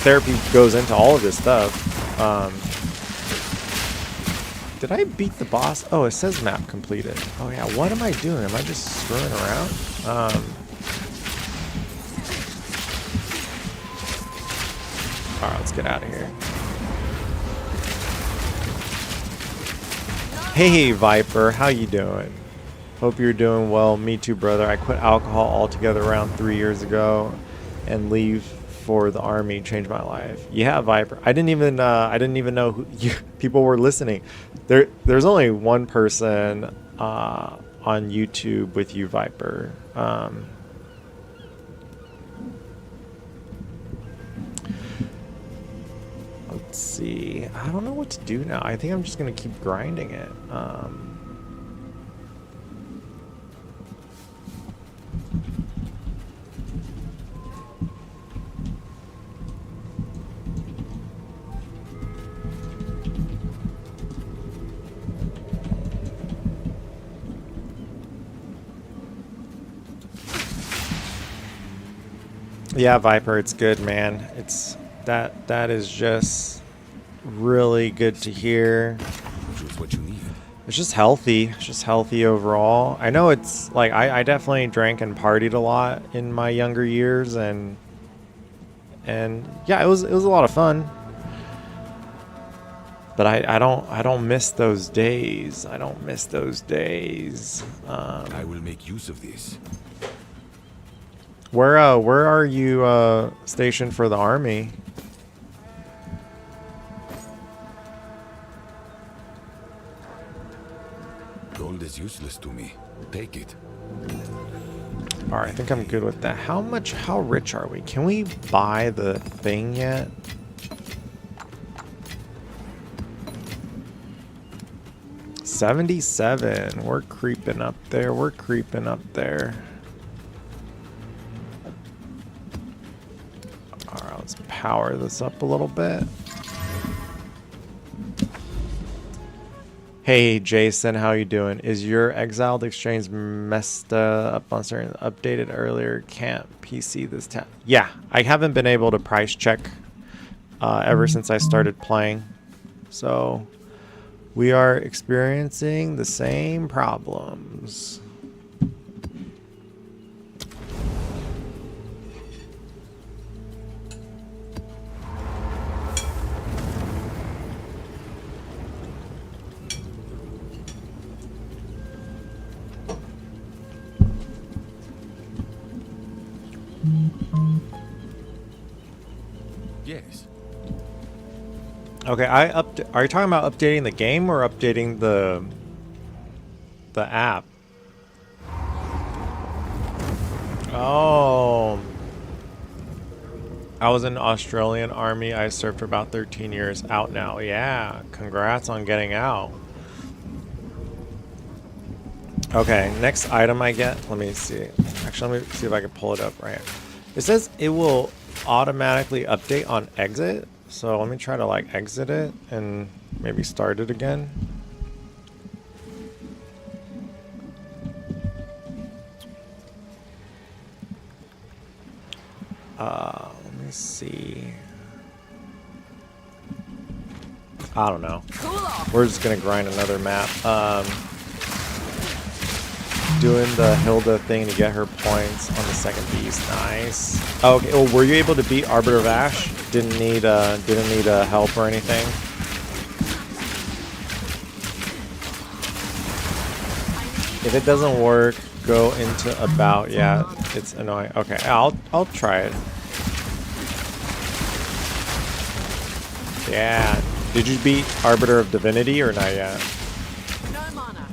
therapy goes into all of this stuff. Did I beat the boss? Oh, it says map completed. Oh yeah, what am I doing? Am I just screwing around? Alright, let's get out of here. Hey Viper, how you doing? Hope you're doing well. Me too, brother. I quit alcohol altogether around 3 years ago and leave for the army. Changed my life. Yeah, Viper. I didn't even know who people were listening. There's only one person on YouTube with you, Viper. Let's see. I don't know what to do now. I think I'm just gonna keep grinding it. Yeah, Viper, it's good, man. It's that is just really good to hear. Choose what you need. It's just healthy. It's just healthy overall. I know it's like I definitely drank and partied a lot in my younger years, and yeah, it was a lot of fun. But I don't miss those days. I don't miss those days. I will make use of this. Where are you stationed for the army? Gold is useless to me. Take it. Alright, I think I'm good with that. How rich are we? Can we buy the thing yet? $77. We're creeping up there. We're creeping up there. Alright, let's power this up a little bit. Hey Jason, how you doing? Is your exiled exchange messed up on certain updated earlier? Can't PC this time. Yeah, I haven't been able to price check ever since I started playing. So we are experiencing the same problems. Yes. Okay, are you talking about updating the game or updating the app? Oh. I was in the Australian Army. I served for about 13 years. Out now. Yeah, congrats on getting out. Okay, next item I get. Let me see. Actually, let me see if I can pull it up right. It says it will automatically update on exit. So let me try to like exit it and maybe start it again. Let me see. I don't know. Cool off. We're just gonna grind another map. Doing the Hilda thing to get her points on the second beast. Nice. Oh, okay. Oh, were you able to beat Arbiter of Ash? Didn't need help or anything. If it doesn't work, go into about. Yeah, it's annoying. Okay, I'll try it. Yeah. Did you beat Arbiter of Divinity or not yet? No mana.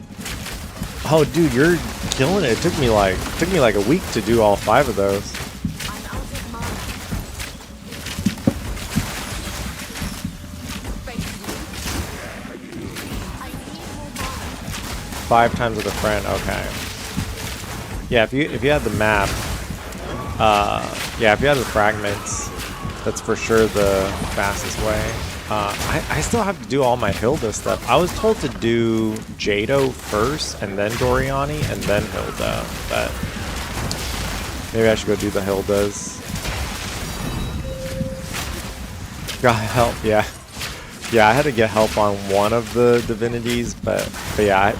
Oh, dude, you're killing it. It took me like a week to do all 5 of those. I'm out of mana. Face you. I need more mana. 5 times with a friend. Okay. Yeah, if you had the map, yeah, if you had the fragments, that's for sure the fastest way. I still have to do all my Hilda stuff. I was told to do Jado first, and then Doriani, and then Hilda. But maybe I should go do the Hildas. Got help, yeah. Yeah, I had to get help on one of the divinities, but yeah,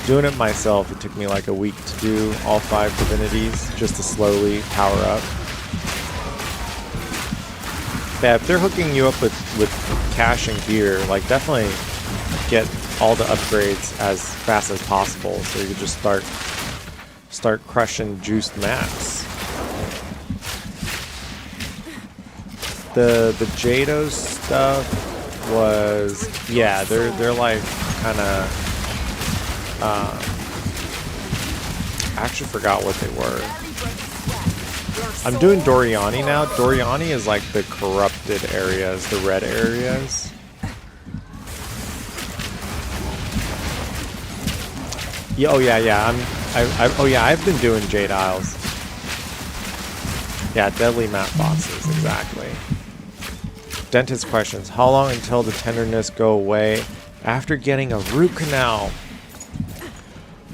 doing it myself, it took me like a week to do all 5 divinities, just to slowly power up. Yeah, if they're hooking you up with cash and gear, like definitely get all the upgrades as fast as possible, so you can just start crushing juiced maps. The Jado stuff was, yeah, they're like kind of. I actually forgot what they were. I'm doing Doriani now. Doriani is like the corrupted areas, the red areas. Yeah, oh yeah. Oh yeah, I've been doing Jade Isles. Yeah, deadly map bosses, exactly. Dentist questions. How long until the tenderness go away after getting a root canal?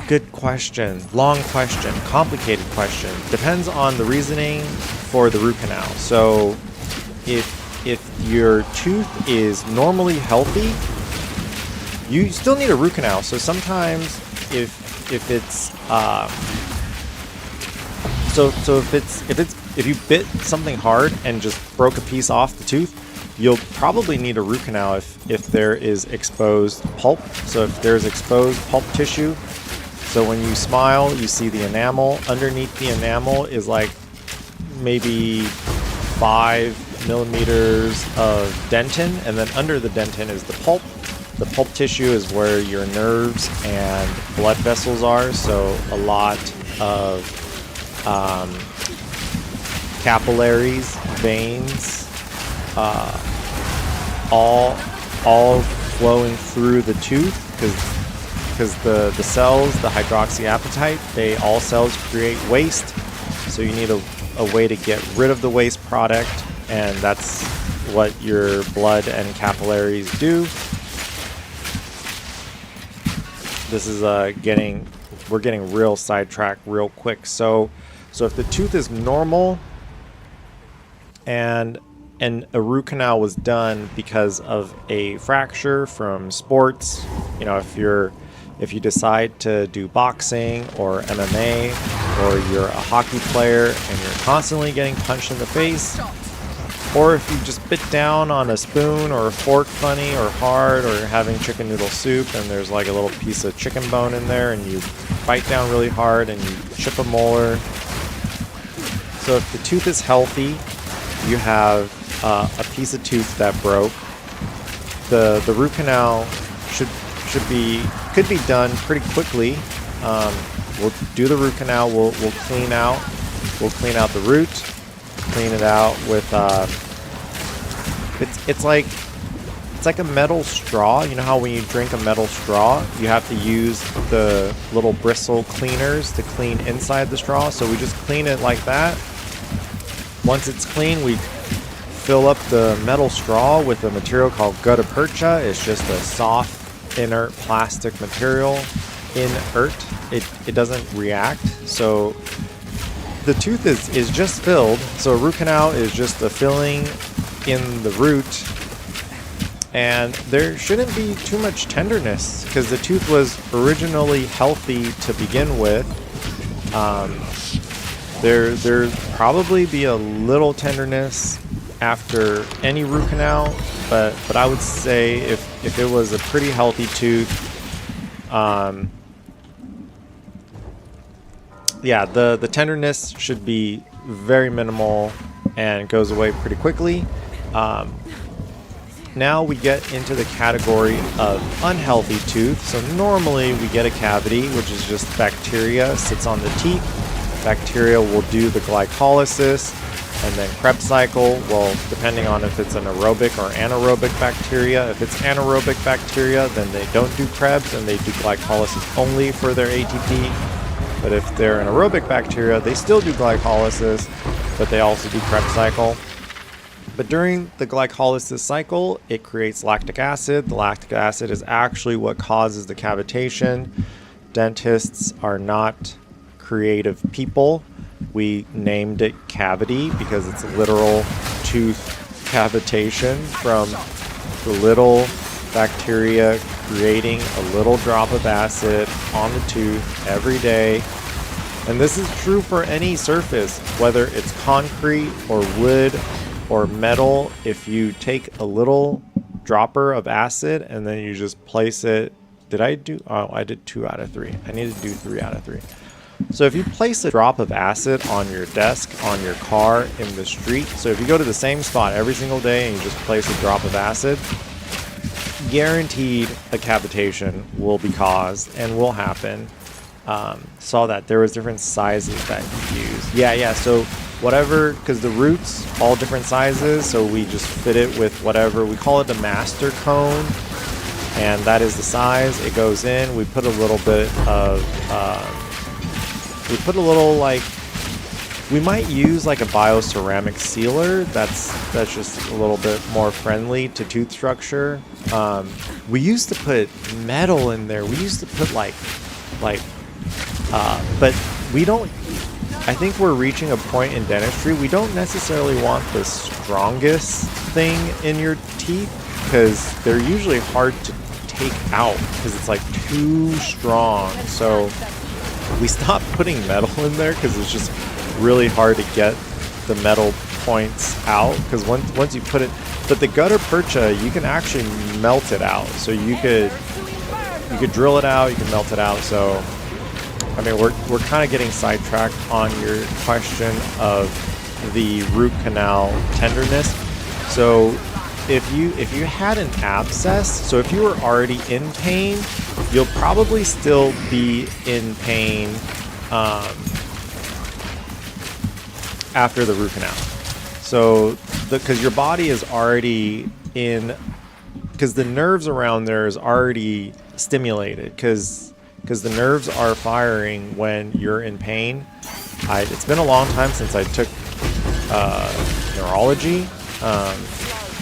Good question. Long question. Complicated question. Depends on the reasoning for the root canal. So if your tooth is normally healthy, you still need a root canal. So sometimes if you bit something hard and just broke a piece off the tooth, you'll probably need a root canal if there is exposed pulp. So if there's exposed pulp tissue. So when you smile, you see the enamel. Underneath the enamel is like maybe 5 millimeters of dentin, and then under the dentin is the pulp. The pulp tissue is where your nerves and blood vessels are, so a lot of capillaries, veins, all flowing through the tooth, because the cells, the hydroxyapatite, all cells create waste, so you need a way to get rid of the waste product, and that's what your blood and capillaries do. This is we're getting real sidetracked real quick. So if the tooth is normal and a root canal was done because of a fracture from sports, you know, if you decide to do boxing or MMA, or you're a hockey player and you're constantly getting punched in the face, or if you just bit down on a spoon or a fork funny or hard, or you're having chicken noodle soup and there's like a little piece of chicken bone in there and you bite down really hard and you chip a molar. So if the tooth is healthy, you have a piece of tooth that broke. The root canal could be done pretty quickly. We'll do the root canal. We'll clean out the root, clean it out with it's like a metal straw. You know how when you drink a metal straw, you have to use the little bristle cleaners to clean inside the straw. So we just clean it like that. Once it's clean, we fill up the metal straw with a material called gutta percha. It's just a soft, inert plastic material. Inert. It doesn't react. So the tooth is just filled. So a root canal is just a filling in the root, and there shouldn't be too much tenderness because the tooth was originally healthy to begin with. There'd probably be a little tenderness after any root canal, but I would say if it was a pretty healthy tooth, yeah, the tenderness should be very minimal and goes away pretty quickly. Now we get into the category of unhealthy tooth. So normally we get a cavity, which is just bacteria sits on the teeth. Bacteria will do the glycolysis and then Krebs cycle. Well, depending on if it's an aerobic or anaerobic bacteria. If it's anaerobic bacteria, then they don't do Krebs and they do glycolysis only for their ATP. But if they're an aerobic bacteria, they still do glycolysis, but they also do Krebs cycle. But during the glycolysis cycle, it creates lactic acid. The lactic acid is actually what causes the cavitation. Dentists are not creative people. We named it cavity because it's a literal tooth cavitation from the little bacteria creating a little drop of acid on the tooth every day. And this is true for any surface, whether it's concrete or wood or metal. If you take a little dropper of acid and then you just place it, I did 2 out of 3. I need to do 3 out of 3. So if you place a drop of acid on your desk, on your car, in the street, so if you go to the same spot every single day and you just place a drop of acid, guaranteed a cavitation will be caused and will happen. Saw that there was different sizes that you use. Yeah, so whatever, because the roots all different sizes, so we just fit it with whatever. We call it the master cone, and that is the size. It goes in. We put a little bit of, we might use like a bioceramic sealer. That's just a little bit more friendly to tooth structure. We used to put metal in there. We used to put but we don't. I think we're reaching a point in dentistry. We don't necessarily want the strongest thing in your teeth because they're usually hard to take out because it's like too strong. So we stopped putting metal in there because it's just really hard to get the metal points out. Because once you put it, but the gutta percha, you can actually melt it out. So you could drill it out, you can melt it out. So I mean, we're kind of getting sidetracked on your question of the root canal tenderness. So if you had an abscess, so if you were already in pain, you'll probably still be in pain after the root canal. So because your body is already in, because the nerves around there is already stimulated, because the nerves are firing when you're in pain. It's been a long time since I took neurology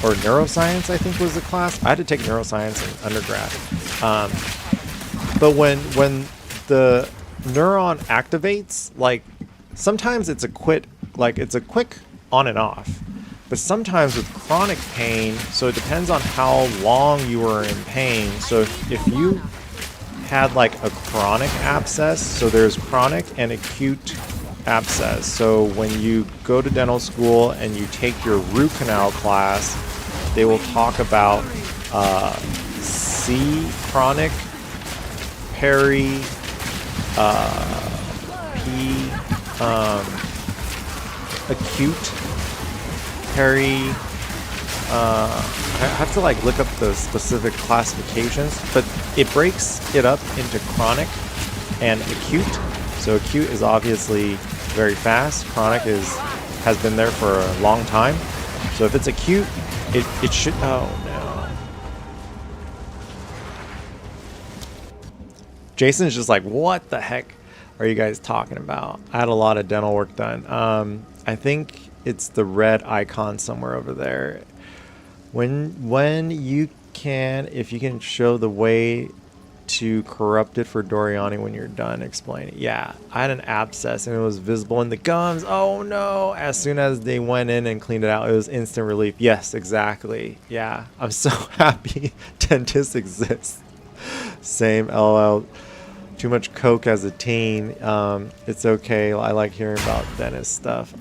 or neuroscience, I think was the class. I had to take neuroscience in undergrad. But when the neuron activates, like sometimes it's a quick on and off. But sometimes with chronic pain, so it depends on how long you were in pain. So if you had like a chronic abscess, so there's chronic and acute abscess. So when you go to dental school and you take your root canal class, they will talk about C, chronic, peri, P, acute, peri. I have to like look up the specific classifications, but it breaks it up into chronic and acute. So acute is obviously very fast. Chronic has been there for a long time. So if it's acute, it should. Oh no. Jason's just like, what the heck are you guys talking about? I had a lot of dental work done. I think it's the red icon somewhere over there. When you can, if you can show the way to corrupt it for Doriani when you're done explaining. Yeah, I had an abscess and it was visible in the gums. Oh no. As soon as they went in and cleaned it out, it was instant relief. Yes, exactly. Yeah, I'm so happy dentists exist. Same, LOL. Too much coke as a teen. It's okay. I like hearing about dentist stuff.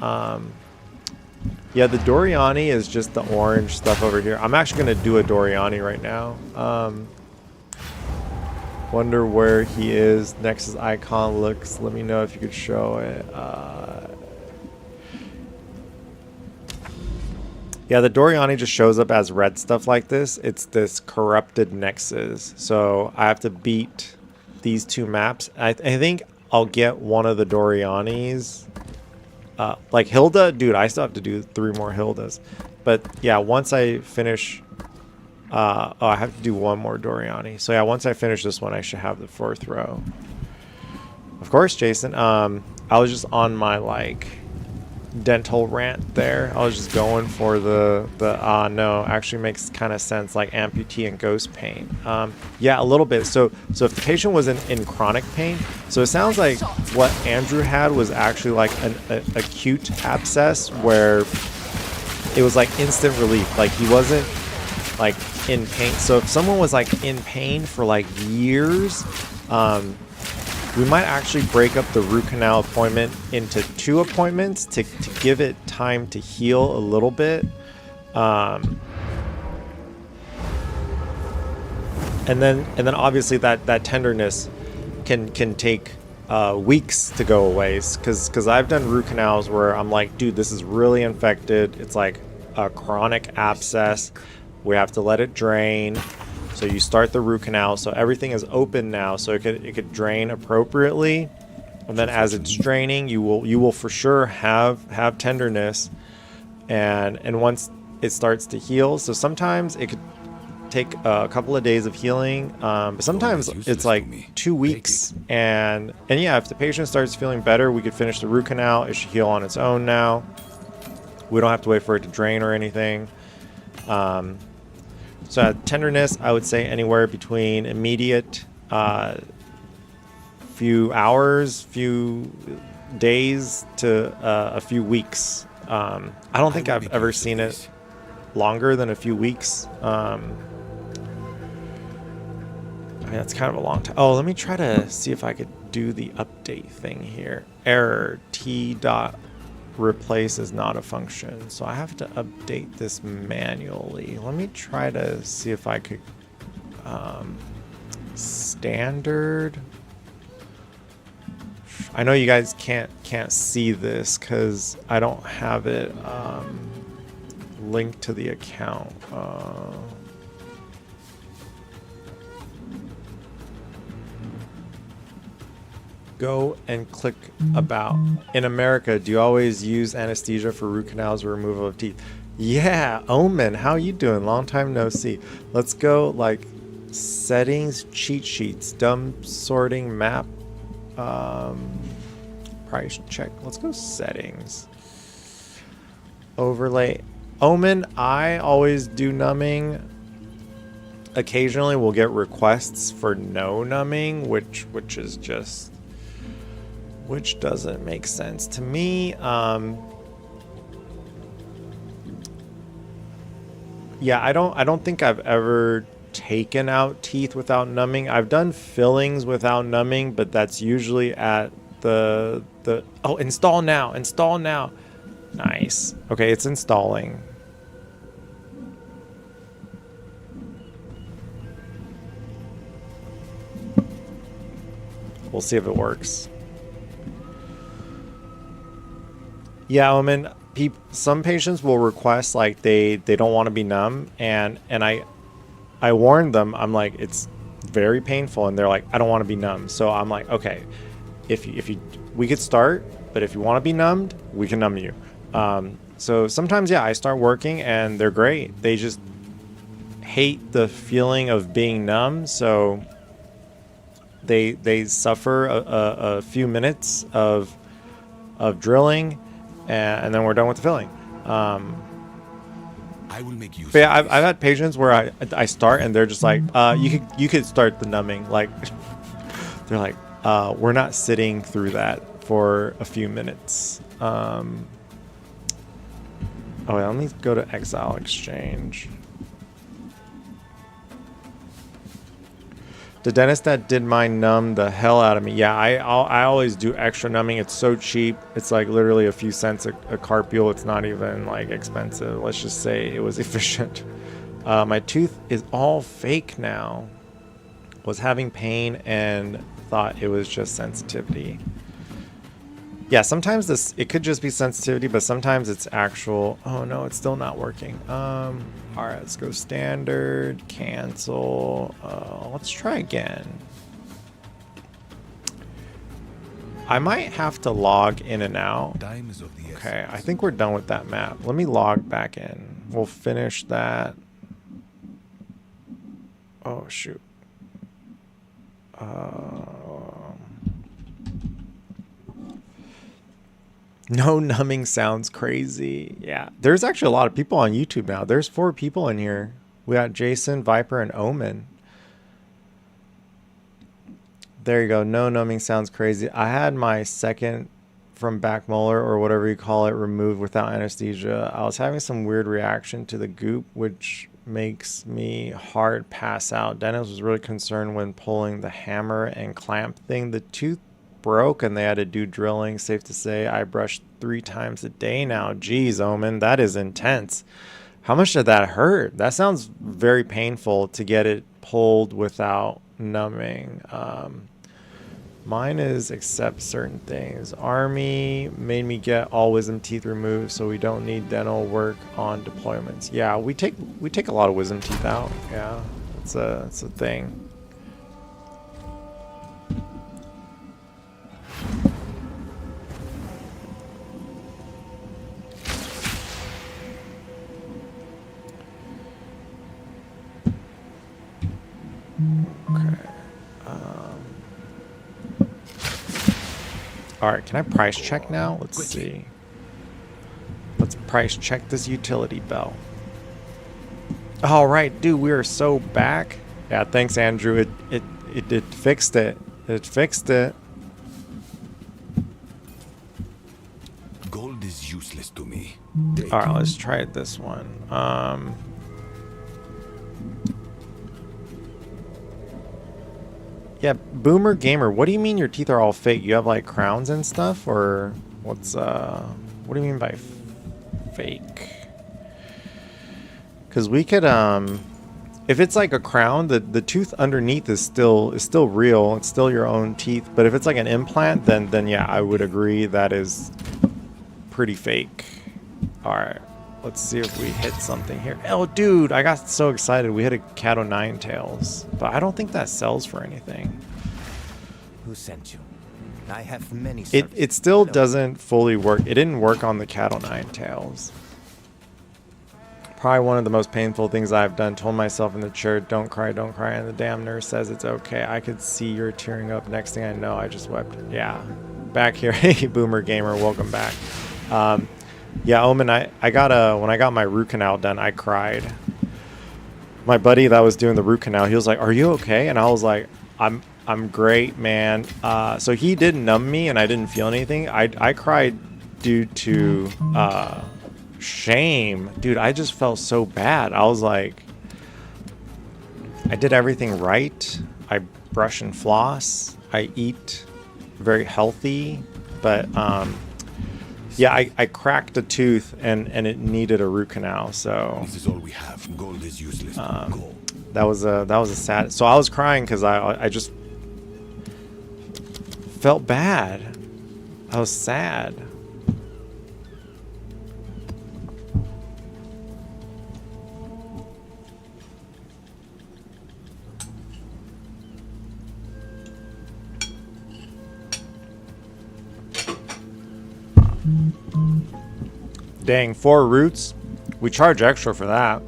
Yeah, the Doriani is just the orange stuff over here. I'm actually going to do a Doriani right now. Wonder where he is. Nexus icon looks. Let me know if you could show it. Yeah, the Doriani just shows up as red stuff like this. It's this corrupted Nexus. So I have to beat these two maps. I think I'll get one of the Dorianis. Like Hilda, dude, I still have to do 3 more Hildas. But yeah, once I finish... oh, I have to do 1 more Doriani. So yeah, once I finish this one, I should have the 4th row. Of course, Jason. I was just on my, like, dental rant there. I was just going for the no, actually makes kind of sense, like amputee and ghost pain. Yeah, a little bit. So if the patient was in chronic pain, so it sounds like what Andrew had was actually like an acute abscess where it was like instant relief. Like he wasn't like in pain. So if someone was like in pain for like years, we might actually break up the root canal appointment into 2 appointments to give it time to heal a little bit. And then obviously that tenderness can take weeks to go away, because I've done root canals where I'm like, dude, this is really infected. It's like a chronic abscess. We have to let it drain. So you start the root canal, so everything is open now, so it could drain appropriately, and then as it's draining, you will for sure have tenderness, and once it starts to heal, so sometimes it could take a couple of days of healing, but sometimes it's like 2 weeks, and yeah, if the patient starts feeling better, we could finish the root canal. It should heal on its own now. We don't have to wait for it to drain or anything. So tenderness, I would say anywhere between immediate, few hours, few days to a few weeks. I don't think I've ever seen it longer than a few weeks. I mean, that's kind of a long time. Oh, let me try to see if I could do the update thing here. Error, T.replace is not a function, so I have to update this manually. Let me try to see if I could standard. I know you guys can't see this because I don't have it linked to the account. Go and click about. In America, do you always use anesthesia for root canals or removal of teeth? Yeah, Omen, how you doing? Long time no see. Let's go like settings, cheat sheets, dumb sorting map, price check. Let's go settings. Overlay. Omen, I always do numbing. Occasionally we'll get requests for no numbing, which is just, which doesn't make sense to me. Yeah, I don't think I've ever taken out teeth without numbing. I've done fillings without numbing, but that's usually at the oh, install now. Nice. Okay, it's installing. We'll see if it works. Yeah, I mean, some patients will request like they don't want to be numb, and I warned them. I'm like, it's very painful, and they're like, I don't want to be numb. So I'm like, okay, if you we could start, but if you want to be numbed, we can numb you. So sometimes, yeah, I start working and they're great. They just hate the feeling of being numb, so they suffer a few minutes of drilling, and then we're done with the filling. I will make use But yeah, of I've had patients where I start and they're just like, you could start the numbing. Like, they're like, we're not sitting through that for a few minutes. Oh, yeah, let me go to Exile Exchange. The dentist that did mine numbed the hell out of me. Yeah, I always do extra numbing. It's so cheap. It's like literally a few cents a carpule. It's not even like expensive. Let's just say it was efficient. My tooth is all fake now. Was having pain and thought it was just sensitivity. Yeah, sometimes it could just be sensitivity, but sometimes it's actual. Oh no, it's still not working. All right, let's go standard, cancel. Let's try again. I might have to log in and out. Time is of the essence. Okay, I think we're done with that map. Let me log back in. We'll finish that. Oh shoot. No numbing sounds crazy. Yeah, there's actually a lot of people on YouTube now. There's 4 people in here. We got Jason, Viper, and Omen. There you go. No numbing sounds crazy. I had my second from back molar or whatever you call it removed without anesthesia. I was having some weird reaction to the goop, which makes me hard pass out. Dennis was really concerned when pulling the hammer and clamp thing. The tooth broke and they had to do drilling. Safe to say I brush 3 times a day now. Geez, Omen, that is intense. How much did that hurt? That sounds very painful to get it pulled without numbing. Mine is accept certain things. Army made me get all wisdom teeth removed so we don't need dental work on deployments. Yeah, we take a lot of wisdom teeth out. Yeah, it's a thing. Okay. All right, can I price check now? Let's see. Let's price check this utility bell. All right, dude, we are so back. Yeah, thanks, Andrew. It fixed it. It fixed it. Gold is useless to me. All right, let's try this one. Yeah, Boomer Gamer, what do you mean your teeth are all fake? You have like crowns and stuff, or what do you mean by fake? Because we could, if it's like a crown, the tooth underneath is still real. It's still your own teeth. But if it's like an implant, then yeah, I would agree that is pretty fake. All right, let's see if we hit something here. Oh, dude, I got so excited. We hit a Cat o' Nine Tails, but I don't think that sells for anything. Who sent you? I have many. It still doesn't fully work. It didn't work on the Cat o' Nine Tails. Probably one of the most painful things I've done. Told myself in the chair, don't cry, and the damn nurse says it's okay. I could see you're tearing up. Next thing I know, I just wept. Yeah, back here. Hey, Boomer Gamer, welcome back. Yeah, Omen, I got when I got my root canal done, I cried. My buddy that was doing the root canal, he was like, "Are you okay?" And I was like, I'm great, man. So he did numb me, and I didn't feel anything. I cried due to shame, dude. I just felt so bad. I was like, I did everything right. I brush and floss. I eat very healthy, but yeah, I cracked a tooth and it needed a root canal. So This is all we have. Gold is useless. Gold. that was a sad. So I was crying because I just felt bad. I was sad. Dang, 4 roots. We charge extra for that.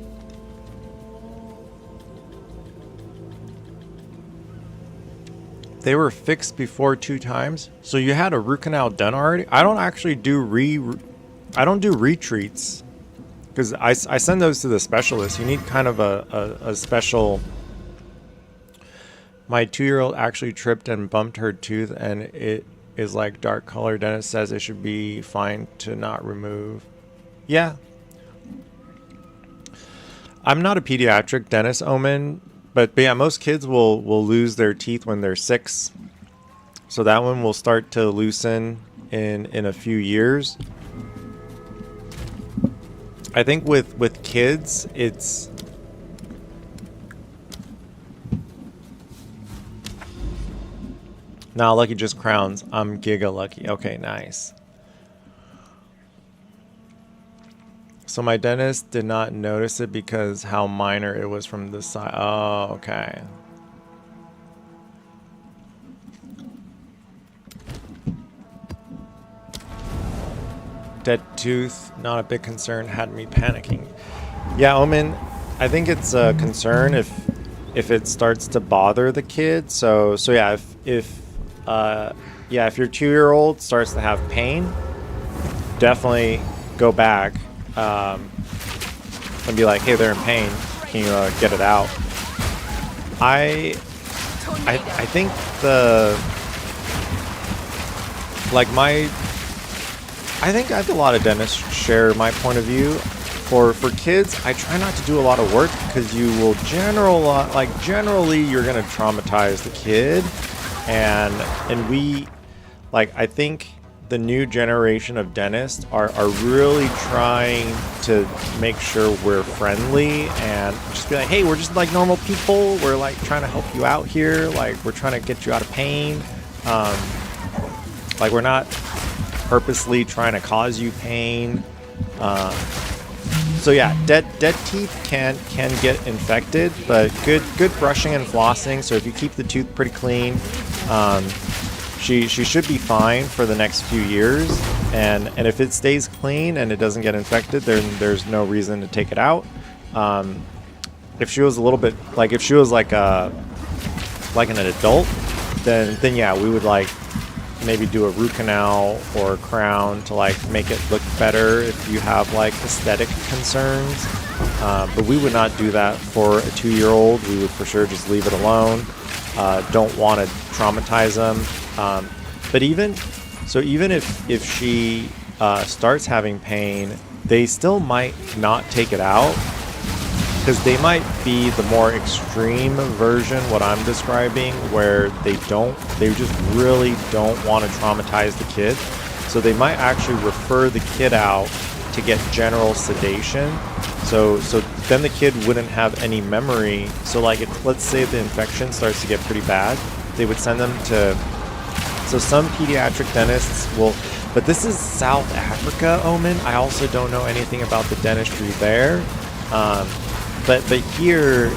They were fixed before 2 times. So you had a root canal done already? I don't actually do retreats Because I send those to the specialist. You need kind of a special. My 2-year-old actually tripped and bumped her tooth, and it is like dark color. Dentist says it should be fine to not remove. Yeah. I'm not a pediatric dentist, Omen, but yeah, most kids will lose their teeth when they're 6. So that one will start to loosen in a few years. I think with kids, it's nah, lucky just crowns. I'm giga lucky. Okay, nice. So my dentist did not notice it because how minor it was from the side. Oh, okay. Dead tooth, not a big concern, had me panicking. Yeah, Omen, I think it's a concern if it starts to bother the kid. So yeah, if your 2-year-old starts to have pain, definitely go back and be like, hey, they're in pain. Can you get it out? I think I think a lot of dentists share my point of view. For kids, I try not to do a lot of work because you will generally you're gonna traumatize the kid, and I think the new generation of dentists are really trying to make sure we're friendly and just be like, hey, we're just like normal people. We're like trying to help you out here. Like we're trying to get you out of pain. Like we're not purposely trying to cause you pain. So yeah, dead teeth can get infected, but good brushing and flossing. So if you keep the tooth pretty clean, she should be fine for the next few years. And if it stays clean and it doesn't get infected, then there's no reason to take it out. If she was a little bit if she was like an adult, then yeah, we would maybe do a root canal or a crown to make it look better if you have aesthetic concerns. But we would not do that for a 2-year-old. We would for sure just leave it alone. Don't want to traumatize them. But even if she starts having pain, they still might not take it out, because they might be the more extreme version, what I'm describing, where they just really don't want to traumatize the kid. So they might actually refer the kid out to get general sedation. So then the kid wouldn't have any memory. So let's say the infection starts to get pretty bad, they would send them to, so some pediatric dentists will, but this is South Africa, Omen. I also don't know anything about the dentistry there. But here,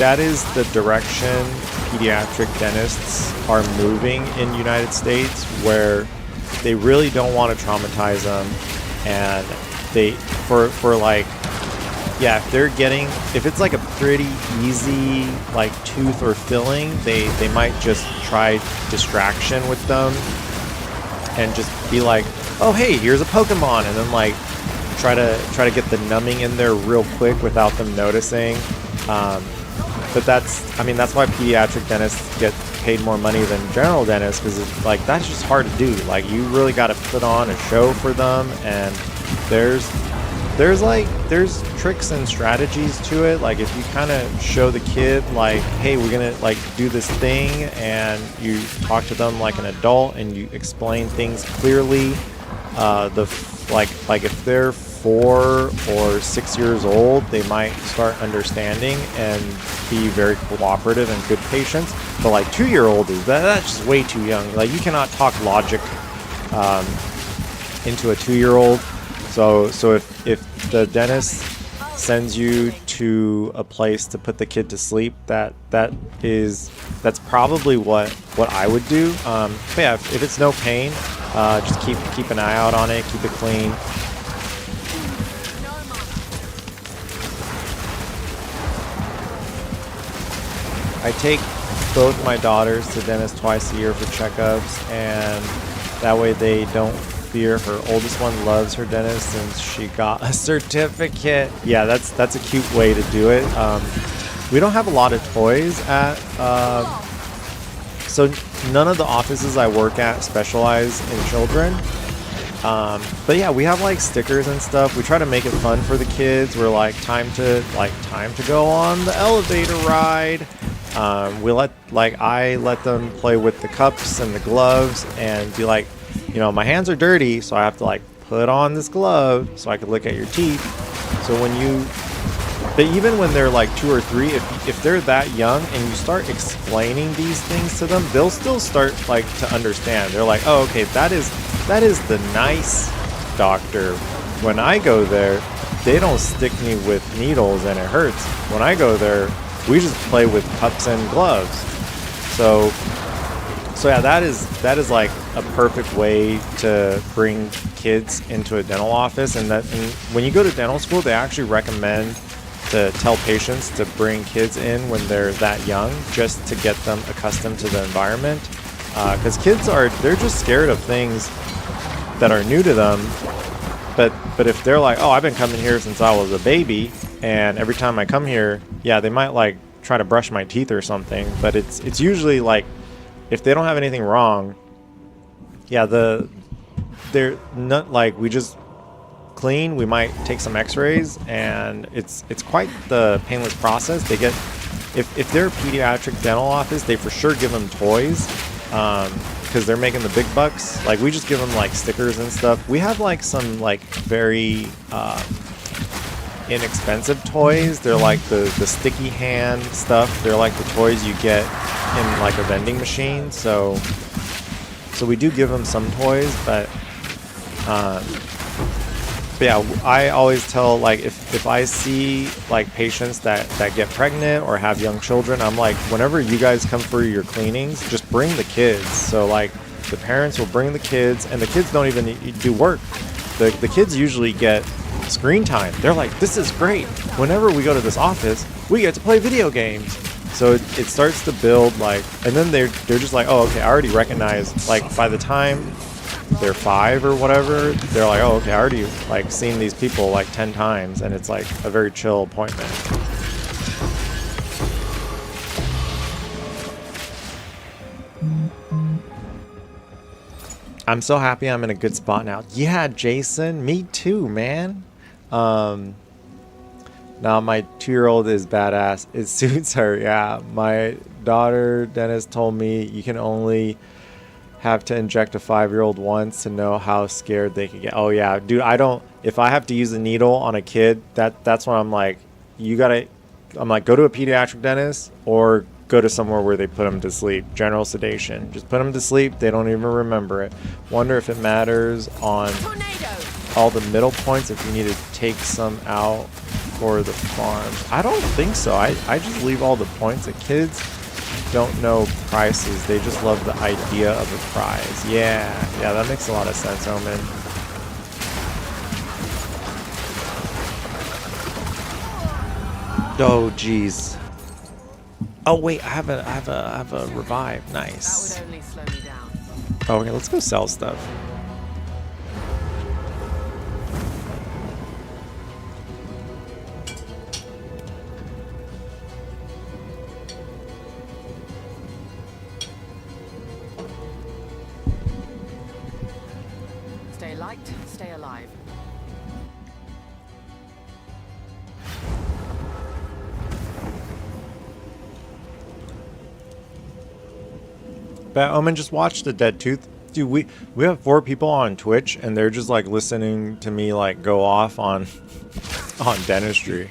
that is the direction pediatric dentists are moving in the United States, where they really don't want to traumatize them, and if it's a pretty easy tooth or filling, they might just try distraction with them and just be like, oh hey, here's a Pokemon, and then try to get the numbing in there real quick without them noticing. But that's why pediatric dentists get paid more money than general dentists, because that's just hard to do. You really got to put on a show for them, and there's tricks and strategies to it. If you kind of show the kid hey, we're gonna do this thing, and you talk to them like an adult and you explain things clearly, if they're 4 or 6 years old, they might start understanding and be very cooperative and good patients. But 2-year-old that's just way too young. You cannot talk logic into a 2-year-old. So if the dentist sends you to a place to put the kid to sleep, that's probably what I would do. But yeah, if it's no pain, just keep an eye out on it, keep it clean. I take both my daughters to dentist twice a year for checkups, and that way they don't Spear. Her oldest one loves her dentist since she got a certificate. Yeah, that's a cute way to do it. We don't have a lot of toys at, so none of the offices I work at specialize in children. But yeah, we have like stickers and stuff. We try to make it fun for the kids. We're like time to go on the elevator ride. I let them play with the cups and the gloves and be like, you know, my hands are dirty, so I have to like put on this glove so I can look at your teeth. So but even when they're like 2 or 3, if they're that young and you start explaining these things to them, they'll still start like to understand. They're like, oh, okay, that is the nice doctor. When I go there, they don't stick me with needles and it hurts. When I go there, we just play with cups and gloves. So yeah, that is like a perfect way to bring kids into a dental office. And when you go to dental school, they actually recommend to tell patients to bring kids in when they're that young, just to get them accustomed to the environment. Because kids they're just scared of things that are new to them. But if they're like, oh, I've been coming here since I was a baby, and every time I come here, yeah, they might like try to brush my teeth or something. But it's usually like, if they don't have anything wrong, yeah, they're not like, we just clean, we might take some x-rays, and it's quite the painless process. They get, if they're a pediatric dental office, they for sure give them toys, because they're making the big bucks. Like, we just give them like stickers and stuff. We have like some like very inexpensive toys. They're like the sticky hand stuff. They're like the toys you get in like a vending machine. So we do give them some toys, but yeah, I always tell, like, if I see like patients that get pregnant or have young children, I'm like, whenever you guys come for your cleanings, just bring the kids. So like, the parents will bring the kids, and the kids don't even do work. The kids usually get screen time. They're like, this is great. Whenever we go to this office, we get to play video games. So it starts to build, like, and then they're just like, oh, okay, I already recognize, like, by the time they're 5 or whatever, they're like, oh, okay, I already like seen these people like 10 times, and it's like a very chill appointment. I'm so happy I'm in a good spot now. Yeah, Jason, me too, man. Now my 2-year-old is badass. It suits her. Yeah, my daughter Dennis told me you can only have to inject a 5-year-old once to know how scared they can get. Oh yeah, dude, if I have to use a needle on a kid, that's when I'm like, I'm like, go to a pediatric dentist or go to somewhere where they put them to sleep. General sedation. Just put them to sleep. They don't even remember it. Wonder if it matters on all the middle points, if you need to take some out for the farms. I don't think so. I just leave all the points. The kids don't know prices. They just love the idea of a prize. Yeah, that makes a lot of sense, Omen. Oh, jeez. Oh wait, I have a revive. Nice. That would only slow me down. Oh, okay, let's go sell stuff. Stay light, stay alive. But Omen, just watched the Dead Tooth. Dude, we have 4 people on Twitch, and they're just like listening to me like go off on dentistry.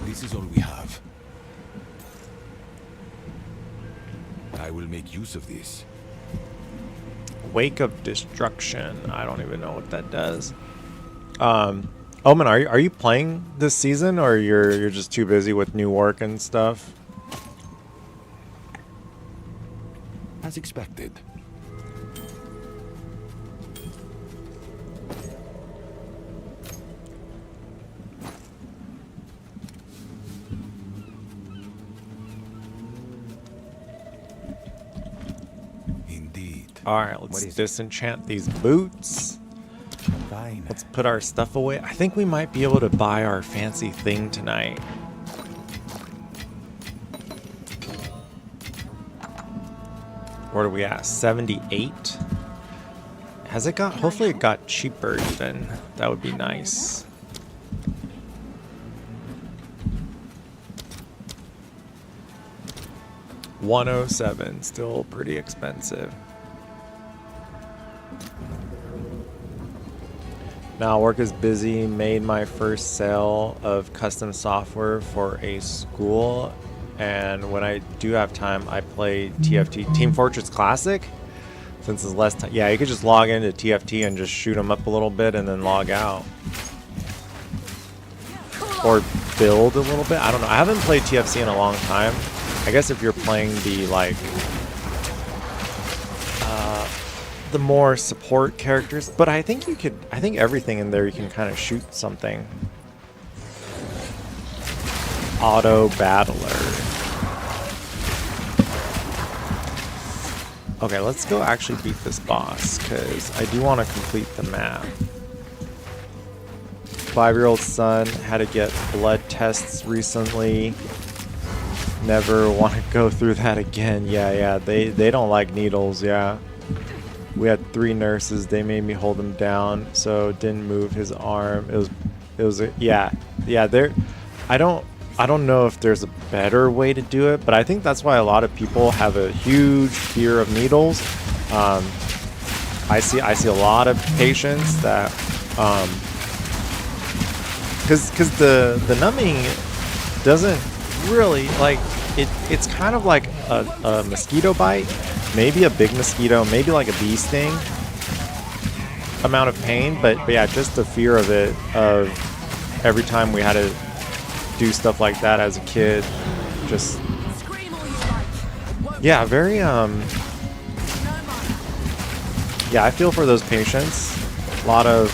This is all we have. I will make use of this. Wake of Destruction. I don't even know what that does. Omen, are you playing this season, or you're just too busy with new work and stuff? As expected. Indeed. All right, let's disenchant these boots. mine. Let's put our stuff away. I think we might be able to buy our fancy thing tonight. Where are we at? 78? Has it got... Hopefully it got cheaper even. That would be nice. $107. Still pretty expensive. Now work is busy. Made my first sale of custom software for a school, and when I do have time, I play TFT Team Fortress Classic. Since it's less time, yeah, you could just log into TFT and just shoot them up a little bit and then log out, or build a little bit. I don't know. I haven't played TFC in a long time. I guess if you're playing the like the more support characters, but I think you could, I think everything in there you can kind of shoot something. Auto battler. Okay, let's go actually beat this boss, because I do want to complete the map. 5-year-old son had to get blood tests recently. Never want to go through that again. Yeah, they don't like needles, yeah. We had 3 nurses. They made me hold him down, so didn't move his arm. It was yeah. There, I don't know if there's a better way to do it, but I think that's why a lot of people have a huge fear of needles. I see a lot of patients that, because the numbing doesn't really like it. It's kind of like a mosquito bite. Maybe a big mosquito, maybe like a bee sting amount of pain, but yeah, just the fear of it, of every time we had to do stuff like that as a kid, just, yeah, very, yeah, I feel for those patients. A lot of,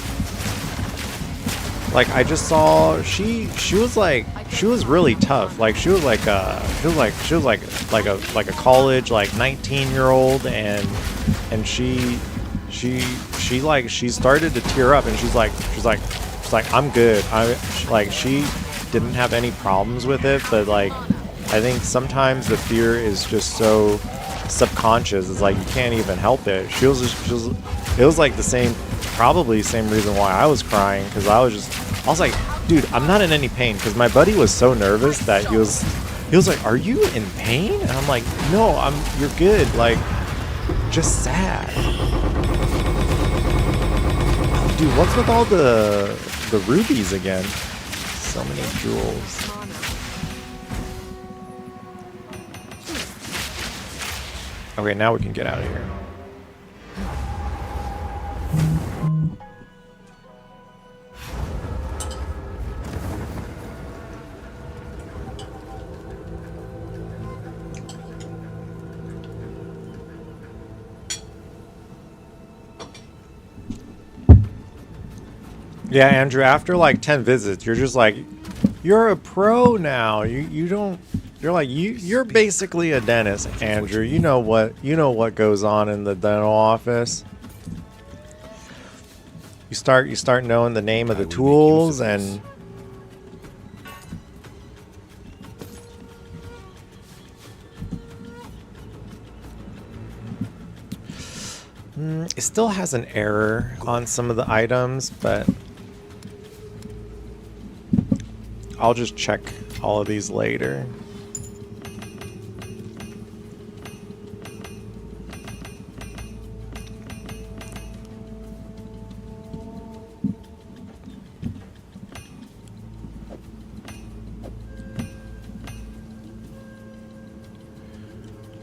like, I just saw, she was like, she was really tough. Like, she was like a college, like 19-year-old, and she started to tear up, and she's like I'm good. She didn't have any problems with it, but like I think sometimes the fear is just so subconscious. It's like you can't even help it. It was like the same, probably same reason why I was crying, because I was like, dude, I'm not in any pain, because my buddy was so nervous that he was like, are you in pain? And I'm like, no, you're good, like, just sad. Oh, dude, what's with all the rubies again? So many jewels. Okay, now we can get out of here. Yeah, Andrew, after like 10 visits, you're just like, you're a pro now. You're basically a dentist, Andrew. You know what goes on in the dental office. You start knowing the name of the tools, and it still has an error on some of the items, but I'll just check all of these later.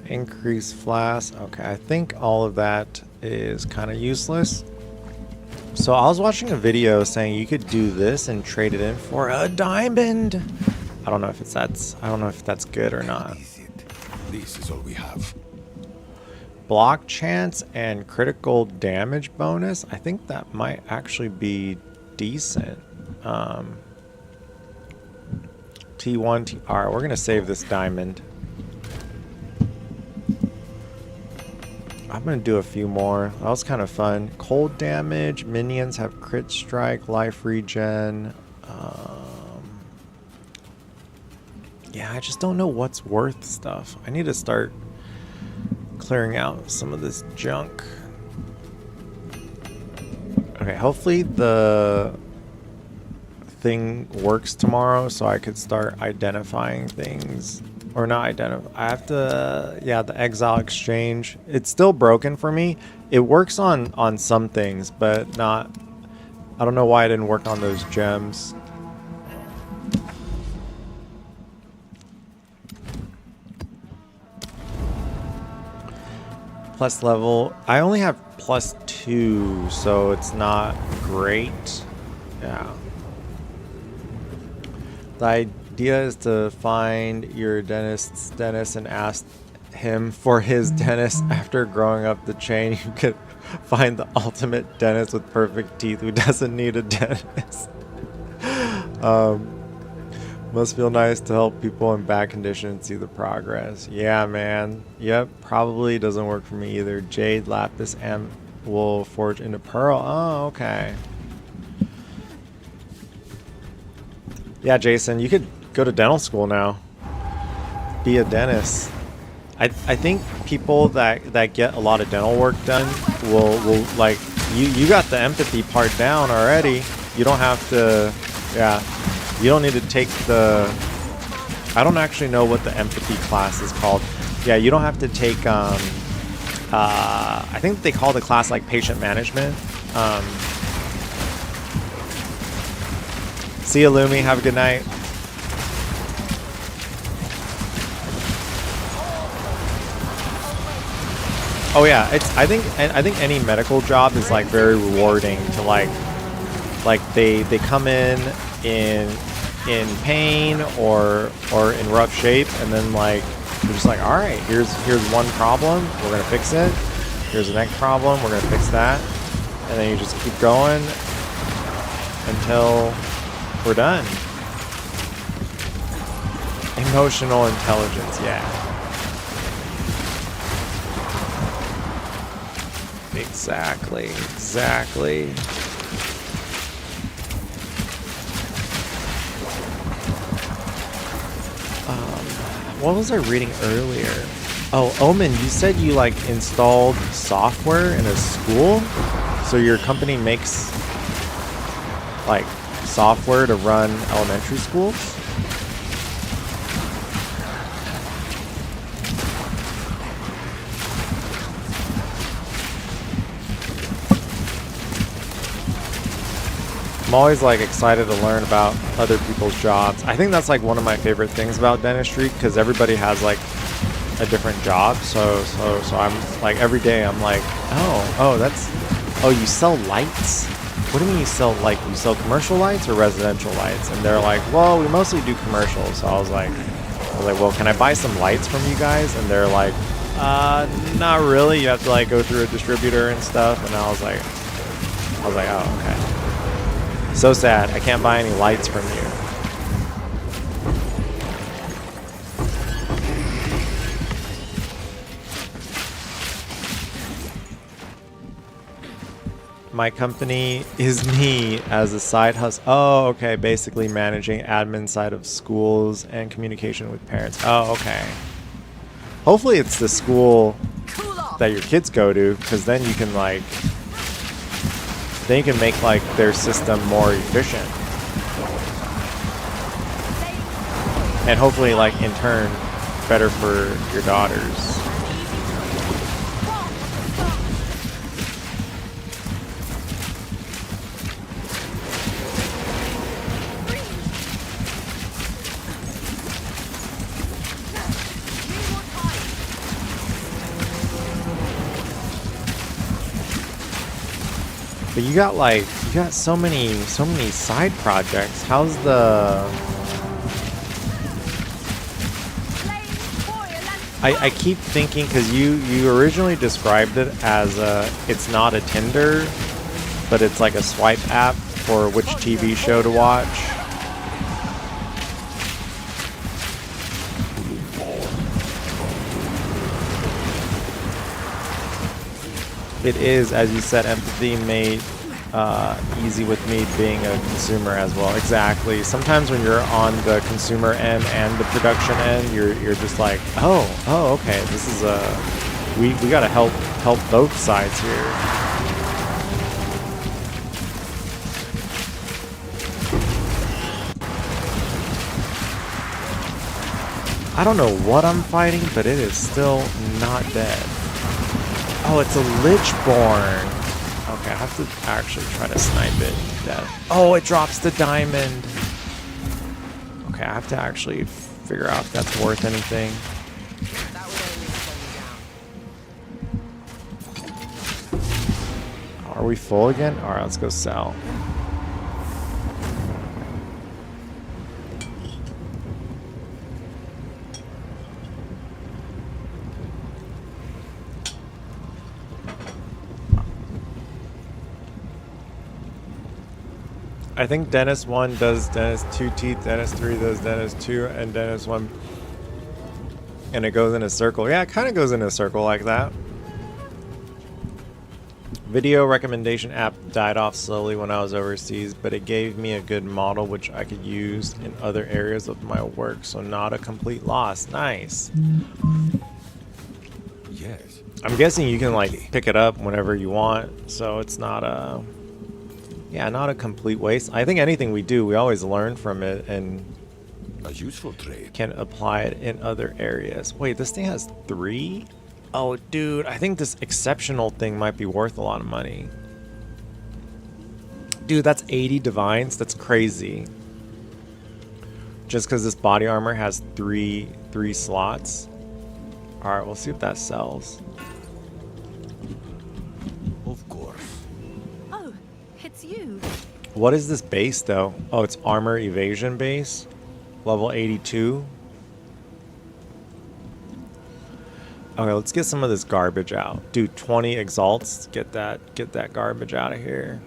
Increase flask. Okay, I think all of that is kind of useless. So I was watching a video saying you could do this and trade it in for a diamond. I don't know if that's good or not. This is all we have. Block chance and critical damage bonus. I think that might actually be decent. T1, alright, we're gonna save this diamond. I'm gonna do a few more. That was kind of fun. Cold damage. Minions have crit strike, life regen. Yeah, I just don't know what's worth stuff. I need to start clearing out some of this junk. Okay, hopefully the thing works tomorrow so I could start identifying things. Or not identify. I have to, yeah, the exile exchange. It's still broken for me. It works on some things, but not. I don't know why it didn't work on those gems. Plus level. I only have +2, so it's not great. Yeah. The idea is to find your dentist's dentist and ask him for his dentist. After growing up the chain, you could find the ultimate dentist with perfect teeth who doesn't need a dentist. Must feel nice to help people in bad condition see the progress. Yeah, man. Yep, probably doesn't work for me either. Jade, lapis, and will forge into pearl. Oh, okay. Yeah, Jason, you could go to dental school now. Be a dentist. I think people that get a lot of dental work done will like you got the empathy part down already. You don't have to, yeah. You don't need to take the, I don't actually know what the empathy class is called. Yeah, you don't have to take, I think they call the class like patient management. See you, Lumi. Have a good night. Oh yeah, I think any medical job is like very rewarding to like they come in pain or in rough shape, and then like they're just like, all right, here's one problem, we're gonna fix it. Here's the next problem, we're gonna fix that, and then you just keep going until we're done. Emotional intelligence, yeah. Exactly. What was I reading earlier? Oh, Omen, you said you like installed software in a school? So your company makes like software to run elementary schools? I'm always like excited to learn about other people's jobs. I think that's like one of my favorite things about dentistry, because everybody has like a different job. So I'm like every day I'm like, oh, you sell lights? What do you mean you sell, like, you sell commercial lights or residential lights? And they're like, well, we mostly do commercials. So I was like, well, can I buy some lights from you guys? And they're like, not really. You have to like go through a distributor and stuff. And I was like, oh, okay. So sad. I can't buy any lights from you. My company is me as a side hustle. Oh, okay. Basically managing admin side of schools and communication with parents. Oh, okay. Hopefully it's the school that your kids go to, because then you can like, then you can make like their system more efficient. And hopefully like in turn better for your daughters. But you got so many side projects. How's the... I keep thinking, because you originally described it as it's not a Tinder, but it's like a swipe app for which TV show to watch. it is, as you said, empathy made easy with me being a consumer as well. Exactly. Sometimes when you're on the consumer end and the production end, you're just like, oh, okay, this is we gotta help both sides here. I don't know what I'm fighting, but it is still not dead. Oh, it's a Lichborn. Okay, I have to actually try to snipe it to death. Oh, it drops the diamond. Okay, I have to actually figure out if that's worth anything. That would only slow me down. Are we full again? All right, let's go sell. I think Dennis 1 does Dennis 2 teeth, Dennis 3 does Dennis 2, and Dennis 1. And it goes in a circle. Yeah, it kind of goes in a circle like that. Video recommendation app died off slowly when I was overseas, but it gave me a good model which I could use in other areas of my work, so not a complete loss. Nice. Yes. I'm guessing you can like pick it up whenever you want, so it's not a... Yeah, not a complete waste. I think anything we do, we always learn from it and A useful trade. can apply it in other areas. Wait, this thing has 3? Oh, dude, I think this exceptional thing might be worth a lot of money. Dude, that's 80 divines. That's crazy. Just because this body armor has three slots. All right, we'll see if that sells. Of course. Oh, it's you. What is this base, though? Oh, it's armor evasion base. Level 82. Okay, let's get some of this garbage out. Dude, 20 exalts. Get that garbage out of here.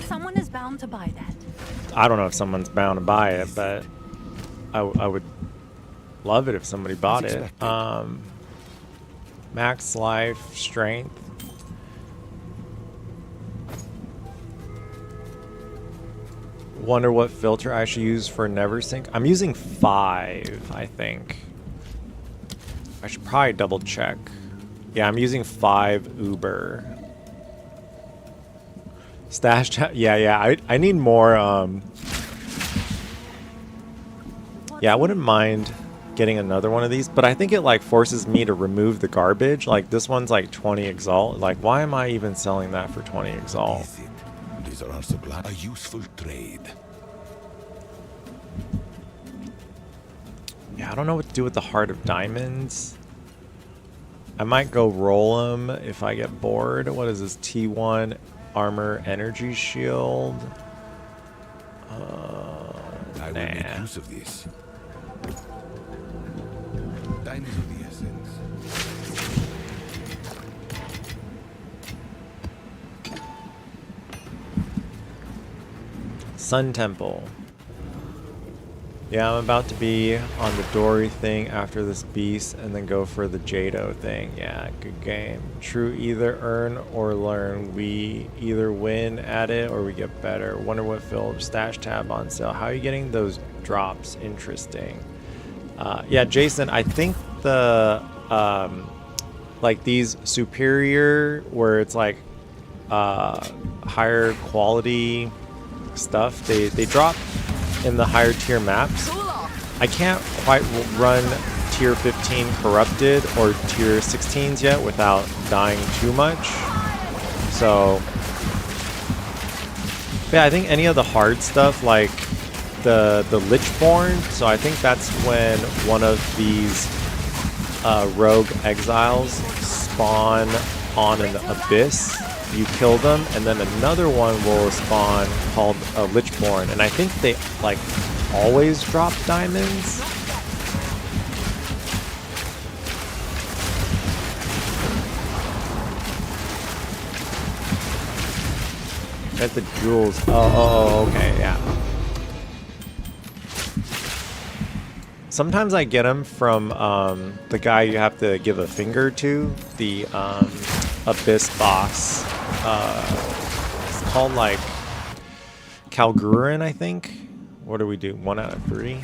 Someone is bound to buy that. I don't know if someone's bound to buy it, but I would love it if somebody bought it. Max life, strength. Wonder what filter I should use for NeverSync. I'm using 5, I think. I should probably double check. Yeah, I'm using 5 Uber. Stash chat. Yeah. I need more. Yeah, I wouldn't mind getting another one of these, but I think it like forces me to remove the garbage. Like this one's like 20 exalt. Like why am I even selling that for 20 exalt? Is it? These are our supply. A useful trade. Yeah, I don't know what to do with the Heart of Diamonds. I might go roll them if I get bored. What is this? T1 armor energy shield. I will make use of this. Time is of the essence. Sun Temple. Yeah, I'm about to be on the Dory thing after this beast and then go for the Jado thing. Yeah, good game. True, either earn or learn. We either win at it or we get better. Wonder what Philip stash tab on sale. How are you getting those drops? Interesting. Yeah, Jason, I think the like these superior where it's like higher quality stuff, they drop in the higher tier maps. I can't quite run tier 15 corrupted or tier 16s yet without dying too much. So yeah, I think any of the hard stuff like the Lichborn, so I think that's when one of these rogue exiles spawn on an abyss. You kill them, and then another one will spawn called a Lichborn, and I think they like always drop diamonds. Get the jewels. Oh, okay, yeah. Sometimes I get them from the guy you have to give a finger to, the Abyss boss. It's called like Kalgurin, I think. What do we do? 1 out of 3?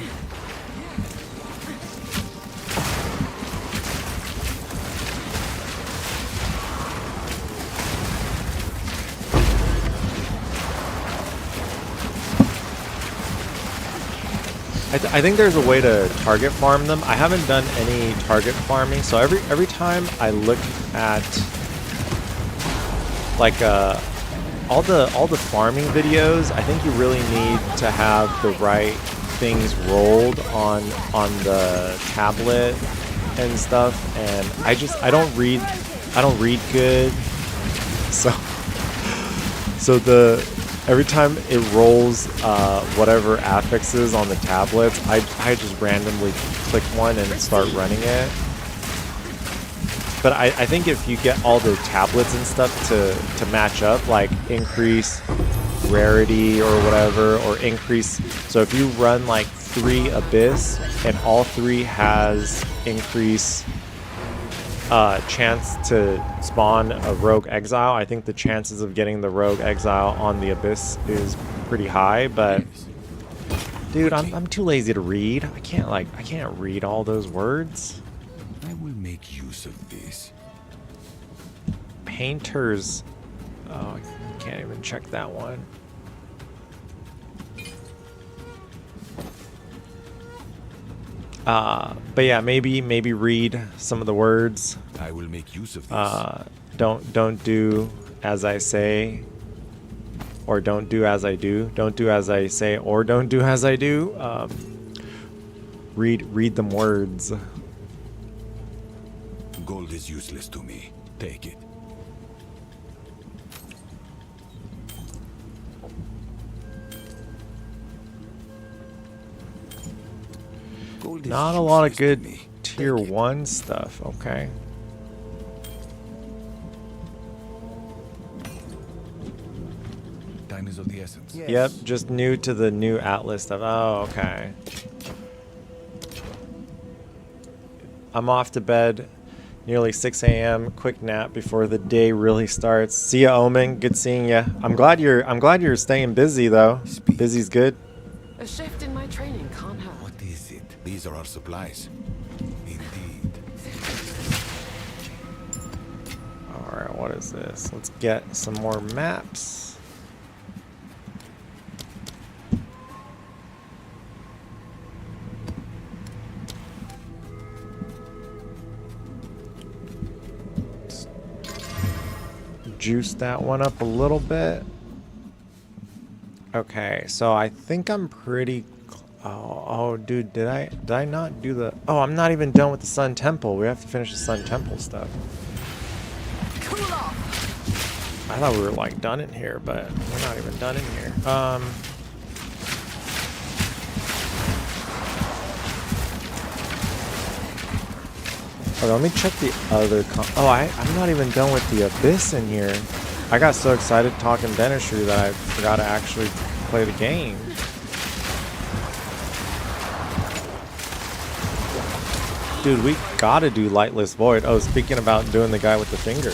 I think there's a way to target farm them. I haven't done any target farming, so every time I look at like all the farming videos, I think you really need to have the right things rolled on the tablet and stuff. And I don't read good, so every time it rolls whatever affixes on the tablets, I just randomly click one and start running it. But I think if you get all the tablets and stuff to match up, like increase rarity or whatever, or increase, so if you run like 3 Abyss and all 3 has increase chance to spawn a Rogue Exile, I think the chances of getting the Rogue Exile on the Abyss is pretty high. But dude, I'm too lazy to read. I can't read all those words. I will make use of this. Painters. Oh, I can't even check that one. But yeah, maybe read some of the words. I will make use of this. Don't do as I say, or don't do as I do. Don't do as I say, or don't do as I do. Read them words. Gold is useless to me. Take it. Gold is Not a lot of useless to good me. tier Take it. 1 stuff. Okay. Time is of the essence. Yes. Yep, just new to the new Atlas stuff. Oh, okay. I'm off to bed. Nearly 6 a.m. Quick nap before the day really starts. See ya, Omen. Good seeing ya. I'm glad you're staying busy though. Speak. Busy's good. A shift in my training can't hurt. What is it? These are our supplies. Indeed. All right, what is this? Let's get some more maps. Juice that one up a little bit. Okay, so I think I'm pretty. Oh, dude, did I not do the? Oh, I'm not even done with the Sun Temple. We have to finish the Sun Temple stuff. Cool off. I thought we were like done in here, but we're not even done in here. Okay, let me check the other oh, I'm not even done with the Abyss in here. I got so excited talking dentistry that I forgot to actually play the game. Dude, we gotta do Lightless Void. Oh, speaking about doing the guy with the finger.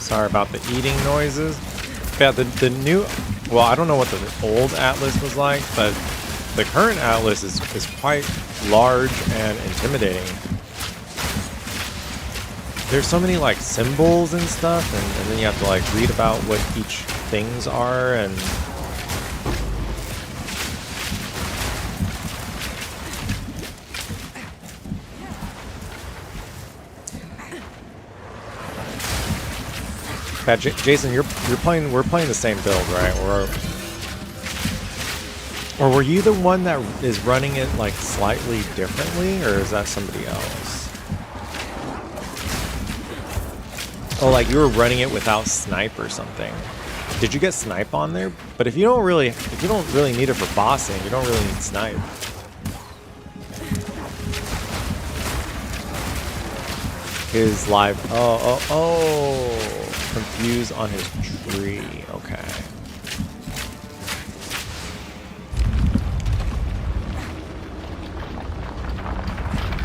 Sorry about the eating noises. Yeah, the new, well, I don't know what the old Atlas was like, but the current Atlas is quite large and intimidating. There's so many like symbols and stuff, and then you have to like read about what each things are, and yeah, Jason, you're playing. We're playing the same build, right? Or were you the one that is running it like slightly differently, or is that somebody else? Oh, like you were running it without snipe or something. Did you get snipe on there? But if you don't really need it for bossing, you don't really need snipe. His live, confused on his tree. Okay.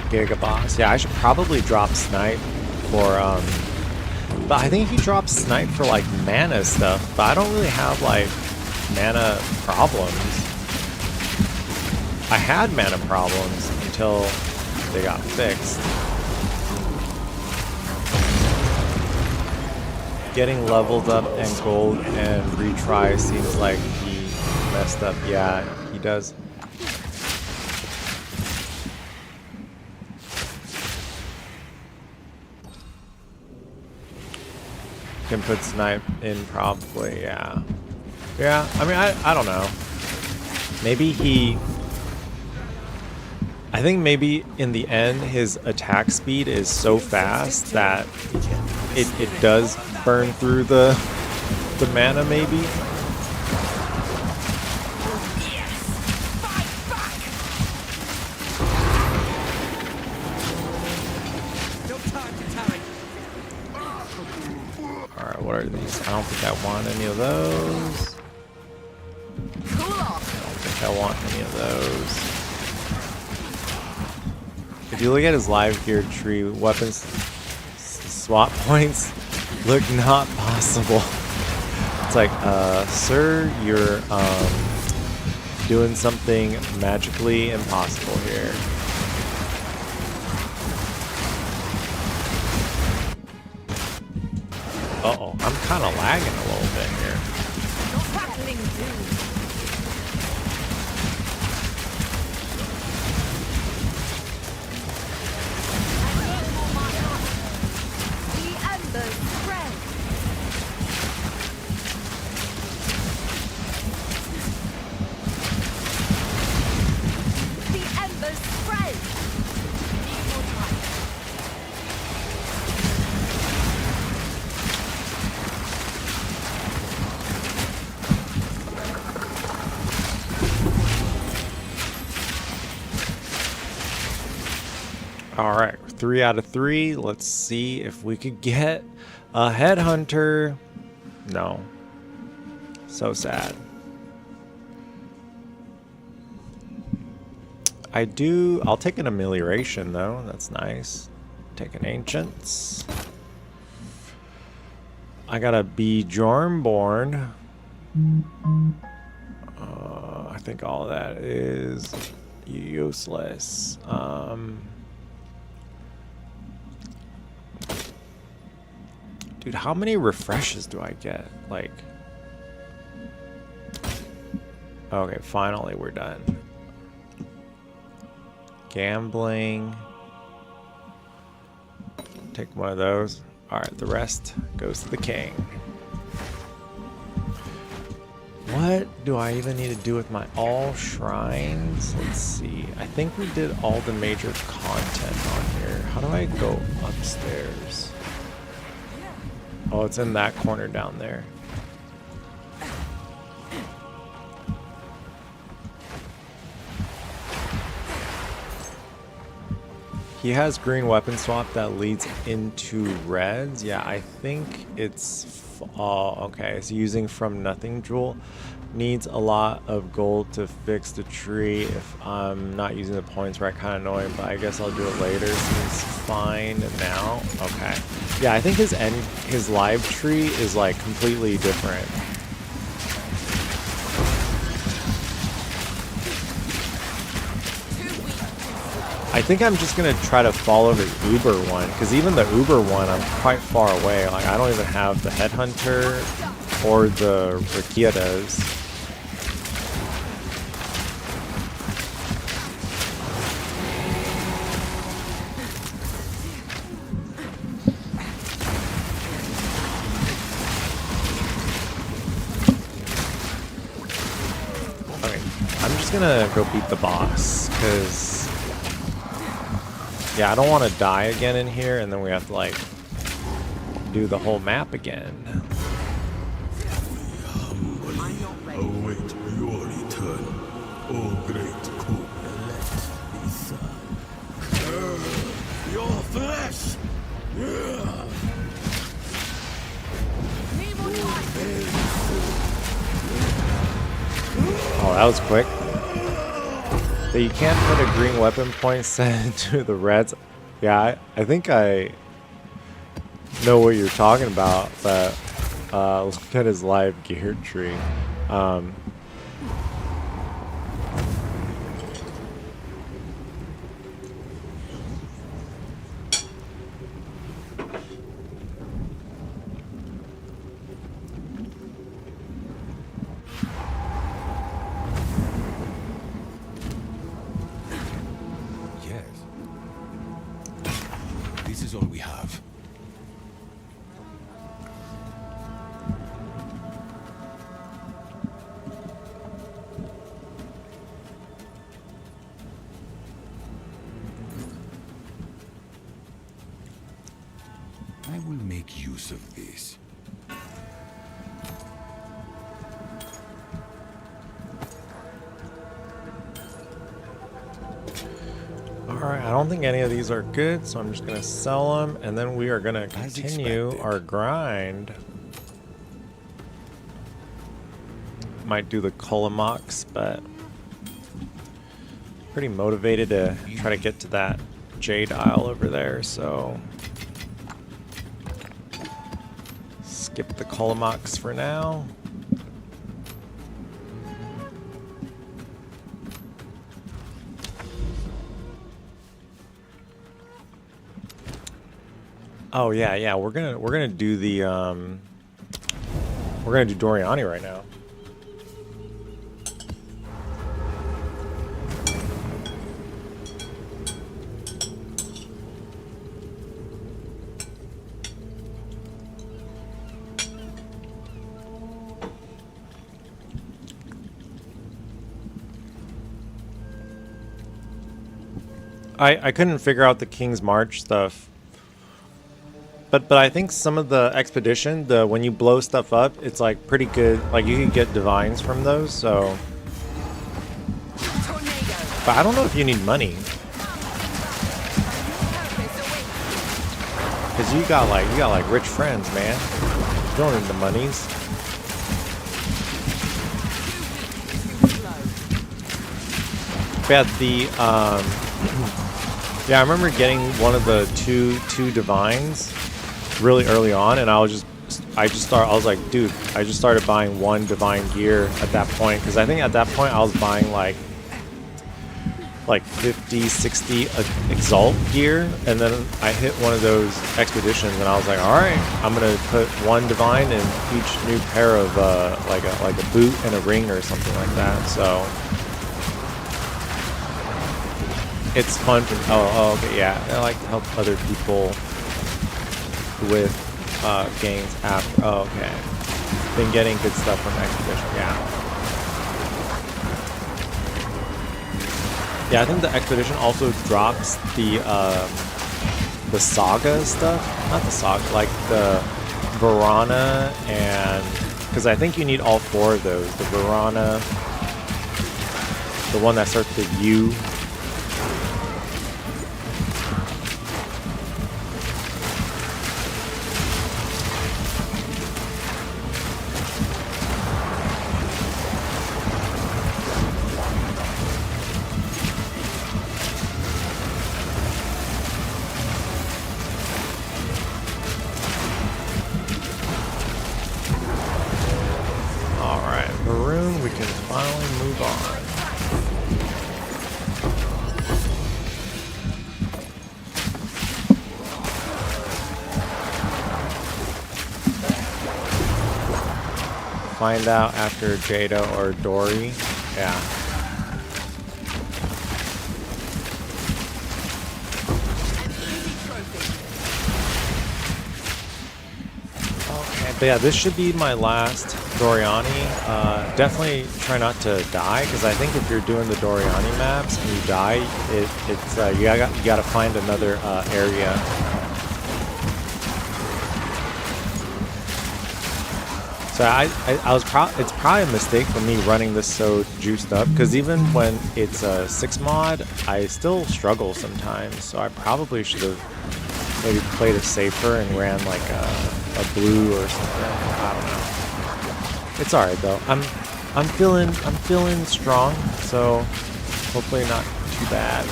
Giga boss. Yeah, I should probably drop snipe for but I think he drops snipe for like mana stuff, but I don't really have like mana problems. I had mana problems until they got fixed. Getting leveled up and gold and retry seems like he messed up. Yeah, he does. Can put snipe in probably, yeah. Yeah, I mean, I don't know. Maybe he... I think maybe in the end his attack speed is so fast that it does burn through the mana maybe. Alright, what are these? I don't think I want any of those. I don't think I want any of those. If you look at his live gear tree, weapons swap points look not possible. It's like, sir, you're doing something magically impossible here. Uh-oh, I'm kind of lagging a little bit here. All right, 3 out of 3. Let's see if we could get a headhunter. No. So sad. I'll take an amelioration though. That's nice. Take an ancients. I gotta be Jormborn. I think all of that is useless. Dude, how many refreshes do I get? Like... Okay, finally we're done. Gambling. Take one of those. Alright, the rest goes to the king. What do I even need to do with my all shrines? Let's see. I think we did all the major content on here. How do I go upstairs? Oh, it's in that corner down there. He has green weapon swap that leads into reds. Yeah, I think it's... okay, so using from nothing jewel needs a lot of gold to fix the tree. If I'm not using the points right, kind of annoying, but I guess I'll do it later. Seems fine now. Okay. Yeah, I think his live tree is like completely different. I think I'm just gonna try to follow the Uber one, because even the Uber one, I'm quite far away. Like, I don't even have the Headhunter or the Rikitas. Okay, I'm just gonna go beat the boss, because... yeah, I don't want to die again in here, and then we have to, like, do the whole map again. that was quick. But you can't put a green weapon point set into the reds. Yeah, I think I know what you're talking about, but look at his live gear tree. Yes. This is all we have. I will make use of this. Alright, I don't think any of these are good, so I'm just going to sell them, and then we are going to continue expected. our grind. Might do the Kolomox, but pretty motivated to try to get to that Jade Isle over there, so skip the Kolomox for now. Oh yeah, we're gonna do the we're gonna do Doriani right now. I couldn't figure out the King's March stuff. But I think some of the expedition, when you blow stuff up, it's like pretty good. Like you can get divines from those, so. But I don't know if you need money. Cause you got like rich friends, man. You don't need the monies. But yeah, I remember getting one of the two divines really early on, and I was like, dude, I just started buying one divine gear at that point, because I think at that point I was buying like 50, 60 exalt gear, and then I hit one of those expeditions, and I was like, all right, I'm gonna put one divine in each new pair of like a boot and a ring or something like that. So it's fun for okay, yeah. I like to help other people with games after. Oh, okay. Been getting good stuff from Expedition, yeah. Yeah, I think the Expedition also drops the Saga stuff. Not the Saga, like the Varana, and because I think you need all four of those. The Varana, the one that starts with U. Find out after Jada or Dory. Yeah. Okay, but yeah, this should be my last Doriani. Definitely try not to die, because I think if you're doing the Doriani maps and you die, you gotta find another area. So it's probably a mistake for me running this so juiced up, because even when it's a 6 mod, I still struggle sometimes. So I probably should have maybe played it safer and ran like a blue or something. I don't know. It's alright though. I'm feeling strong, so hopefully not too bad.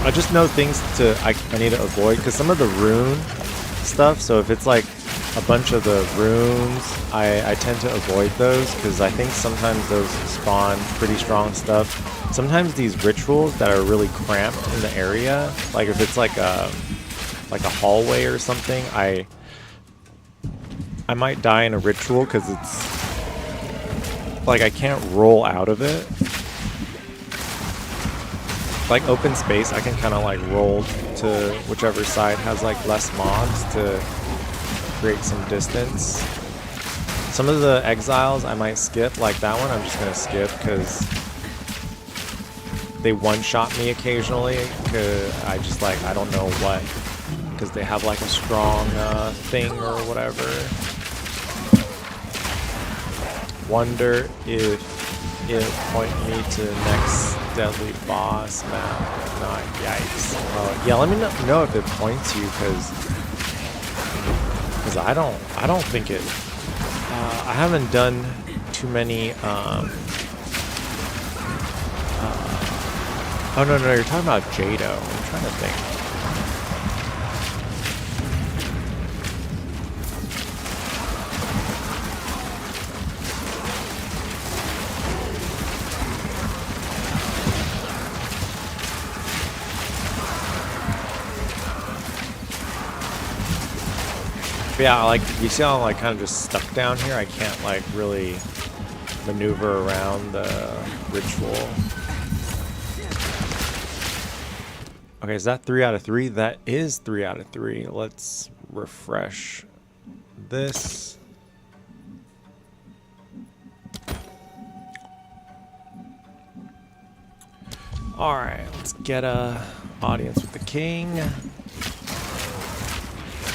I just know things I need to avoid, because some of the rune stuff, so if it's like a bunch of the runes, I tend to avoid those, because I think sometimes those spawn pretty strong stuff. Sometimes these rituals that are really cramped in the area, like if it's like a hallway or something, I might die in a ritual because it's like I can't roll out of it. Like open space, I can kind of like roll to whichever side has like less mobs to create some distance. Some of the exiles I might skip, like that one I'm just gonna skip because they one-shot me occasionally, because I just like, I don't know what, because they have like a strong thing or whatever. Wonder if it point me to the next deadly boss map. Not yikes. Yeah, let me know if it points you, because I don't think it. I haven't done too many. Oh no, you're talking about Jado. I'm trying to think. But yeah, like you see how I'm like kind of just stuck down here. I can't like really maneuver around the ritual. Okay, is that 3 out of 3? That is 3 out of 3. Let's refresh this. Alright, let's get a audience with the king.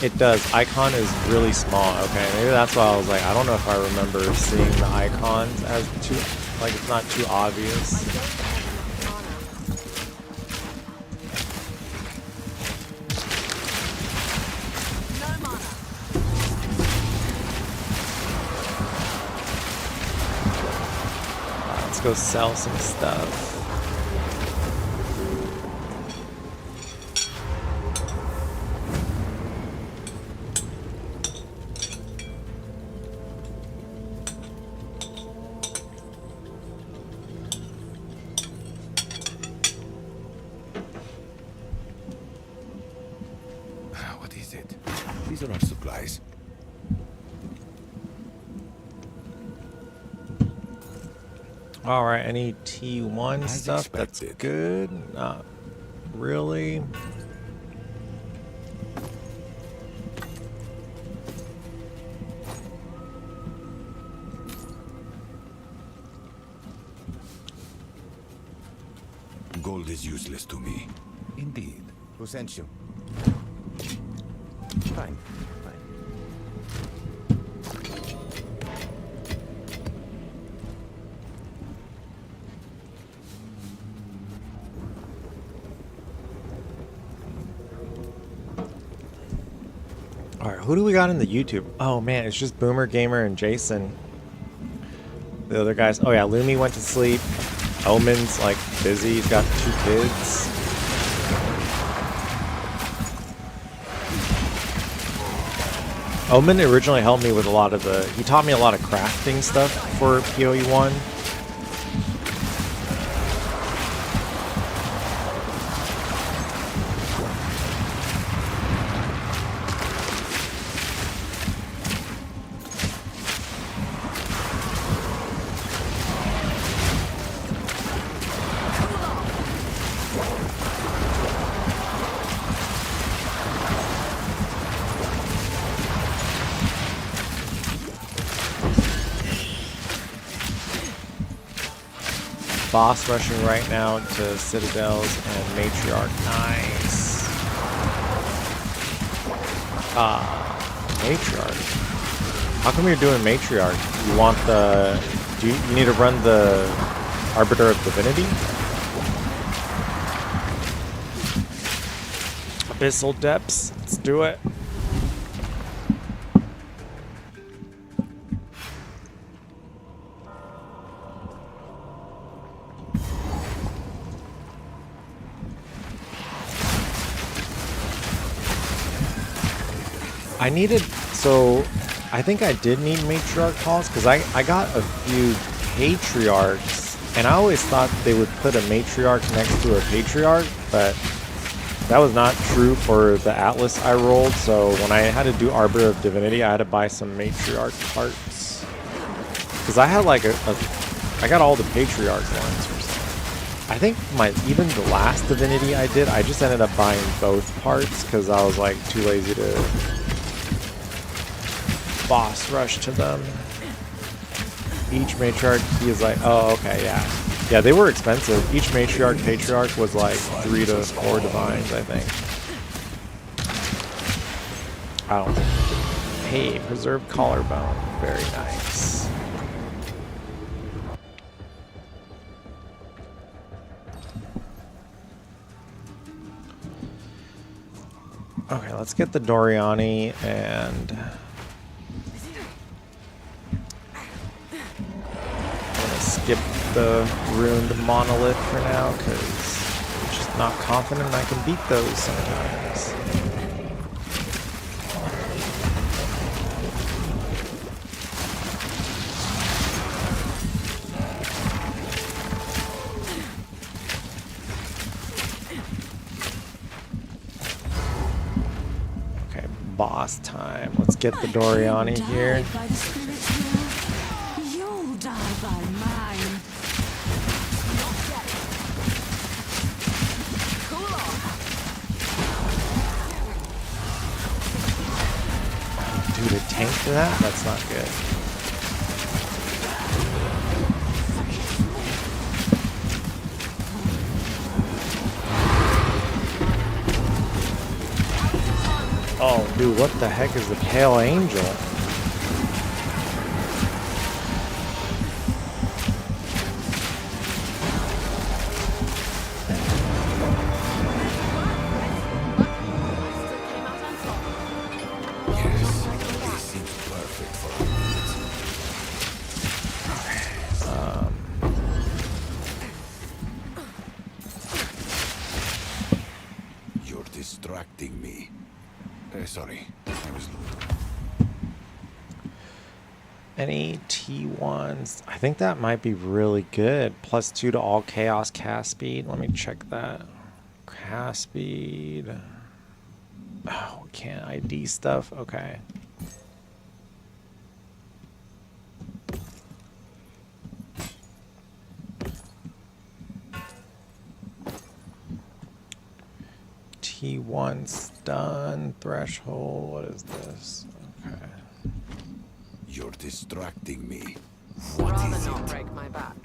It does. Icon is really small. Okay, maybe that's why I was like, I don't know if I remember seeing the icons as too, like it's not too obvious. Let's go sell some stuff. What is it? These are our supplies. Alright, any T1 As stuff? That's expected. good. Not really. Gold is useless to me. Indeed. Who sent you? Fine. Alright, who do we got in the YouTube? Oh man, it's just Boomer Gamer and Jason. The other guys. Oh yeah, Lumi went to sleep. Omen's like busy. He's got 2 kids. Omen originally helped me with a lot of the. He taught me a lot of crafting stuff for POE 1. Boss rushing right now to Citadels and Matriarch. Nice. Matriarch. How come you're doing Matriarch? You want the... Do you need to run the Arbiter of Divinity? Abyssal Depths. Let's do it. I needed, so I think I did need matriarch calls because I got a few patriarchs, and I always thought they would put a matriarch next to a patriarch, but that was not true for the Atlas I rolled. So when I had to do Arbiter of Divinity, I had to buy some matriarch parts because I had like I got all the patriarch ones or something. I think even the last Divinity I did, I just ended up buying both parts because I was like too lazy to boss rush to them. Each matriarch he is like, oh okay, yeah, they were expensive. Each matriarch patriarch was like 3 to 4 divines, I think. I don't think. Hey, preserved collarbone, very nice. Okay, let's get the Doriani and I'm gonna skip the ruined monolith for now because I'm just not confident I can beat those sometimes. Boss time. Let's get the Doriani here. You'll die by mine. Dude, a tank for that? That's not good. Oh, dude, what the heck is the Pale Angel? You're distracting me. Sorry, I was... Any T1s? I think that might be really good. +2 to all chaos cast speed. Let me check that. Cast speed. Oh, we can't ID stuff. Okay. T1 stun threshold. What is this? Okay. You're distracting me. What What rather is not it? break my back.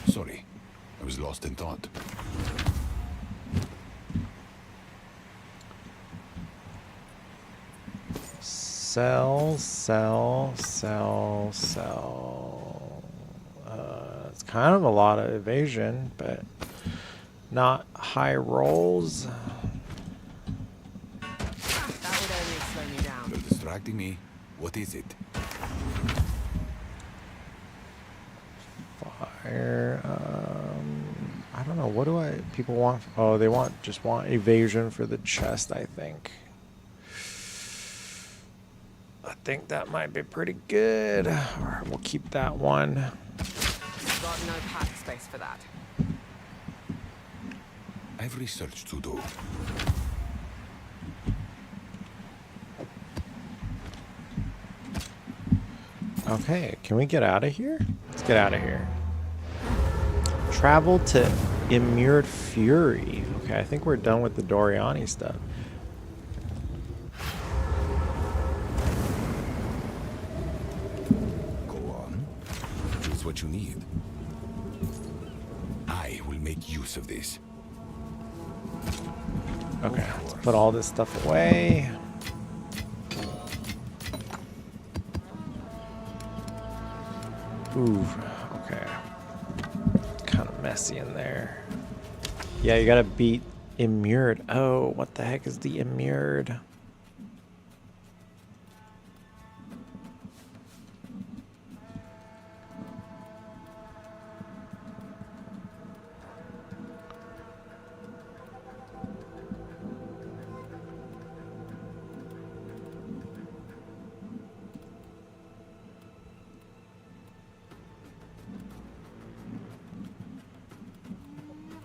Sorry, I was lost in thought. Sell, sell, sell, sell. It's kind of a lot of evasion, but not high rolls. That would only slow me down. You're distracting me. What is it? Fire. I don't know. What do people want? Oh, they just want evasion for the chest, I think. I think that might be pretty good. All right, we'll keep that one. Got no pack space for that. I've research to do. Okay, can we get out of here? Let's get out of here. Travel to Immured Fury. Okay, I think we're done with the Doriani stuff. Go on. Choose what you need. I will make use of this. Okay, let's put all this stuff away. Ooh, okay. Kind of messy in there. Yeah, you gotta beat Immured. Oh, what the heck is the Immured?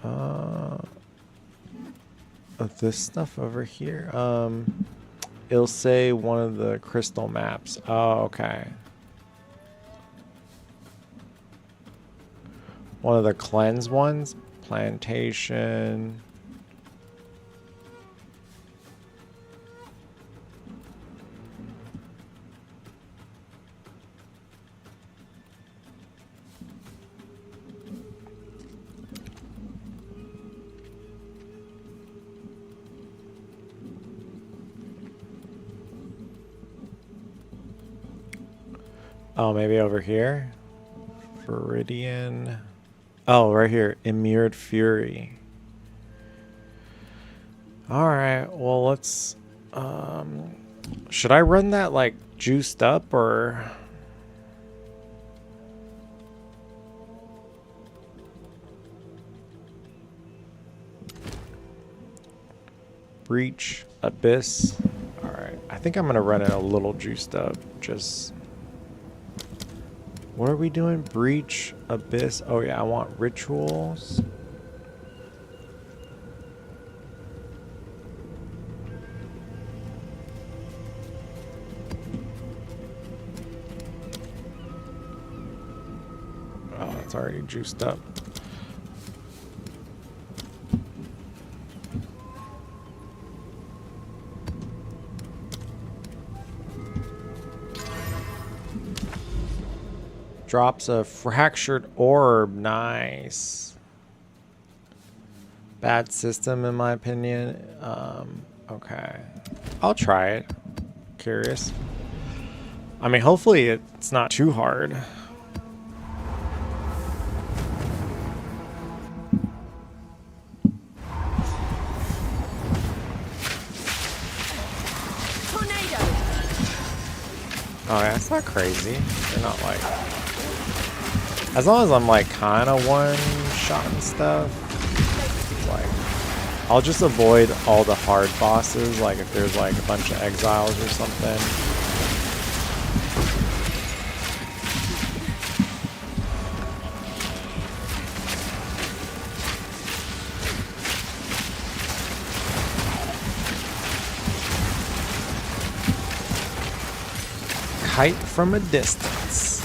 Of this stuff over here. It'll say one of the crystal maps. Oh, okay. One of the cleanse ones. Plantation. Oh, maybe over here? Viridian. Oh, right here. Immured Fury. Alright, well, let's... should I run that, like, juiced up, or... Breach, Abyss. Alright, I think I'm gonna run it a little juiced up, just... What are we doing? Breach, Abyss. Oh yeah, I want rituals. Oh, it's already juiced up. Drops a fractured orb. Nice. Bad system in my opinion. Okay. I'll try it. Curious. I mean, hopefully it's not too hard. Tornado. Oh yeah, it's not crazy. They're not like... As long as I'm like kind of one-shotting stuff, like I'll just avoid all the hard bosses. Like if there's like a bunch of exiles or something. Kite from a distance.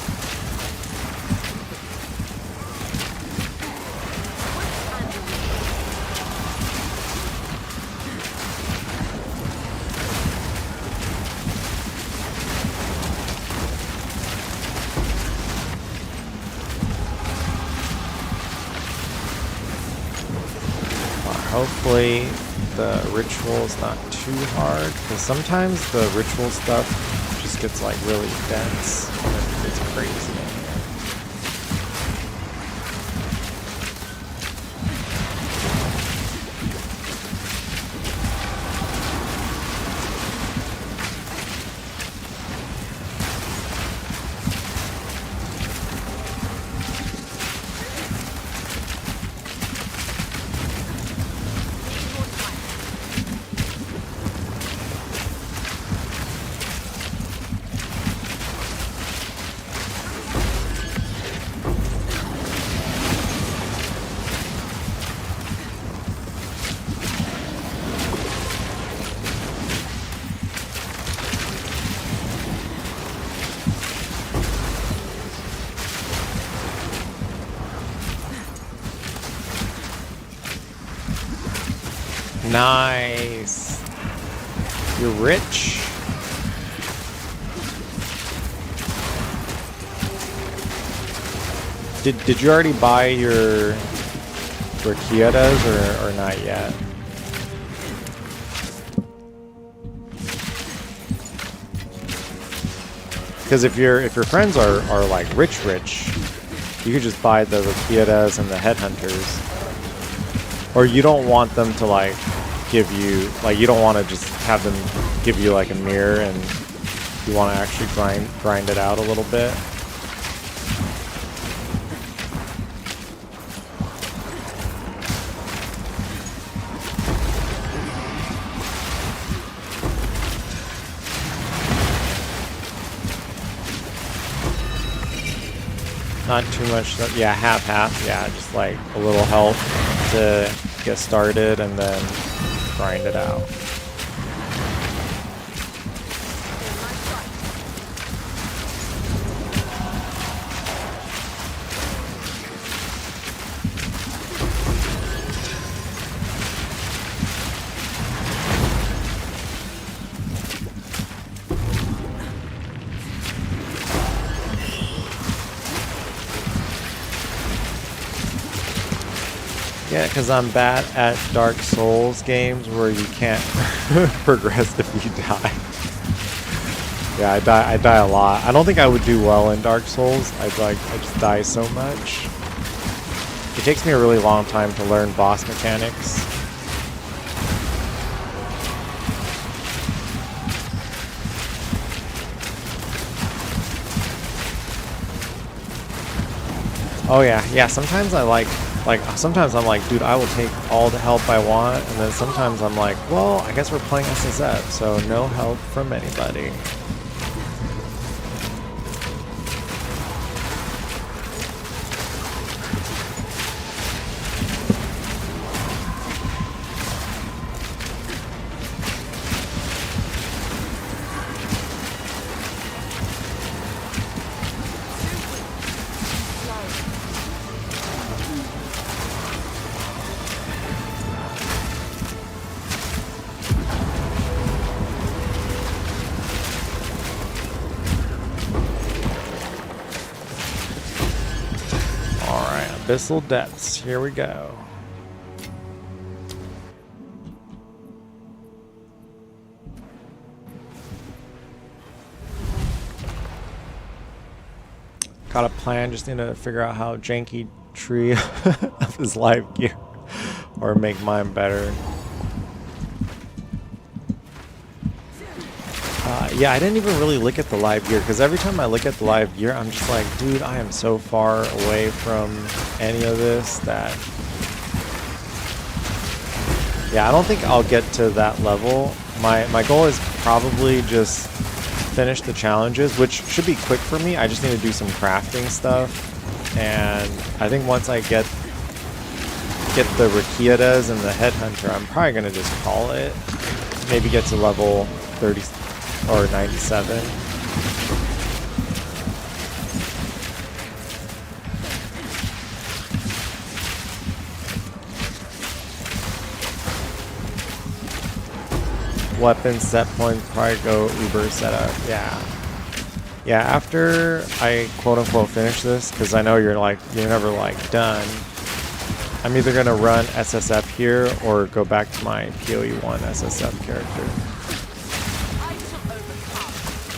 Hopefully the ritual is not too hard, because sometimes the ritual stuff just gets like really dense and it's crazy in here. Nice. You're rich. Did you already buy your briquetas or not yet? Because if your friends are like rich, you could just buy the briquetas and the headhunters. Or you don't want them to like give you, like you don't want to just have them give you like a mirror, and you want to actually grind it out a little bit. Not too much, yeah, half, yeah, just like a little help. to get started and then grind it out. Yeah, because I'm bad at Dark Souls games where you can't progress if you die. Yeah, I die a lot. I don't think I would do well in Dark Souls. I just die so much. It takes me a really long time to learn boss mechanics. Oh yeah, sometimes sometimes I'm like, dude, I will take all the help I want, and then sometimes I'm like, well, I guess we're playing SSF, so no help from anybody. Abyssal Depths, here we go. Got a plan, just need to figure out how janky tree of his live gear or make mine better. Yeah, I didn't even really look at the live gear because every time I look at the live gear, I'm just like, dude, I am so far away from any of this that... Yeah, I don't think I'll get to that level. My goal is probably just finish the challenges, which should be quick for me. I just need to do some crafting stuff. And I think once I get the Rakiatas and the Headhunter, I'm probably going to just call it. Maybe get to level 30 or 97. Weapon set points, probably go Uber setup. Yeah, after I quote-unquote finish this, because I know you're never like done, I'm either gonna run SSF here or go back to my POE 1 SSF character.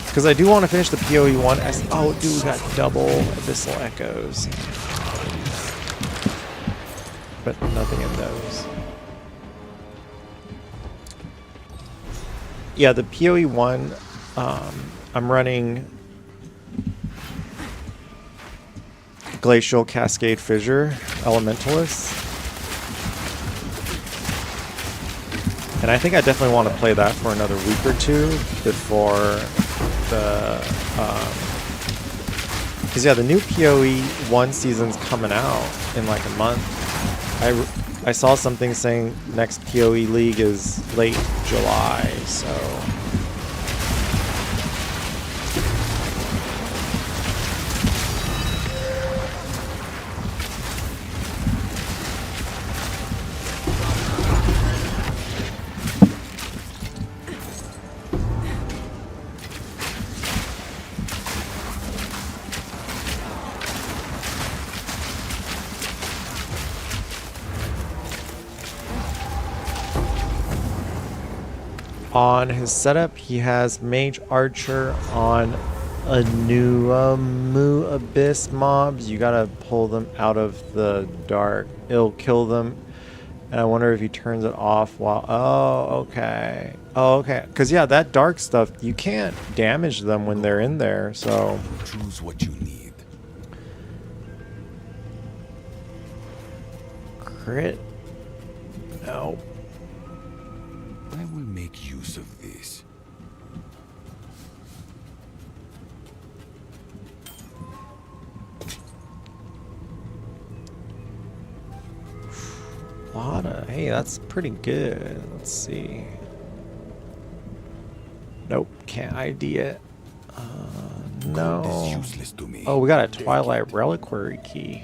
Because I do want to finish the POE 1 oh dude, we got double Abyssal Echoes. But nothing in those. Yeah, the POE 1, I'm running Glacial Cascade Fissure Elementalist. And I think I definitely want to play that for another week or two before the... Because yeah, the new POE 1 season's coming out in like a month. I saw something saying next POE League is late July, so... On his setup, he has Mage Archer on a new Abyss mobs. You gotta pull them out of the dark. It'll kill them. And I wonder if he turns it off while... Oh, okay. Oh, okay. Because, yeah, that dark stuff, you can't damage them when they're in there, so... Choose what you need. Crit? No. I will make use of this. Hey, that's pretty good. Let's see. Nope, can't ID it. Gold is No. useless to me. Oh, we got a Take Twilight it. Reliquary key.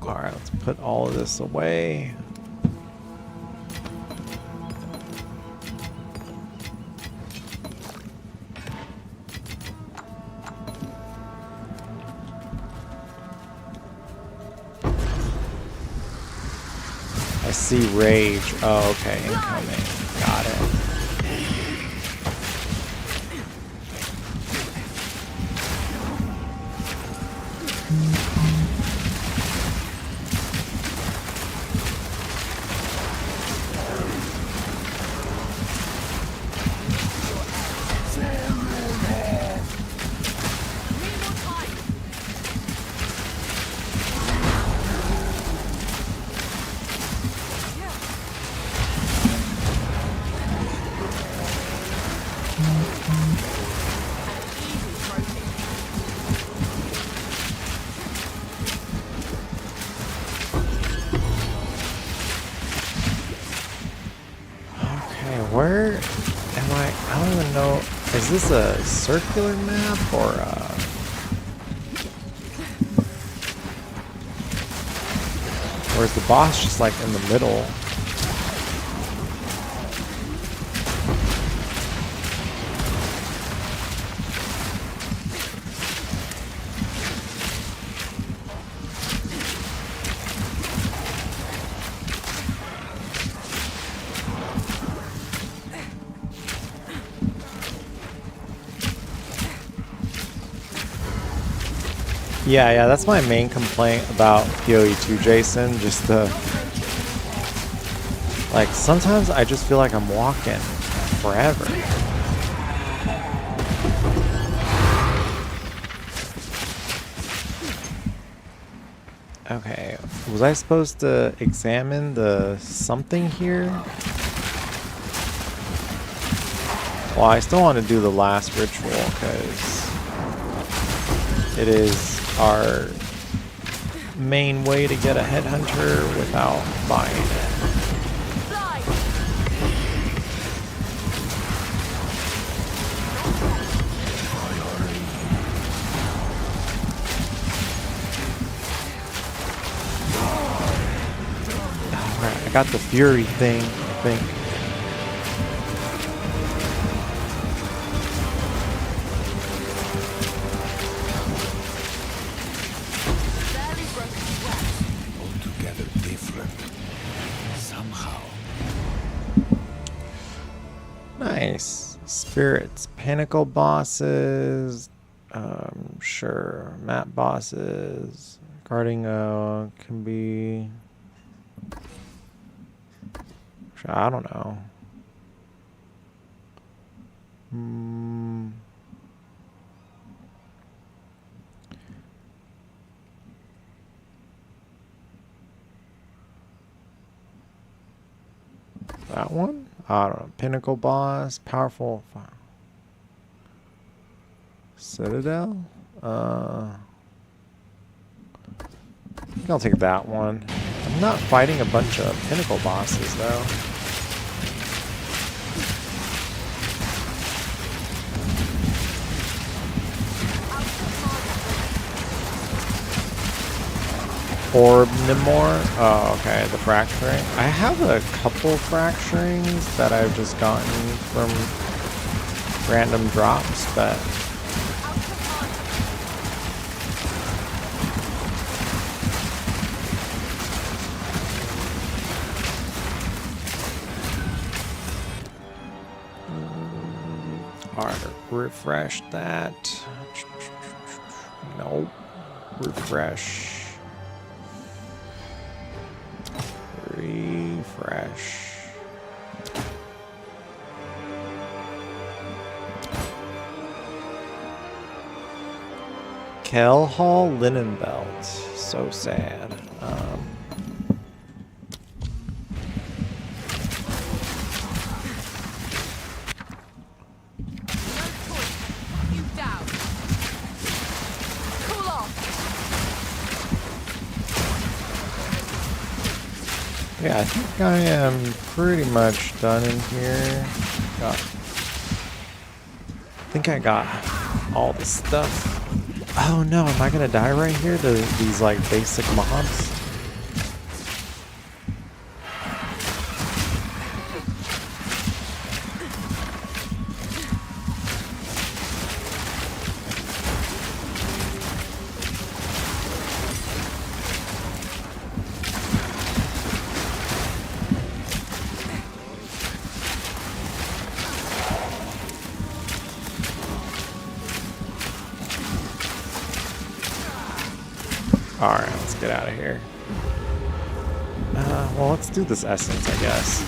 Alright, let's put all of this away. I see rage. Oh, okay, incoming. Got it. Where am I? I don't even know. Is this a circular map or or is the boss just like in the middle? Yeah, that's my main complaint about POE 2, Jason. Just the like sometimes I just feel like I'm walking forever. Okay, was I supposed to examine the something here? Well, I still want to do the last ritual because it is our main way to get a headhunter without buying it. Alright, I got the fury thing, I think. Altogether different. Somehow. Nice. Spirits. Pinnacle bosses. Sure. Map bosses. Guarding can be... I don't know. That one? I don't know. Pinnacle boss. Powerful. Citadel? I think I'll take that one. I'm not fighting a bunch of pinnacle bosses though. Orbnimore? Oh, okay, the fracturing. I have a couple fracturings that I've just gotten from random drops, but alright, refresh that. Nope. Refresh. Refresh. Kell Hall Linen Belt. So sad. Yeah, I think I am pretty much done in here. I think I got all the stuff. Oh no, am I gonna die right here to these like basic mobs? Alright, let's get out of here. Well, let's do this essence, I guess.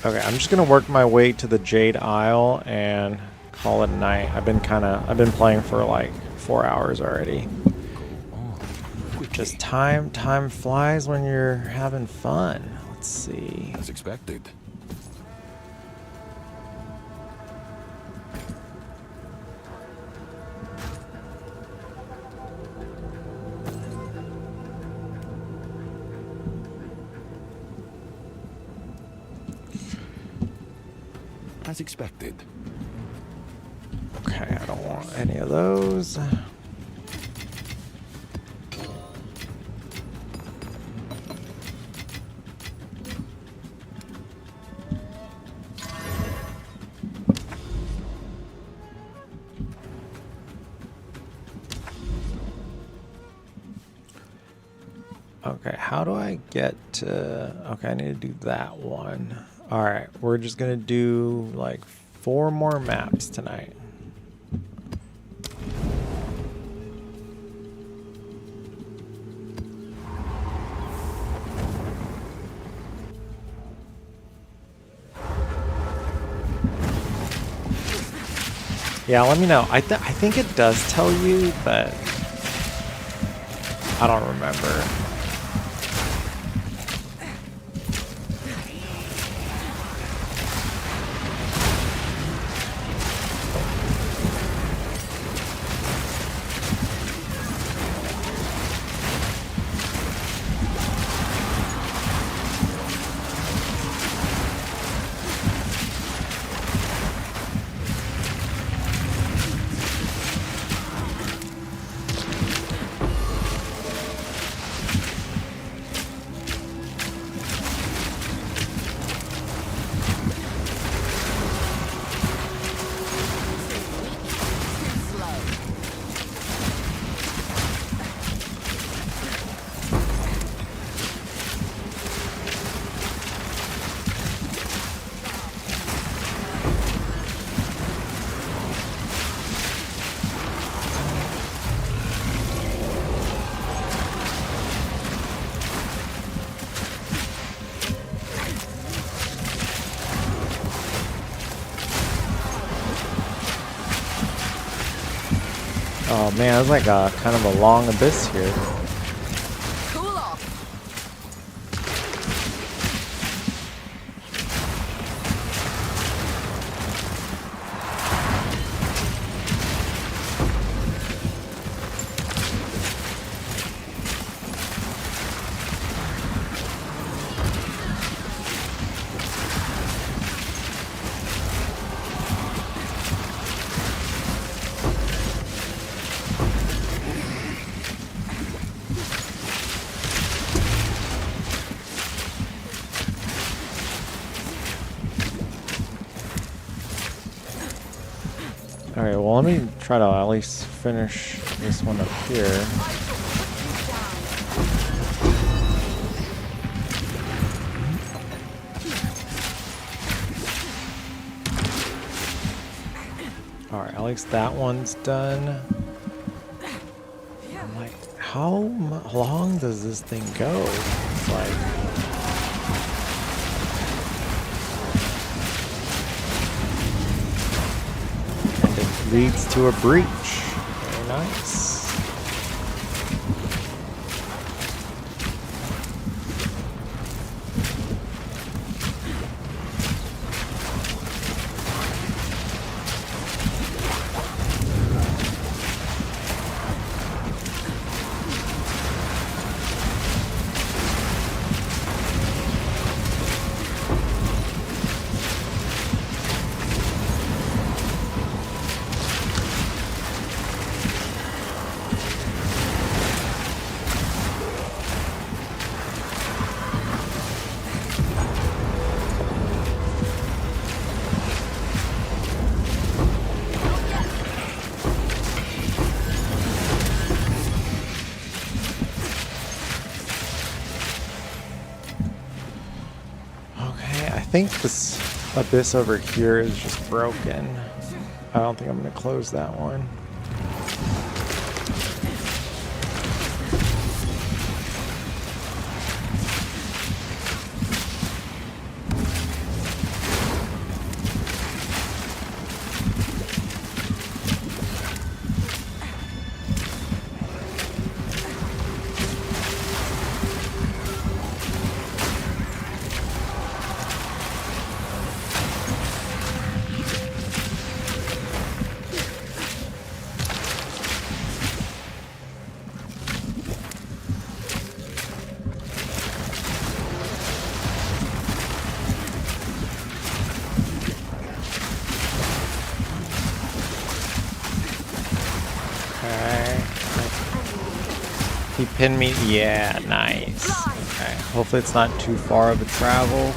Okay, I'm just gonna work my way to the Jade Isle and call it a night. I've been playing for like 4 hours already. Just time flies when you're having fun. Let's see. As expected. As expected. Okay, I don't want any of those. Okay, how do I get to... Okay, I need to do that one. Alright, we're just gonna do like 4 more maps tonight. Yeah, let me know. I think it does tell you, but I don't remember. Oh man, it's like a kind of a long abyss here. Cool off. Alright, well let me try to at least finish this one up here. Alright, at least that one's done. I'm like, how long does this thing go? It's like... leads to a breach. Very nice. think this abyss over here is just broken. I don't think I'm going to close that one. He pinned me. Yeah, nice. Okay, hopefully it's not too far of a travel.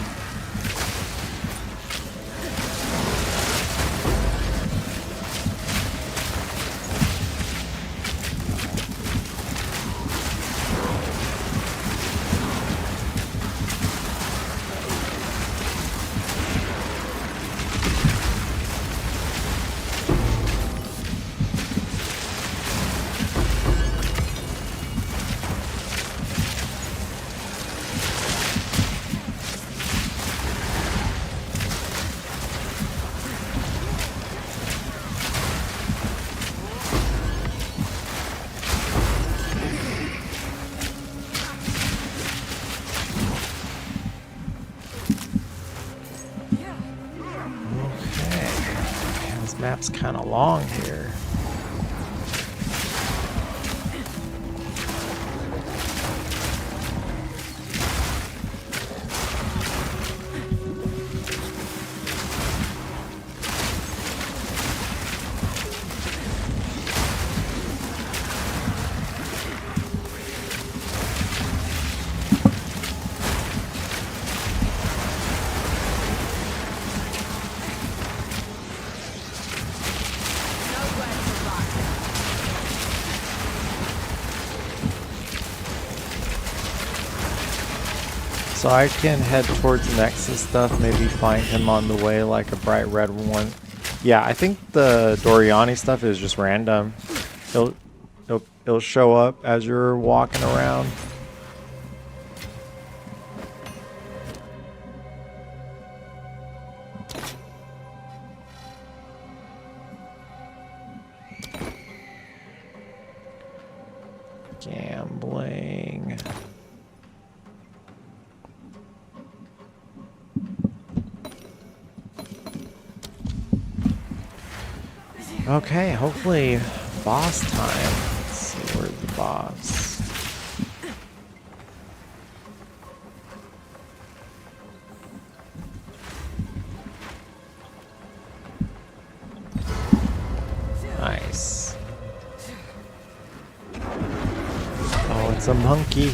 Map's kind of long here. So I can head towards Nexus stuff, maybe find him on the way like a bright red one. Yeah, I think the Doriani stuff is just random. It'll show up as you're walking around. Gambling. Okay, hopefully boss time. Let's see, where's the boss? Nice. Oh, it's a monkey.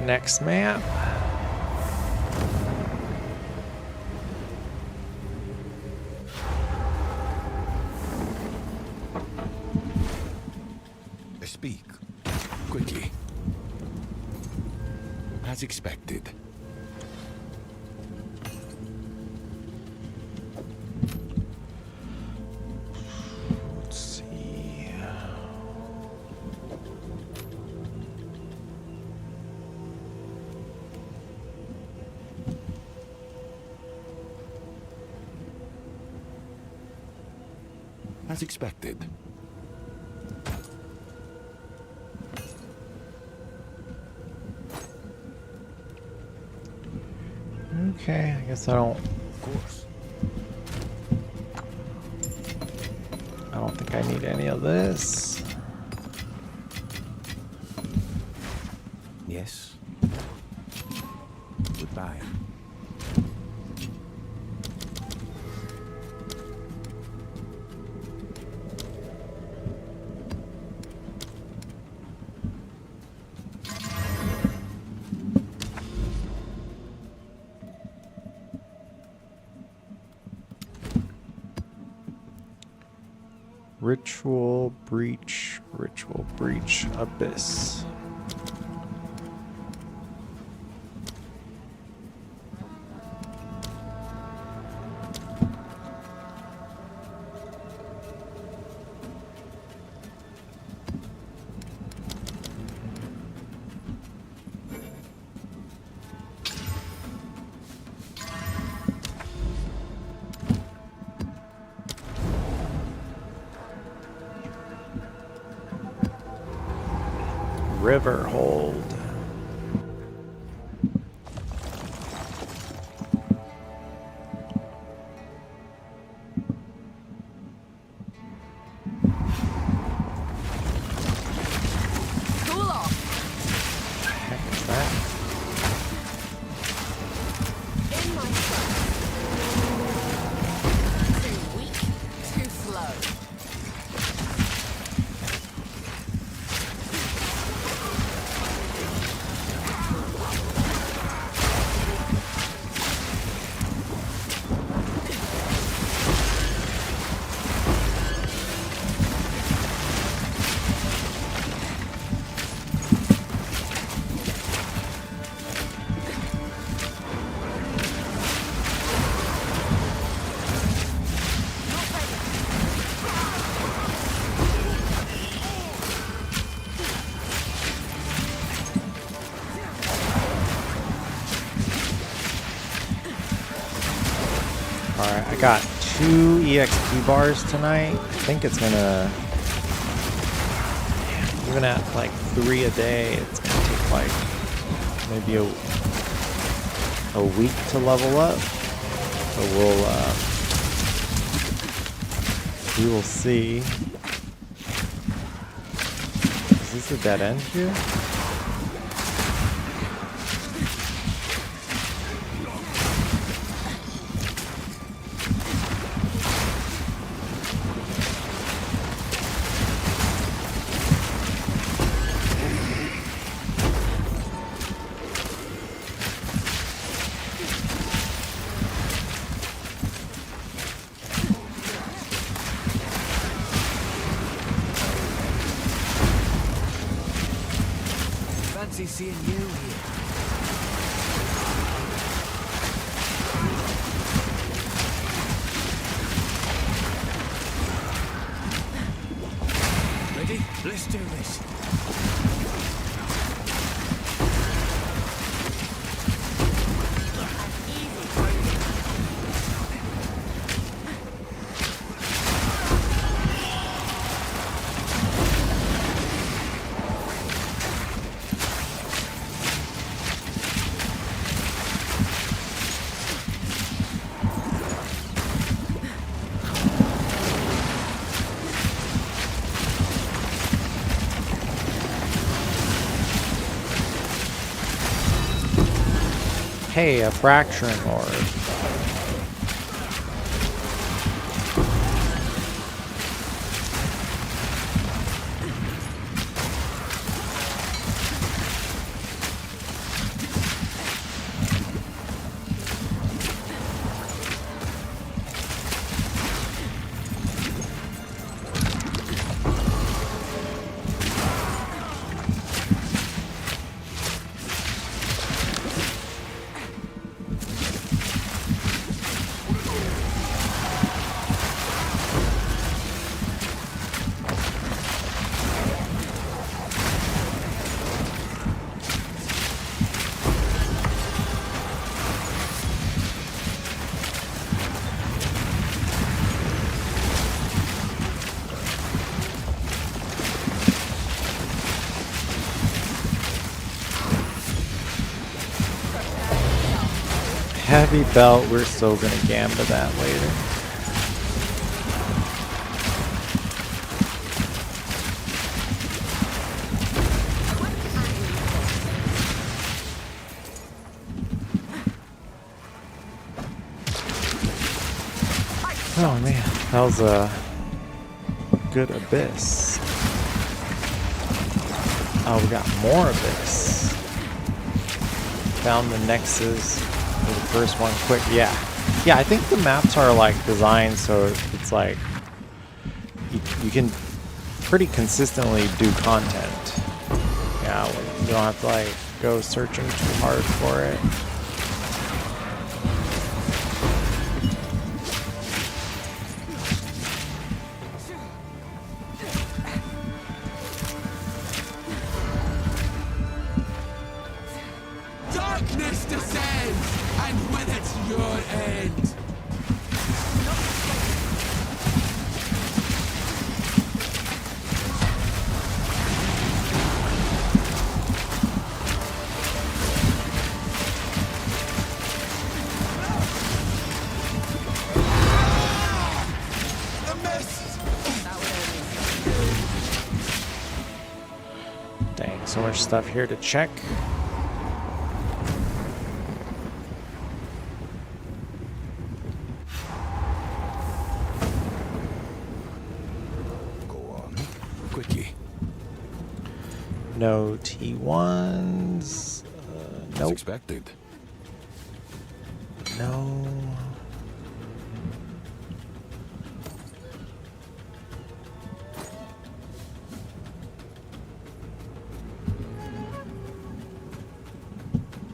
Next map. Speak. Quickly. As expected. Let's see. As expected. Okay, I guess I don't think I need any of this. Yes. Goodbye. Ritual breach, abyss. River hold. Cool off. What the heck is that? In my sight. Too weak, too slow. Alright, I got 2 EXP bars tonight. I think it's gonna, even at like 3 a day, it's gonna take like maybe a week to level up. So we will see. Is this a dead end here? Fancy seeing you here. Ready? Let's do this. Hey, a fracturing orb. Heavy belt, we're so gonna gamba that later. Oh man, that was a good abyss. Oh, we got more abyss. Found the nexus. The first one quick. Yeah, I think the maps are like designed so it's like you can pretty consistently do content. Yeah, you don't have to like go searching too hard for it. Darkness descends, and with it your end. The mist. Dang, so much stuff here to check. Quickly. No T1s. As Nope. expected. No.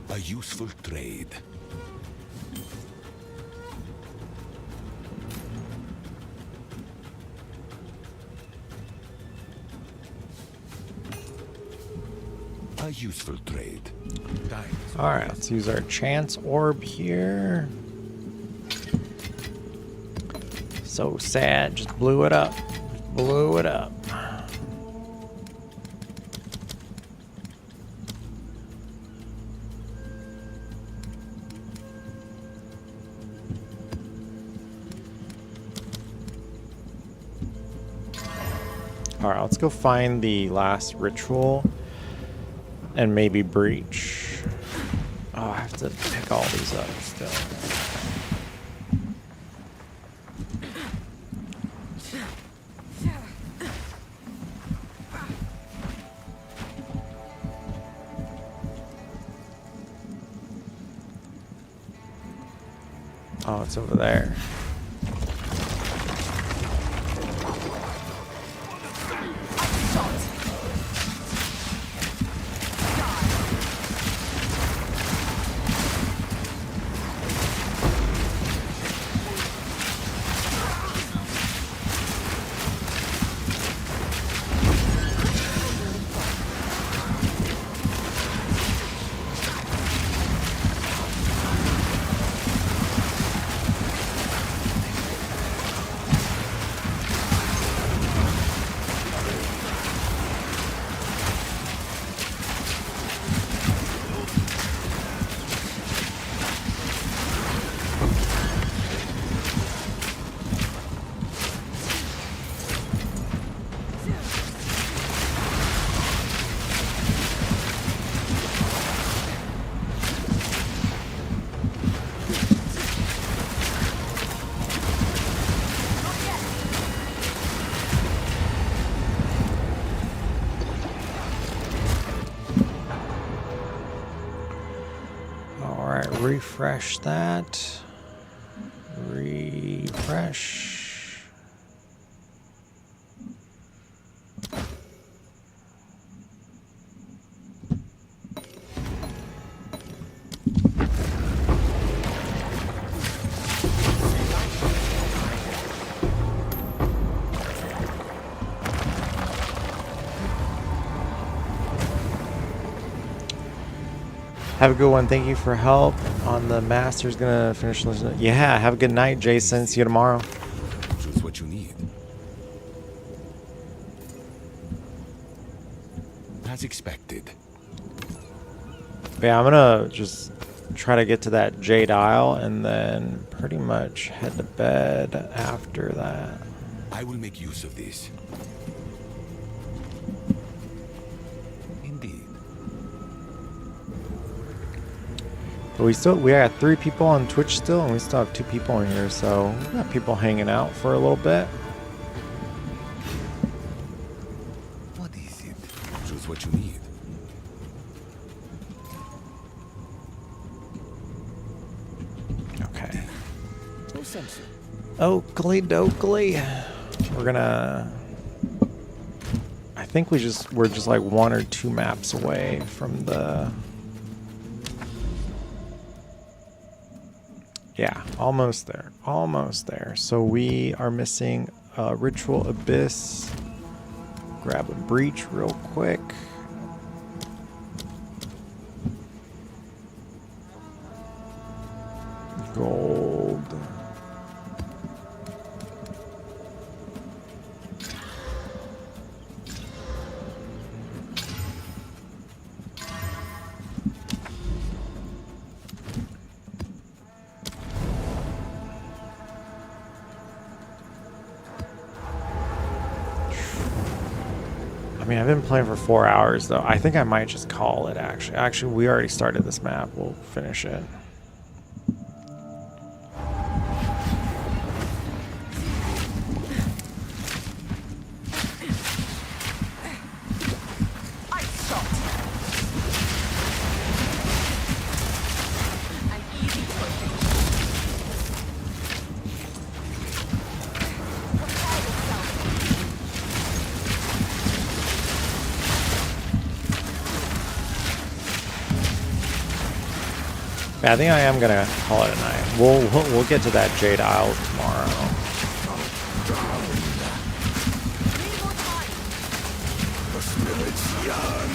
A useful trade. A useful trade. Time. Alright, let's use our chance orb here. So sad, just blew it up. Blew it up. Alright, let's go find the last ritual. And maybe breach. Oh, I have to pick all these up still. Oh, it's over there. Refresh that. Refresh. Have a good one. Thank you for help on the master's. Gonna finish listening. Yeah, have a good night, Jason. See you tomorrow. Choose what you need. As expected. Yeah, I'm gonna just try to get to that Jade Isle and then pretty much head to bed after that. I will make use of this. Indeed. But we got 3 people on Twitch still, and we still have 2 people in here, so we got people hanging out for a little bit. What is it? Choose what you need. Okay. Who sent you? Oakley dokley. We're gonna... I think we're just like 1 or 2 maps away from the... Yeah, almost there. Almost there. So we are missing Ritual Abyss. Grab a breach real quick. Gold. I mean, I've been playing for 4 hours though. I think I might just call it actually. Actually, we already started this map. We'll finish it. Yeah, I think I am gonna call it a night. We'll get to that Jade Isle tomorrow. The spirit's young.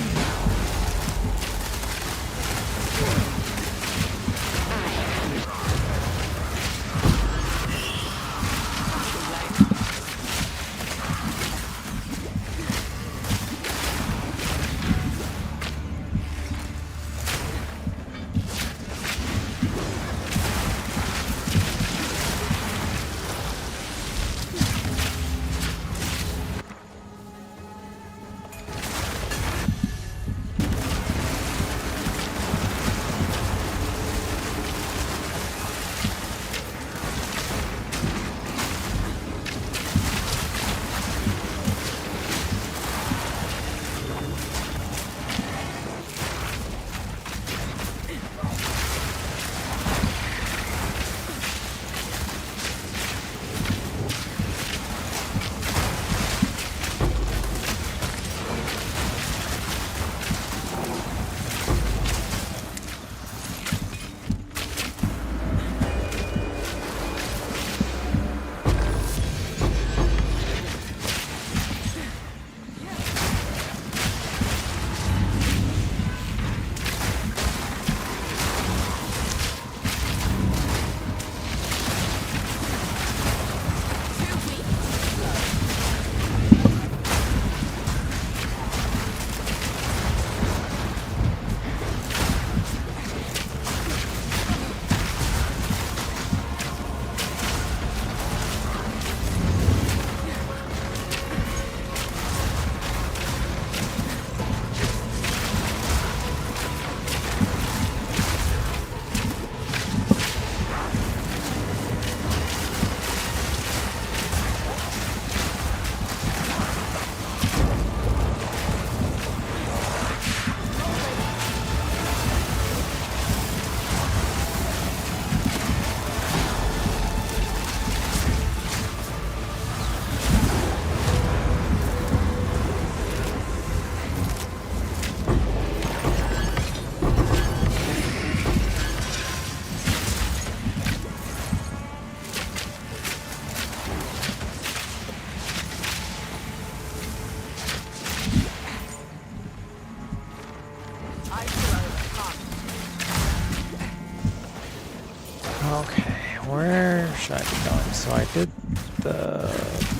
Okay, where should I be going? So I did the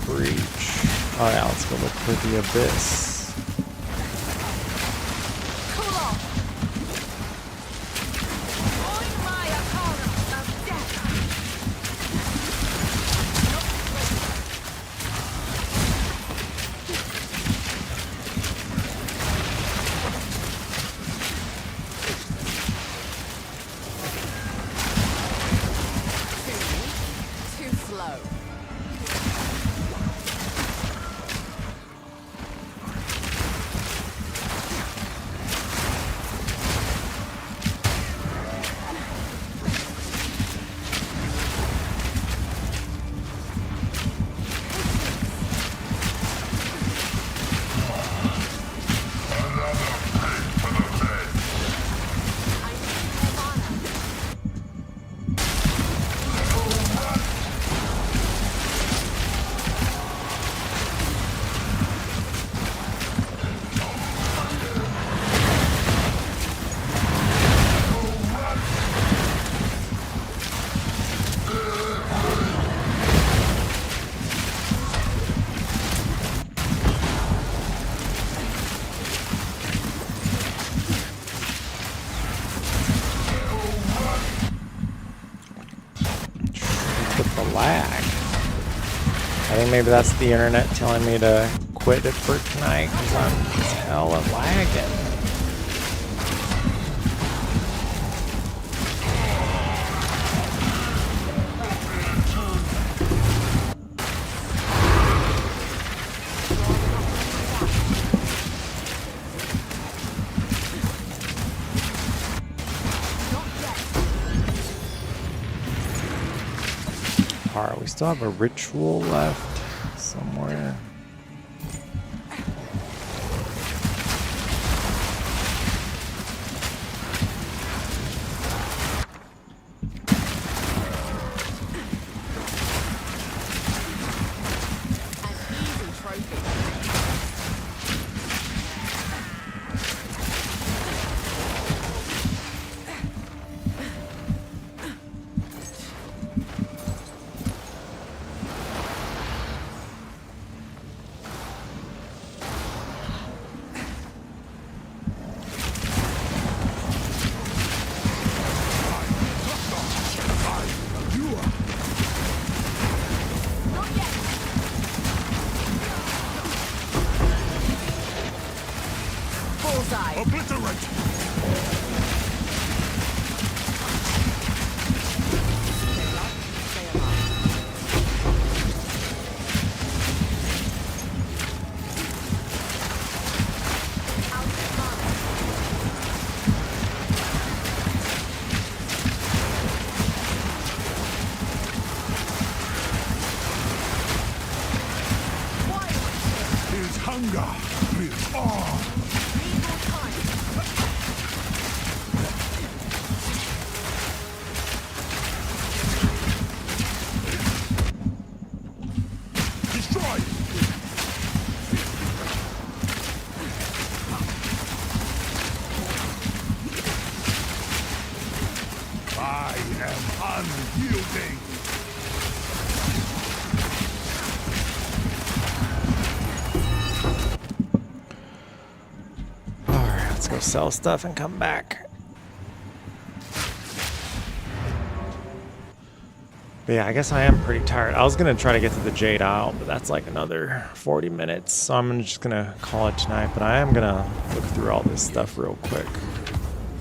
breach. Oh yeah, let's go look for the abyss. I think maybe that's the internet telling me to quit it for tonight because I'm hella lagging. Alright, we still have a ritual left somewhere. Obliterate! His hunger lives on! I am unyielding. Alright, let's go sell stuff and come back. But yeah, I guess I am pretty tired. I was going to try to get to the Jade Isle, but that's like another 40 minutes. So I'm just going to call it tonight. But I am going to look through all this stuff real quick.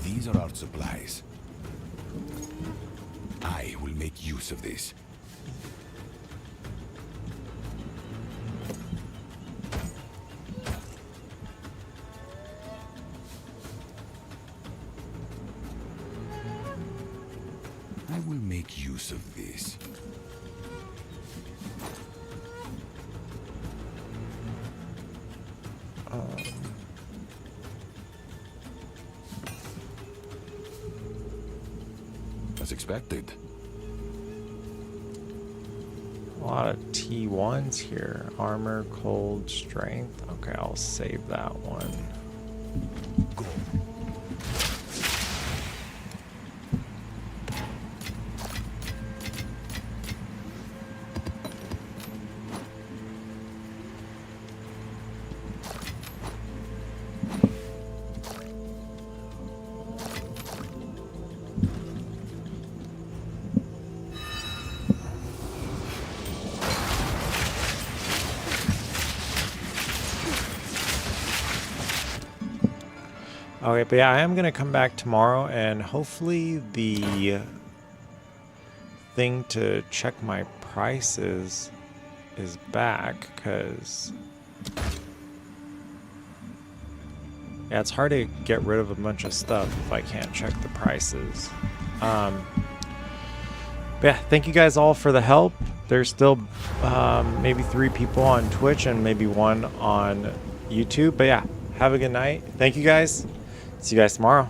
These are our supplies. I will make use of this. I will make use of this. As expected. A lot of T1s here. Armor, cold, strength. Okay, I'll save that one. Go. Okay, but yeah, I am going to come back tomorrow, and hopefully the thing to check my prices is back, because yeah, it's hard to get rid of a bunch of stuff if I can't check the prices. But yeah, thank you guys all for the help. There's still maybe 3 people on Twitch and maybe 1 on YouTube. But yeah, have a good night. Thank you guys. See you guys tomorrow.